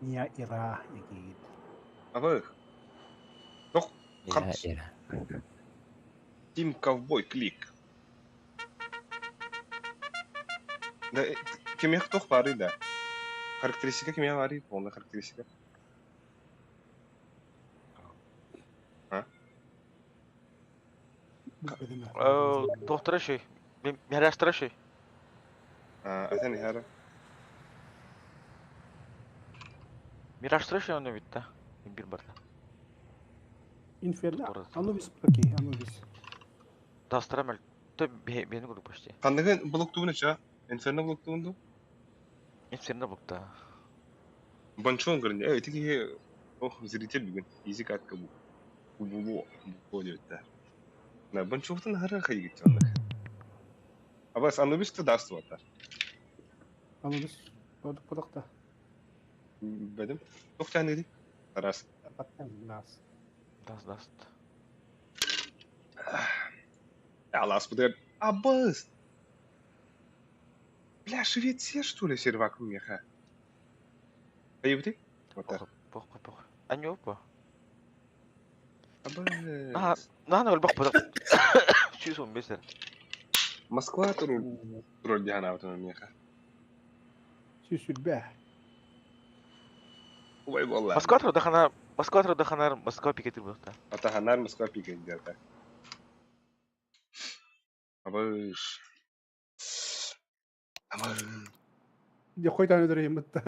Ния ира егейд. А вы? Doch, Ya Kaç? ya. Team Ковбой, клик. Да, кем я кто пари, да. Характеристика кем я вари, полная характеристика. Доктора şey. Bir araştıra şey. أثاني هذا. Bir araştıra şey onu bitti. Bir barda. Инферно. Orası. Анубис окей, Анубис. Дастырамел. Ты бeni kurduk почти. Қандығы блоктуыны ча? Инферно блоктуынды? Hepsini bukta. Банчон көрінде. Өйтіге, ох, зритель бүгін. Езік атқа бұл. Бұл. На банчоқтың хара қай кетті онда. Абас, Анубис даст вот. Anubis. Gördük budak da. Bedim. Çok tane değil. Раз. Baktan biraz. Даст. Аллас будет. Абас! Бля, Швеция, что ли, сервак у меха? Поебты? Вот так. Похуй. А не опа. Абас. Нахана вал бах бах. Чувствую бесер. Москва туру дяна вот у меха. Süsül be. Ой, والله. Москва дахана Москва пикетир бахта. Атаханар Москва пикает где-то. Абас. Абас. Ya koy tane öldüreyim bıttı.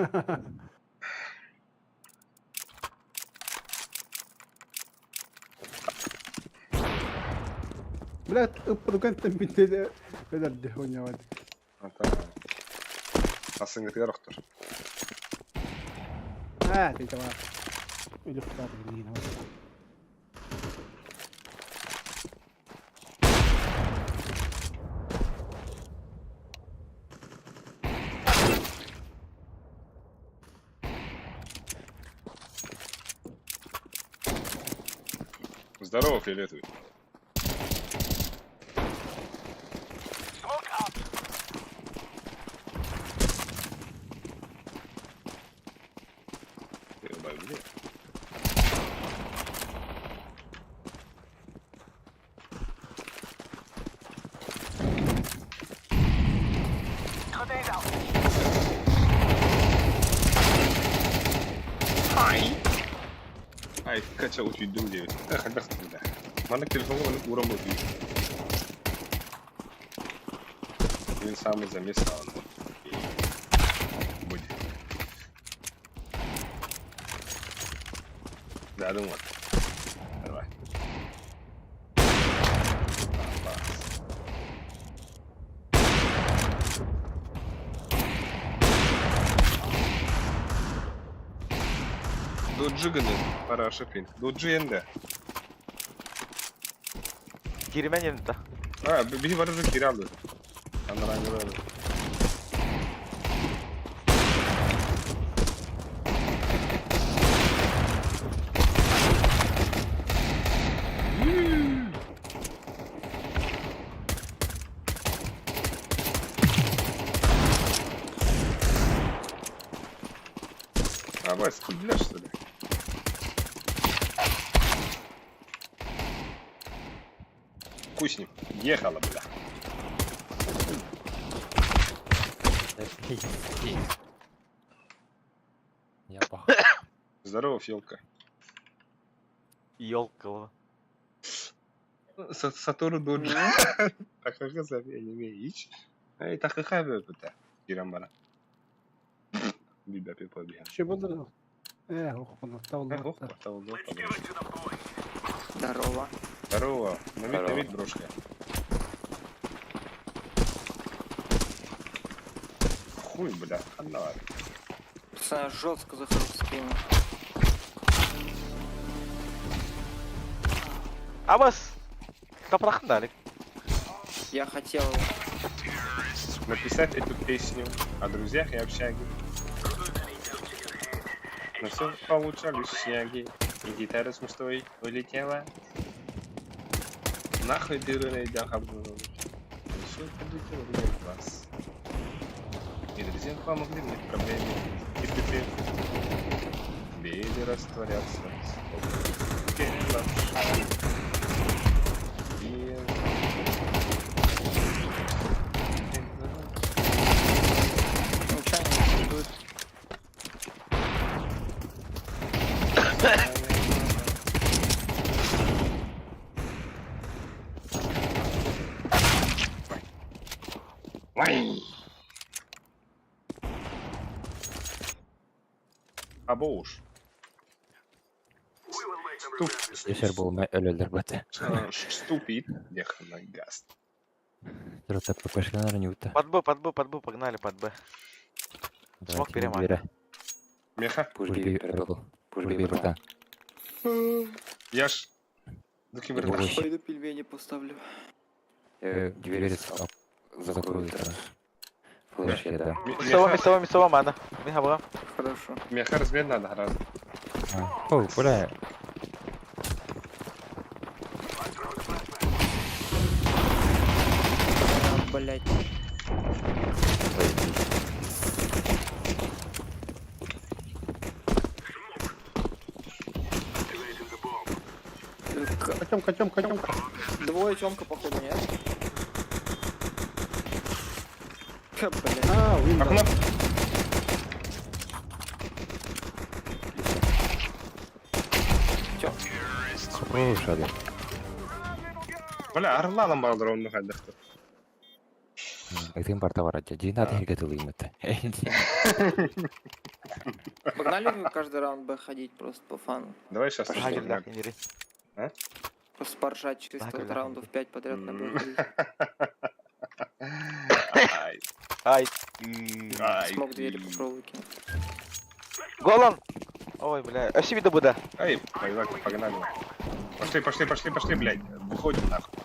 Блядь, продукантом бинтede öderdi oynamadı. Ата. Асың гетер рохтор. Ha, teyze var. Öyle tutar yine. Здорово, фиолетовый. Блин. Ай, качал чуть думали. Эх, да. Mana телефон mana урам вот. Він саме замісав. Будь. Да, думаю. Давай. Доджиганы, пора шипин. Доджи Kirimen yanında. Ha, biri var da kiri aldı. Anlar aynı böyle. А, Вась, хуйня, что ли? Хуй с ним. Ехала, бля. Я пох. Здорово, Фелка. Ёлкова. Сатору Доджи. Такаха забей, не имеешь. Эй, такаха böyle. Giren bana. Bir bepe побегал. Şey buldu. Okudum. Tavaldı. Ох, потолок. Здорово. Здорово. На вид, брошка. Хуй, бля, хана. Пацаны, жестко захожу в спину. Абас. Топрахында Алик. Я хотел... Написать эту песню о друзьях и общаге. Но все получалось снеги, и гитара с мустой улетела. Нахуй дыры найдя хабнула. Все подлетело в глаз. И друзья помогли мне в проблеме. И теперь беды растворятся. Ничего не идут. Або уж. Düşer bulma ölürler bate. Ступит. Ехана газ. Трохи ППшка, наверное, не ута. Под Б, погнали под Б. Смог перемать. Меха. Пужби перебыл. Пужби братан. Я ж. Дуки вырвал. Ой. Пойду пельмени поставлю. Двери Закрою Закройте. зараз. Флешки, да. Місцева мана. Він габра. Хорошо. Меха размен надо гораздо. О, бля. Блять. Котёмка. Двое Тёмка, походу, нет? Блять. А, Windows. Окно. Хорош, Ali. Бля, Арланом балдыр он мыхай дықты. Айтын барта бар аджа. Жина теңге тылыймыты. Погнали вы каждый раунд Б ходить просто по фану? Давай сейчас. Гагельдах, інері. Просто поржать чисто Так, вот да. раундов 5 подряд на Б ходить. Ай. Ай. Ай. Смог двери попробуй кинуть. Голан! Ой, бля. Осівіда буде. Ай, погнали. Пошли, блядь. Выходим нахуй.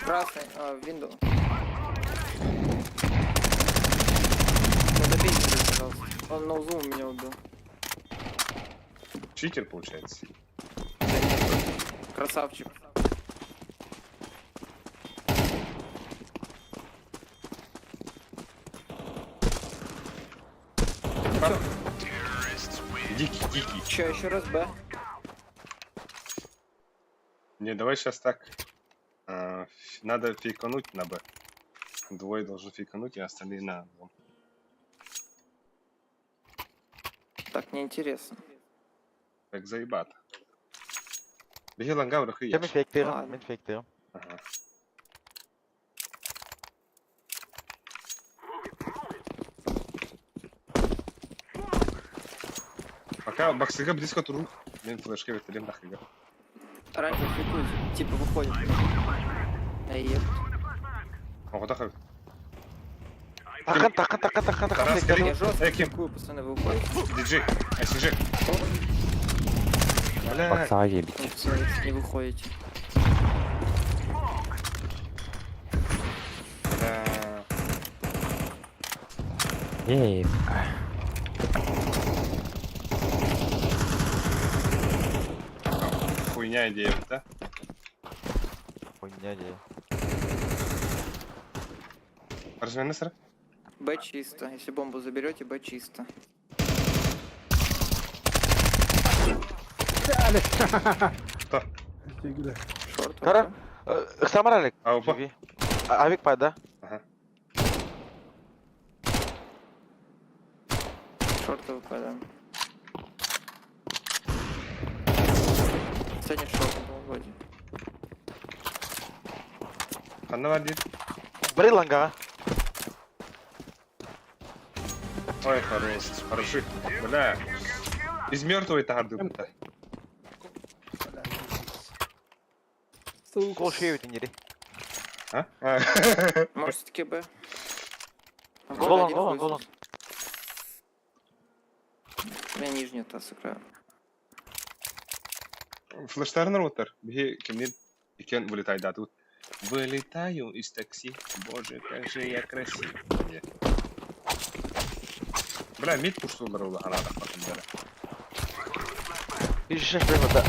Красный, Window. Ну добейте его, пожалуйста. Он на узлу меня убил. Читер получается. Красавчик. Дикий. Че, еще раз Б? Не, давай сейчас так. Надо фейкануть на Б. Двое должны фейкануть, и остальные на. Так неинтересно. Так заебато. Беги ланга в рахи. Я мін фейк тиром. Ладно. Мін фейк тиром. Ага. Пока боксига близко туру. Мен флешка вертолем нахуй. Раньше фикует, типа выходит. Эй, Ого, так. Тахан, Тарас, фейк скорей. я жестко Эким. фикую, пацаны, выходит. Диджей, SG. Бля. Бакса ебить. Ну, всё, не выходите. Да. Ей. Хуйня идея, да? Хуйня, де. Разменный сэр? Б чисто. Если бомбу заберете, Б чисто. Кто? Фигля. Шорт. Кара? Самаралик. А, опа. Живі. Авік пад, да? Ага. Шорт ВП, да. Кстати, шорт был вроде. Ханна варди. Бери ланга. Ой, хороший. Бля. Из мертвой тарды. Кол шеют, інері. А? Может, все-таки Б? А вроде Голан, один голан, хуй голан. У меня нижняя та сыграю. Флештарн роутер. Беги кемнит. И кен вылетай, да, тут. Вылетаю из такси. Боже, как же я красив. Не. Бля, мид пуштулар ула ханада потом бля. І ще приймати.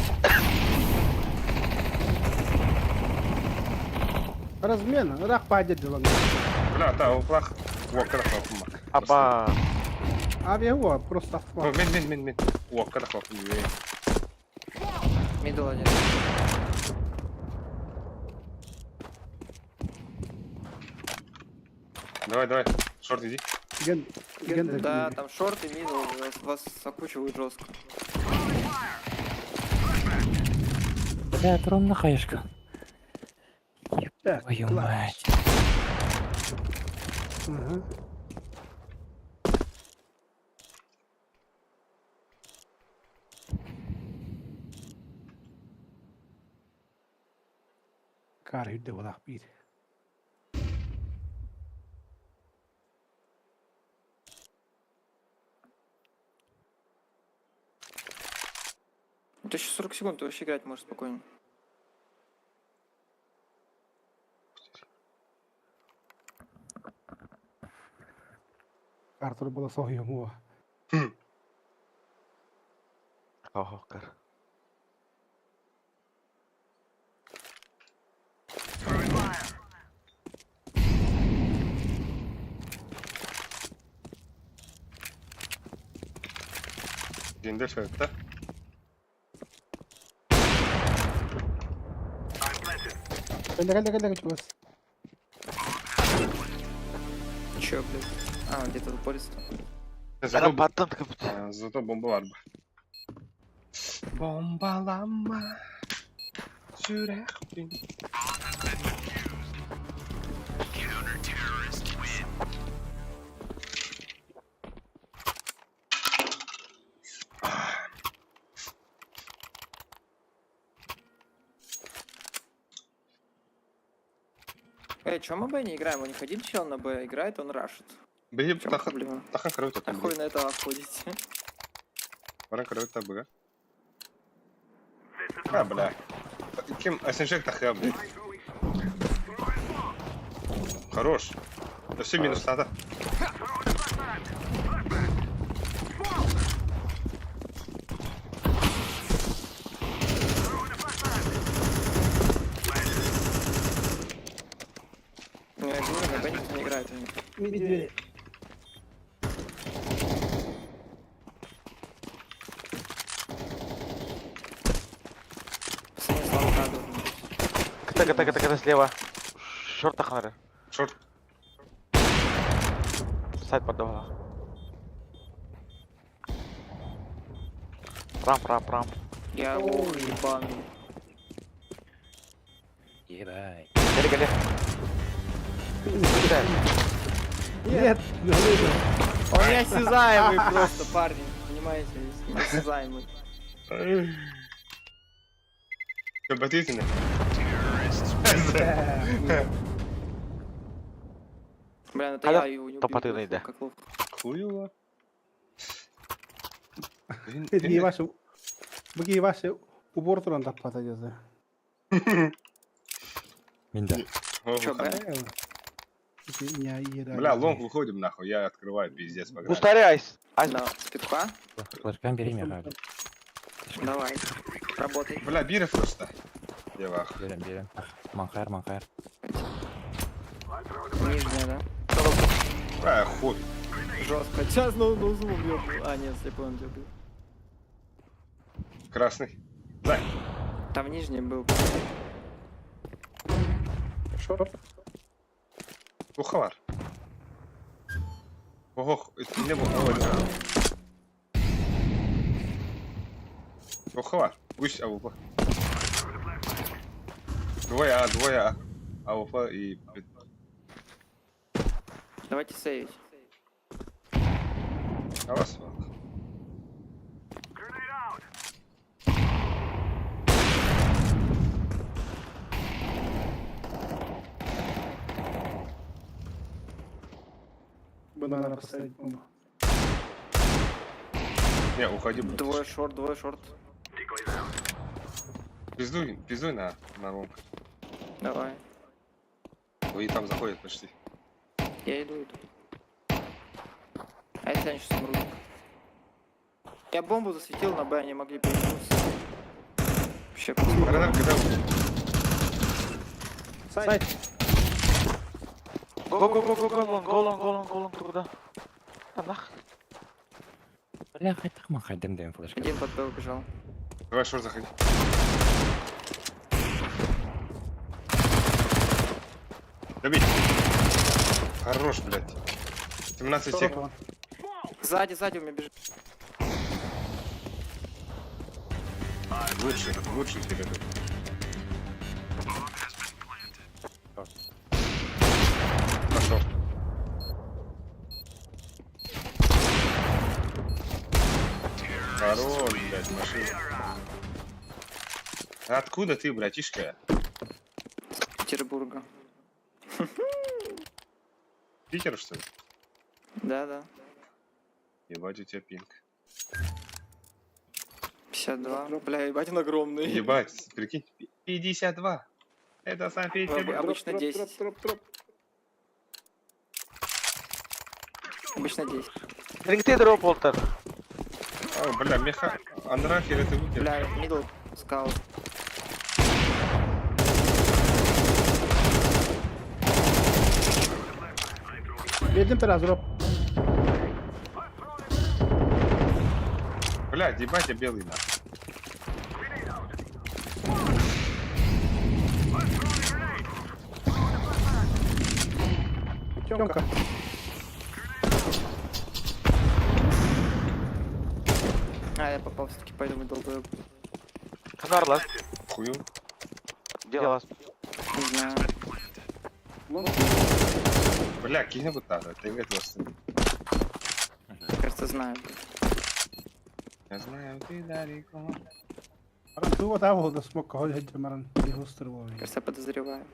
Размен, рах падет делом. Бля, та уплах. Уокер хлопмак. Аба. Авиаго, просто автомат. Мин. Уокер хлопмак. Мидл один. Давай. Шорт иди. Ген Да, там шорт и мидл вас окучивают жестко. Бля, тронна хаешка. Так, Твою класс. мать. Ага. Kar hydde var bir. Вот еще 40 секунд, ты вообще играть можешь спокойно. Артур было согью муа. Ого, кар. Динде шайтта. Калля, чувак. Че, блядь? А, где-то в поле стоит. Adam pattan kaput. Зато бомба var mı? Bombalama. Sürek bin. Чё мы Б не играем? Он не ходил чел на Б, играет, он рашит. Бейіп В чём проблема? тахан кіріп А хуй на этого ходите? Бара кіріп табыға. А, бля. Кем СНЖ тахя, блядь. Хорош. Да все минус надо. Ну, я говорю, на Б никто не играет. Медведь. Пацаны, слава должен быть. Ката слева. Шорт таханары. Шорт. Сайт под дома. Прам. Я ебаный. Ебай. Gali. Нет, Галина. Он неосязаемый просто, парни. Понимаете? Неосязаемый. Компетентный. Бля, ну это Adam я его не topa убил. tığınıydı. Как ловко. Хуево. Беги ваши. Беги ваши. Убор туран таппата жазды. Минда. Чё, Б? Бля, лонг выходим нахуй, я открываю, пиздец, погнали. Gustari Ice. Ice. Да, с петуха? Флешкам бери меня. Давай. Работай. Бля, биры просто. Девах. Берем. Манхайр. Нижняя, да? Хуй. Жестко. Сейчас на зум бьет. А, нет, слепой он тебя бил. Красный. Да. Там нижний был. Шорт. Уховар. Ого, это не было. Уховар. Гусь, АВП. Двое АВП и... Давайте сейвить. А вас? Надо поставить бомбу. Не, уходи, блядь. Двое шорт. Пиздуй на лонг. Давай. И там заходит почти. Я иду. А если они сейчас умрут? Я бомбу засветил на Б, они могли перекинуться. Вообще просто. Гранат, когда... Сайт. Go long туда. А нах. Бля, хоть махай, дым флешка. Один под Б убежал. Давай, шорт заходи. Добить. Хорош, блядь. 17 секунд. Сзади у меня бежит. Лучший тебе. Пошел. Хорош, блядь, машина. Откуда ты, братишка? Петербурга. Питер, что ли? Да. Ебать, у тебя пинг. 52. Бля, ебать, он огромный. Ебать, прикинь, 52. Это Санкт-Петербург. Обычно 10. Обычно 10. Рингти дроп, Волтер. О, бля, меха. Анрахер это выкинь. Бля, мидл скаут. Verdim biraz drop. Блядь, ебать, я белый на. Тёмка. А, я попал все-таки, пойду мы долго. Канар ласт. Хую. Где ласт? Не знаю. Бля, кинь вот так, ты говорит вас. Кажется, знаю. Я знаю, ты далеко. Maran tuo tauolta smokka hoidi heti maran ihustelua. Кажется, я подозреваю.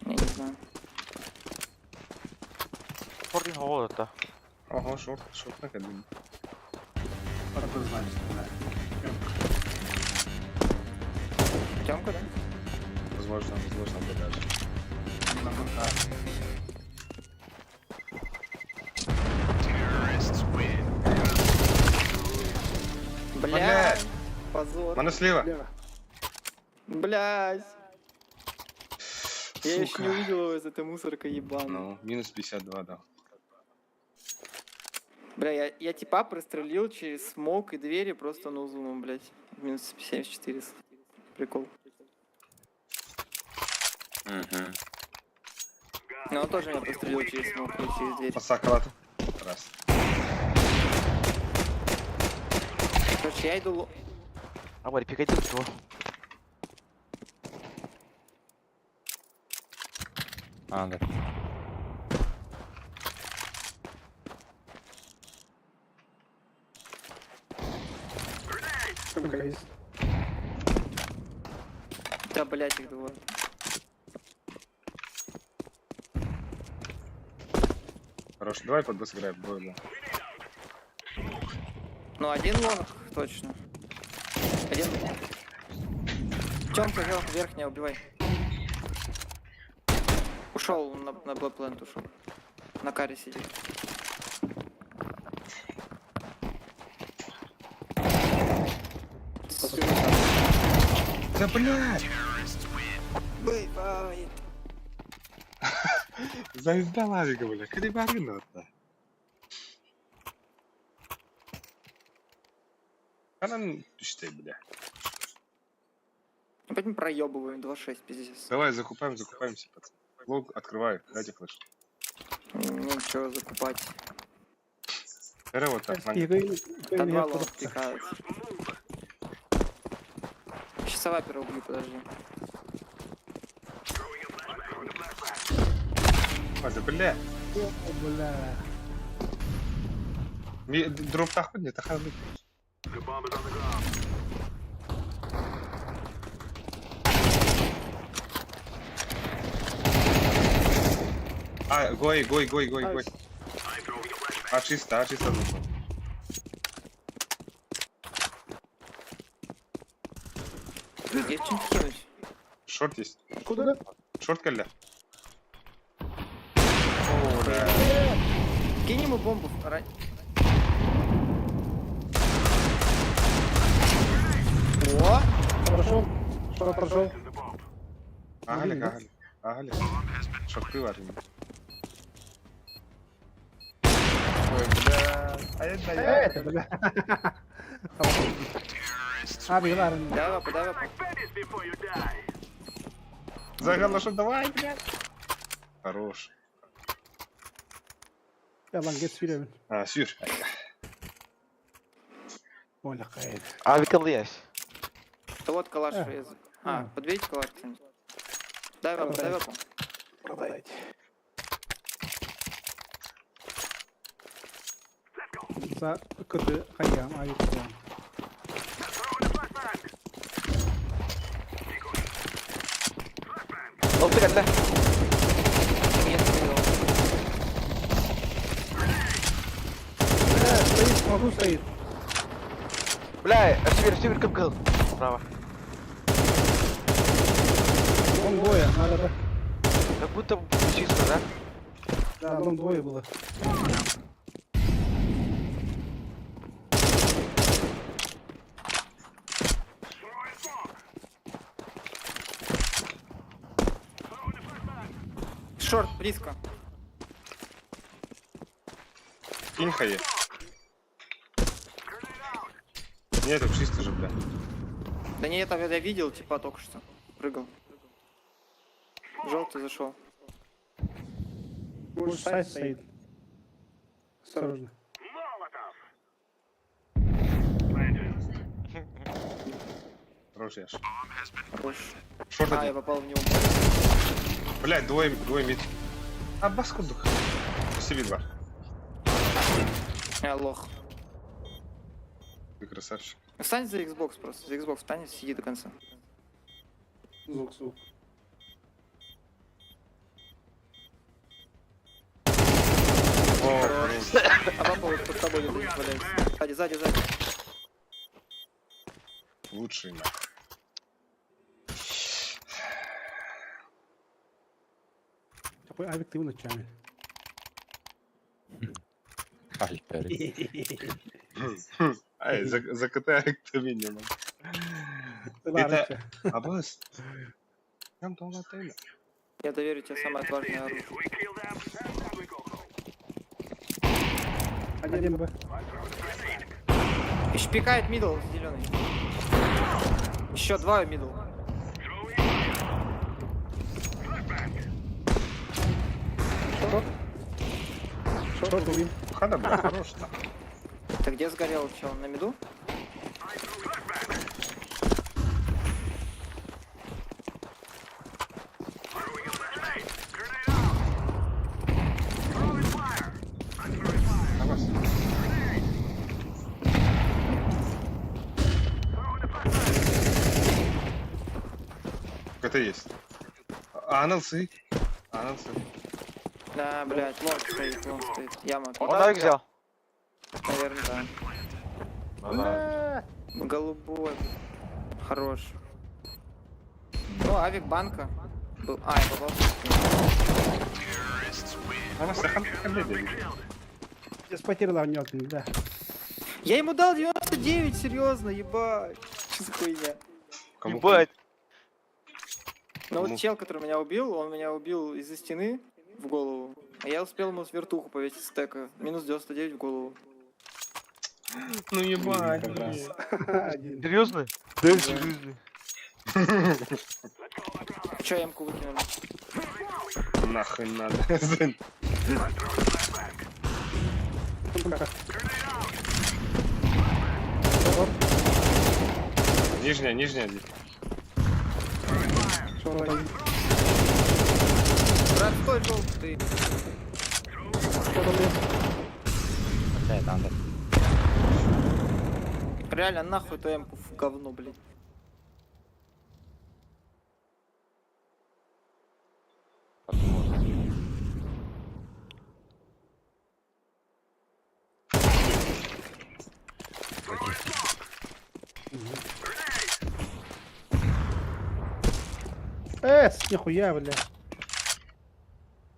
Не знаю. 14 hole это. Ого, шорт на кабине. Тёмка, да? Возможно, да даже. Бля, Блядь. позор. Мана слева. Блядь. Я еще Сука. не увидел его из этой мусоркой ебаной. Ну, минус 52, да. Бля, я типа прострелил через смок и двери просто ноузумом, блядь. Минус 74. Прикол. Но он тоже меня прострелил через смок и через дверь. Посакалату. Раз. Короче, я иду... А, вот, пикайте его. Андер. Тёмка есть. Да, блядь, их двое. Хорош. Давай под босс играем. Двое, да. Ну, один лонг, точно. Один... Тёмка, верхняя, убивай. Ушел на блэплент, ушел. На каре сидит. Да блядь! Бывает. Звезда лавика, бля. Крибарина-то. Канан düştü, бля. Опять мы проебываем 2-6, пиздец. Давай, закупаемся, пацан. Лог открываю, дайте флеш. Нечего закупать. Бери вот так, И Ваня. Там два лонг пикаются. Часовая первого убью, подожди. Ой, да бля. Бля. Дроп тахуд, не тахуд. А, гой. А чисто. Есть чем кинуть? Шорт есть. Куда? Шорт калля. Кинь ему бомбу. О! Прошел. Что прошел? Агали. Шорты важны. Ой, бля. А я даю. Это, бля. Abi var. Давай вапу, давай вапу. Загадла, что давай, блядь. Хорош. Ya lan geç filan. А, сюр. Оля кайф. А, викалиясь. Да вот калаш врез. А, подбейте калаш кто-нибудь. Дай вапу, дай вапу. Продайте. За kötü hayam ayıp. Oldu geldi. Нет, не видел. тут стоит. Бля, ресивер капкал. Справа. Вон двое, надо бы. Как будто чисто, да? Да, вон двое было. Шорт, близко. Инха есть. Нет, это чисто же, бля. Да не, это я видел, типа только что. Прыгал. Желтый зашел. Может, сайт стоит. Осторожно. Хорош я ж. Хорош. Шорт А, я один. попал в него. Блядь, двое мид. А, баску дух. Себе два. Я лох. Ты красавчик. Встань за Xbox просто. За Xbox встань и сиди до конца. Звук, звук. О, хорош. А папа вот под тобой лежит, валяется. Сзади. Лучший, на. Какой авик ты ночами? Альтер. Ай, закатай к минимум. Это... Абас. Нам там латейна. Я доверю тебе самое отважное оружие. Один Б. И шпикает мидл зеленый. Еще два мидл. Шорт убил. Хана, бля, хорош, да. Ты где сгорел, чел? На миду? Абас. Это есть. Анансы. Анансы. Да, блядь, лонг стоит. Яма. Он навик взял. Наверное, да. Ага. Голубой. Хорош. Ну, авик банка. Был. А, я попал. Анансы, хан. Сейчас потерял гнётный, да. Я ему дал 99, серьезно, ебать. Что за хуйня? Ебать. Ну Ну. вот чел, который меня убил, он меня убил из-за стены в голову. А я успел ему с вертуху повесить стека. Минус 99 в голову. Ну ебать, Как раз. блин. Один. Серьезно? Да, серьезно. Че, ямку выкинули? Нахрен надо. Сумка. Нижняя. Шорт один. Брат, стой, желтый. Шорт один. Опять андер. Реально, нахуй эту ямку в говно, блядь. Нихуя, бля.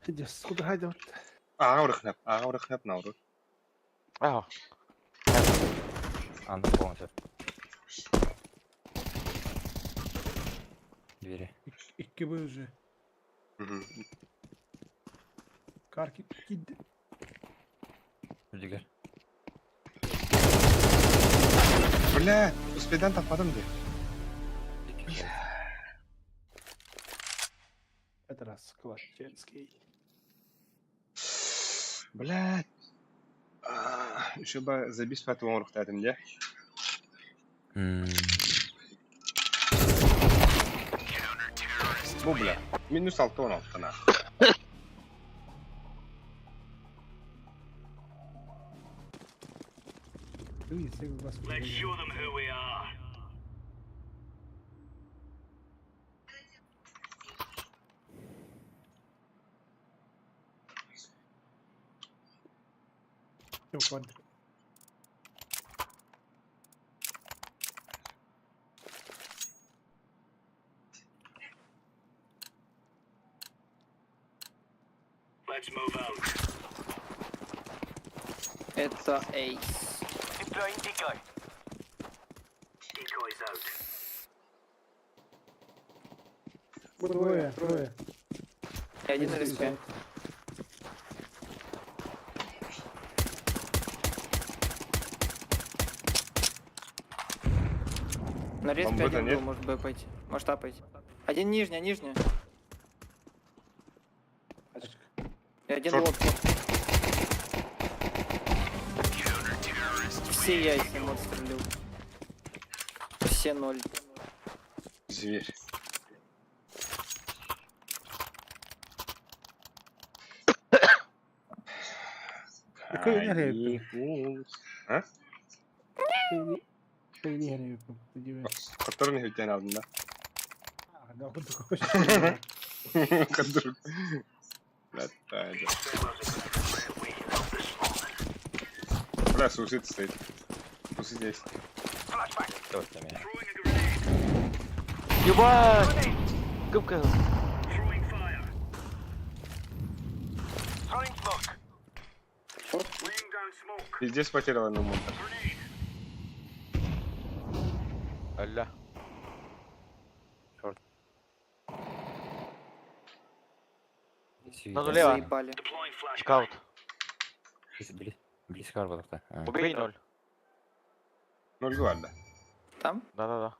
Иди, куда ходил? Аурахнеп, наурах. Ага. Андер полностью. Двери. İki bu уже. Карки кид. Люди. Бля, успедан тападым де. Это раз Клаченский. Блядь. Еще бы забить пятый он рухтатым, да? Бу, бля. Минус 6 он алтына. Let's show them who we are. Это эйс. Трое. И один на респе. На респе Бомбы-то один нет? был, может Б пойти. Может А пойти. Один нижняя. И один Шорт. лодки. Все яйца ему отстрелил. Все 0. Зверь. Какой нахуй? А? Şey niye herif yapıyor? Который не тебя надо, да? Да, вот такой. Который... Да. Бля, сусід стоит. Сусід здесь. Кто с ними? Ебать! Губка. И здесь потерял одну мунта. Алля. Сюда. Надо лево. Заебали. Скаут. Близко арбалакта. Убей 0. 0 гварда. Там? Да.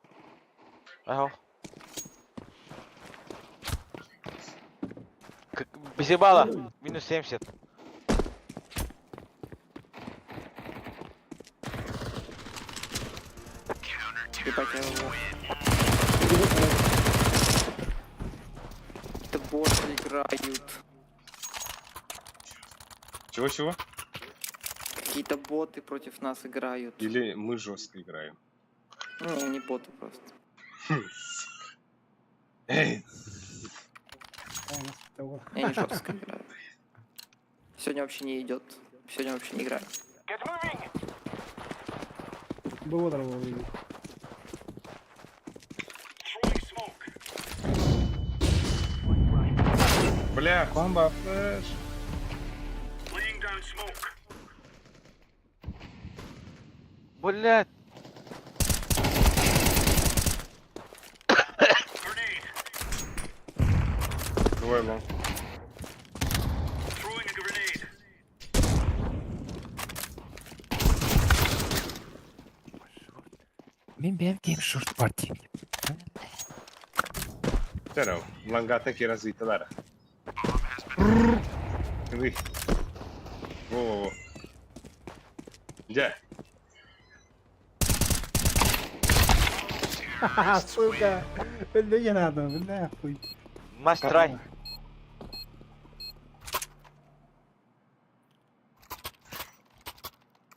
Ага. Без ебала. Минус 70. Ебать, я его. Это боты играют. Чего? Какие-то боты против нас играют. Или мы жестко играем? Ну, не боты просто. Эй, Я не жестко играю. Сегодня вообще не идет. Сегодня вообще не играю. Было дорого. бля, бомба, флеш. Блять. Двое лонг. Мен benim short party. Здорово. Лонга таки развиты, Лара. Вы. Во. Где? Ха-ха, сука. Бля, не надо, бля, хуй. Мастрай.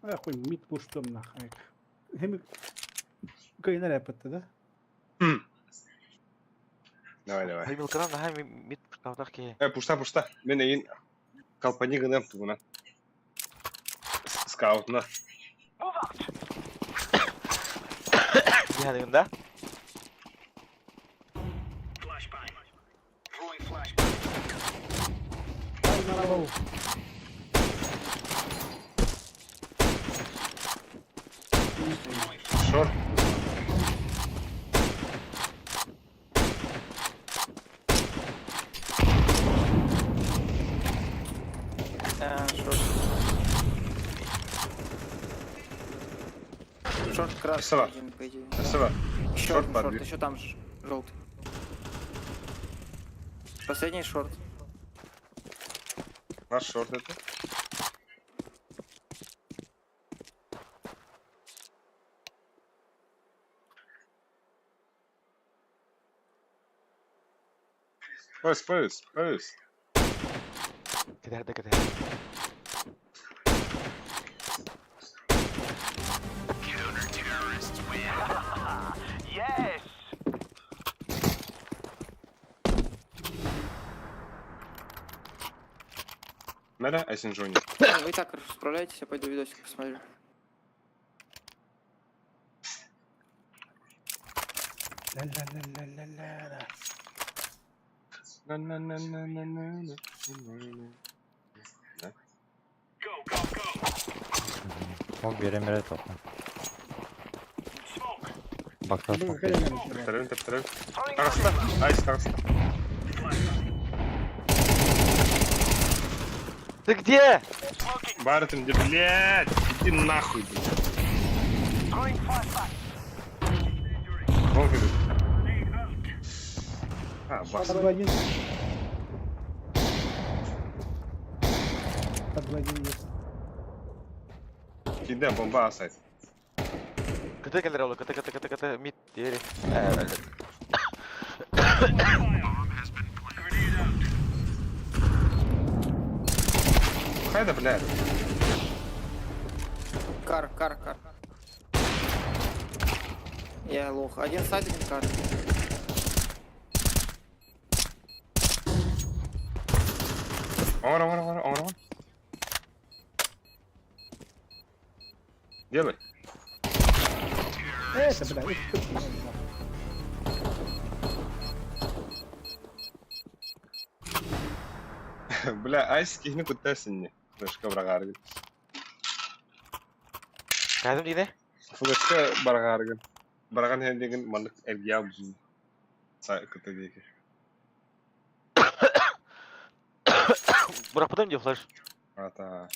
Я хуй, мид пуштом нахуй. Hem kayına rap etti de. Давай. Хаймил кран, ага, мид скаутах ке. Пушта. Мен эйин калпани гынам тугуна. Скаутна. Яның да? Шорт. Шорт. Шорт красный Красава. один, по идее. Красава. Еще Шорт один под шорт, дверь. еще там желтый. Последний шорт. Наш шорт это. Спайс. Кедер. Надо Айсенжони. Вы и так справляетесь, я пойду видосик посмотрю. La. Смог берем топ. Бакта Бұл смог. қайдан келді? Тептірін. Тағыста. Айс тағыста. Ты где? Барытым, блядь. Иди нахуй, блядь. Вон идут. А, бас. Под один. Под один есть. Кидай бомба асайт. КТ келер олы, КТ, мид, дери. Хайда, блядь. Кар. Я лох. Один сайт, один кар. Омар. Делай. Это, блядь, их тут много. Бля, айс кихни куттасынни. Флешка баргаргын. Кәдім дейді? Флешка баргаргын. Барган хендеген мандык элгия бузун. Сай кытыгеки. Бұрақ бұдам де флеш. Ата.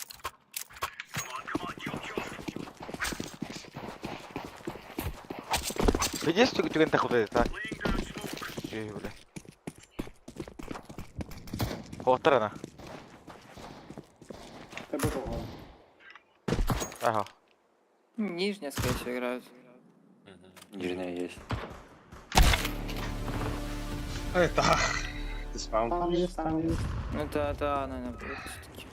Видишь, түген тақуды еді, так? Жей, бля. Қоғыттар ана. Это было. Ага. Нижняя, скорее всего, играют. Нижняя есть. Это. Ты спаун. Там есть. Ну, это, наверное, будет все-таки.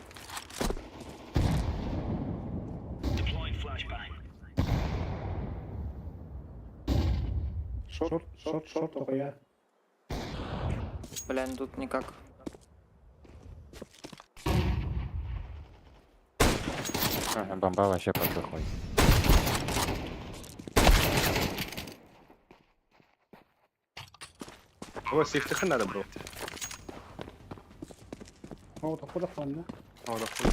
Шорт, только я. Бля, ну тут никак. Бомба вообще под выходит. О, сейфтиха надо, бро. Вот, откуда фон, да? О, да хуй.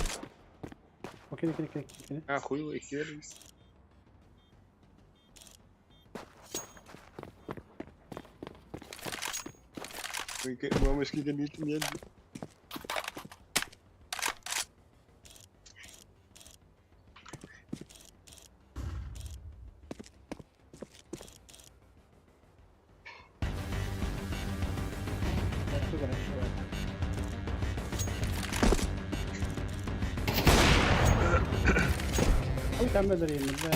Окей. А, хуй, эксперимент. Мамочки, гоните медленно. Ой, там медрин, да.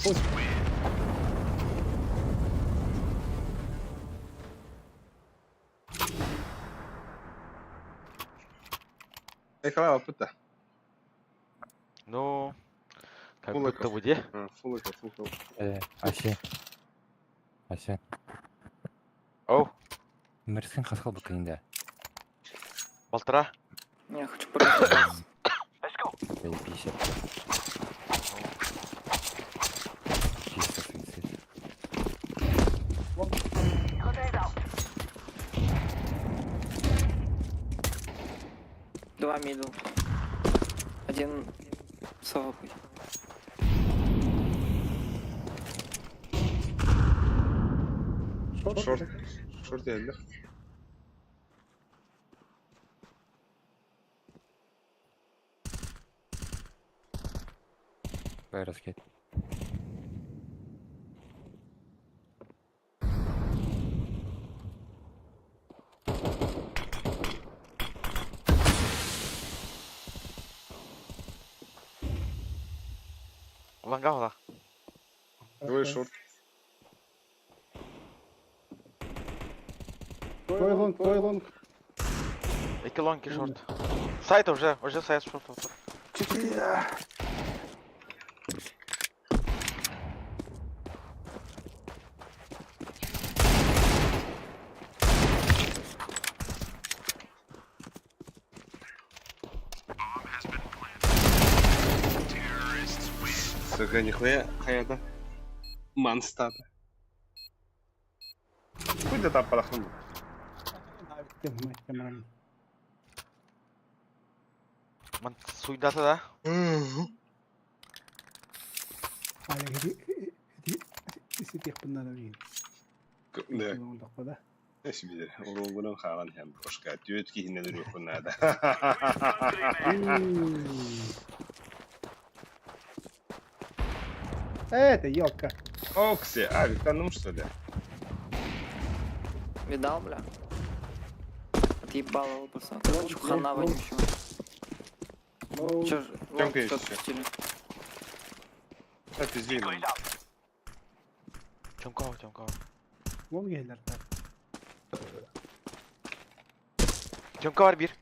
Ой. Экала опыта. Ну, как Фуллаков. будто буде. Фулл. Асе. Оу, Мерсен хасхал бакинда. полтора. Я хочу подождать. Заебись. Чисто суицид. Два мидл. Один слабый. Шорт geldi. Вайрос кет. Ланга ола. Двое шорт. Твой лонг. Екі лонги шорт. Сайт уже сайт шорт. Сука, нихуя хаяда. Манстата. Хуй да там подохнул. Ман суйдаты да. Hala isitih bundan öyle. Да. Onda koda. Eş bilir. Urungunun kalan hem boşka. Düğüt ki hinnedir yok bunlarda. Это ёлка. Окси. Авик, танум что ли? Видал, бля? Отъебало его, пацан. Короче, хана вонючего. Чё ж, Тёмка вот есть что ещё. отпустили. Ha pizliyim. Темка var, темка var. Wong geldiler. Темка var bir.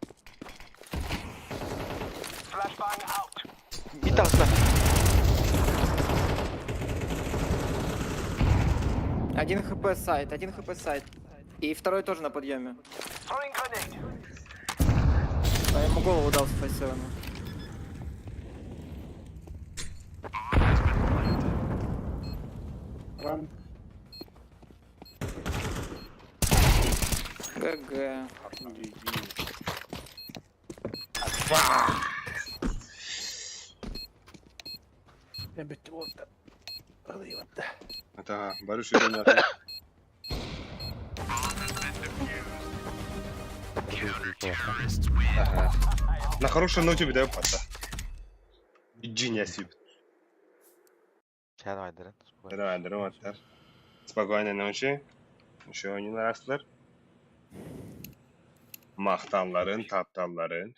Bir tarafta. Один хп сайт, один хп сайт. И второй тоже на подъеме. А я ему голову дал с фейсевым. Ран. ГГ. Ben bitti orada. Alayım hatta. Это Барыш Иванов. Ага. На хорошей ноте выдаю пата. Джинья сип. Şey var derin. Давай, дротар. Спокойной ночи. Еще один раз. Maqtanların, taptalların.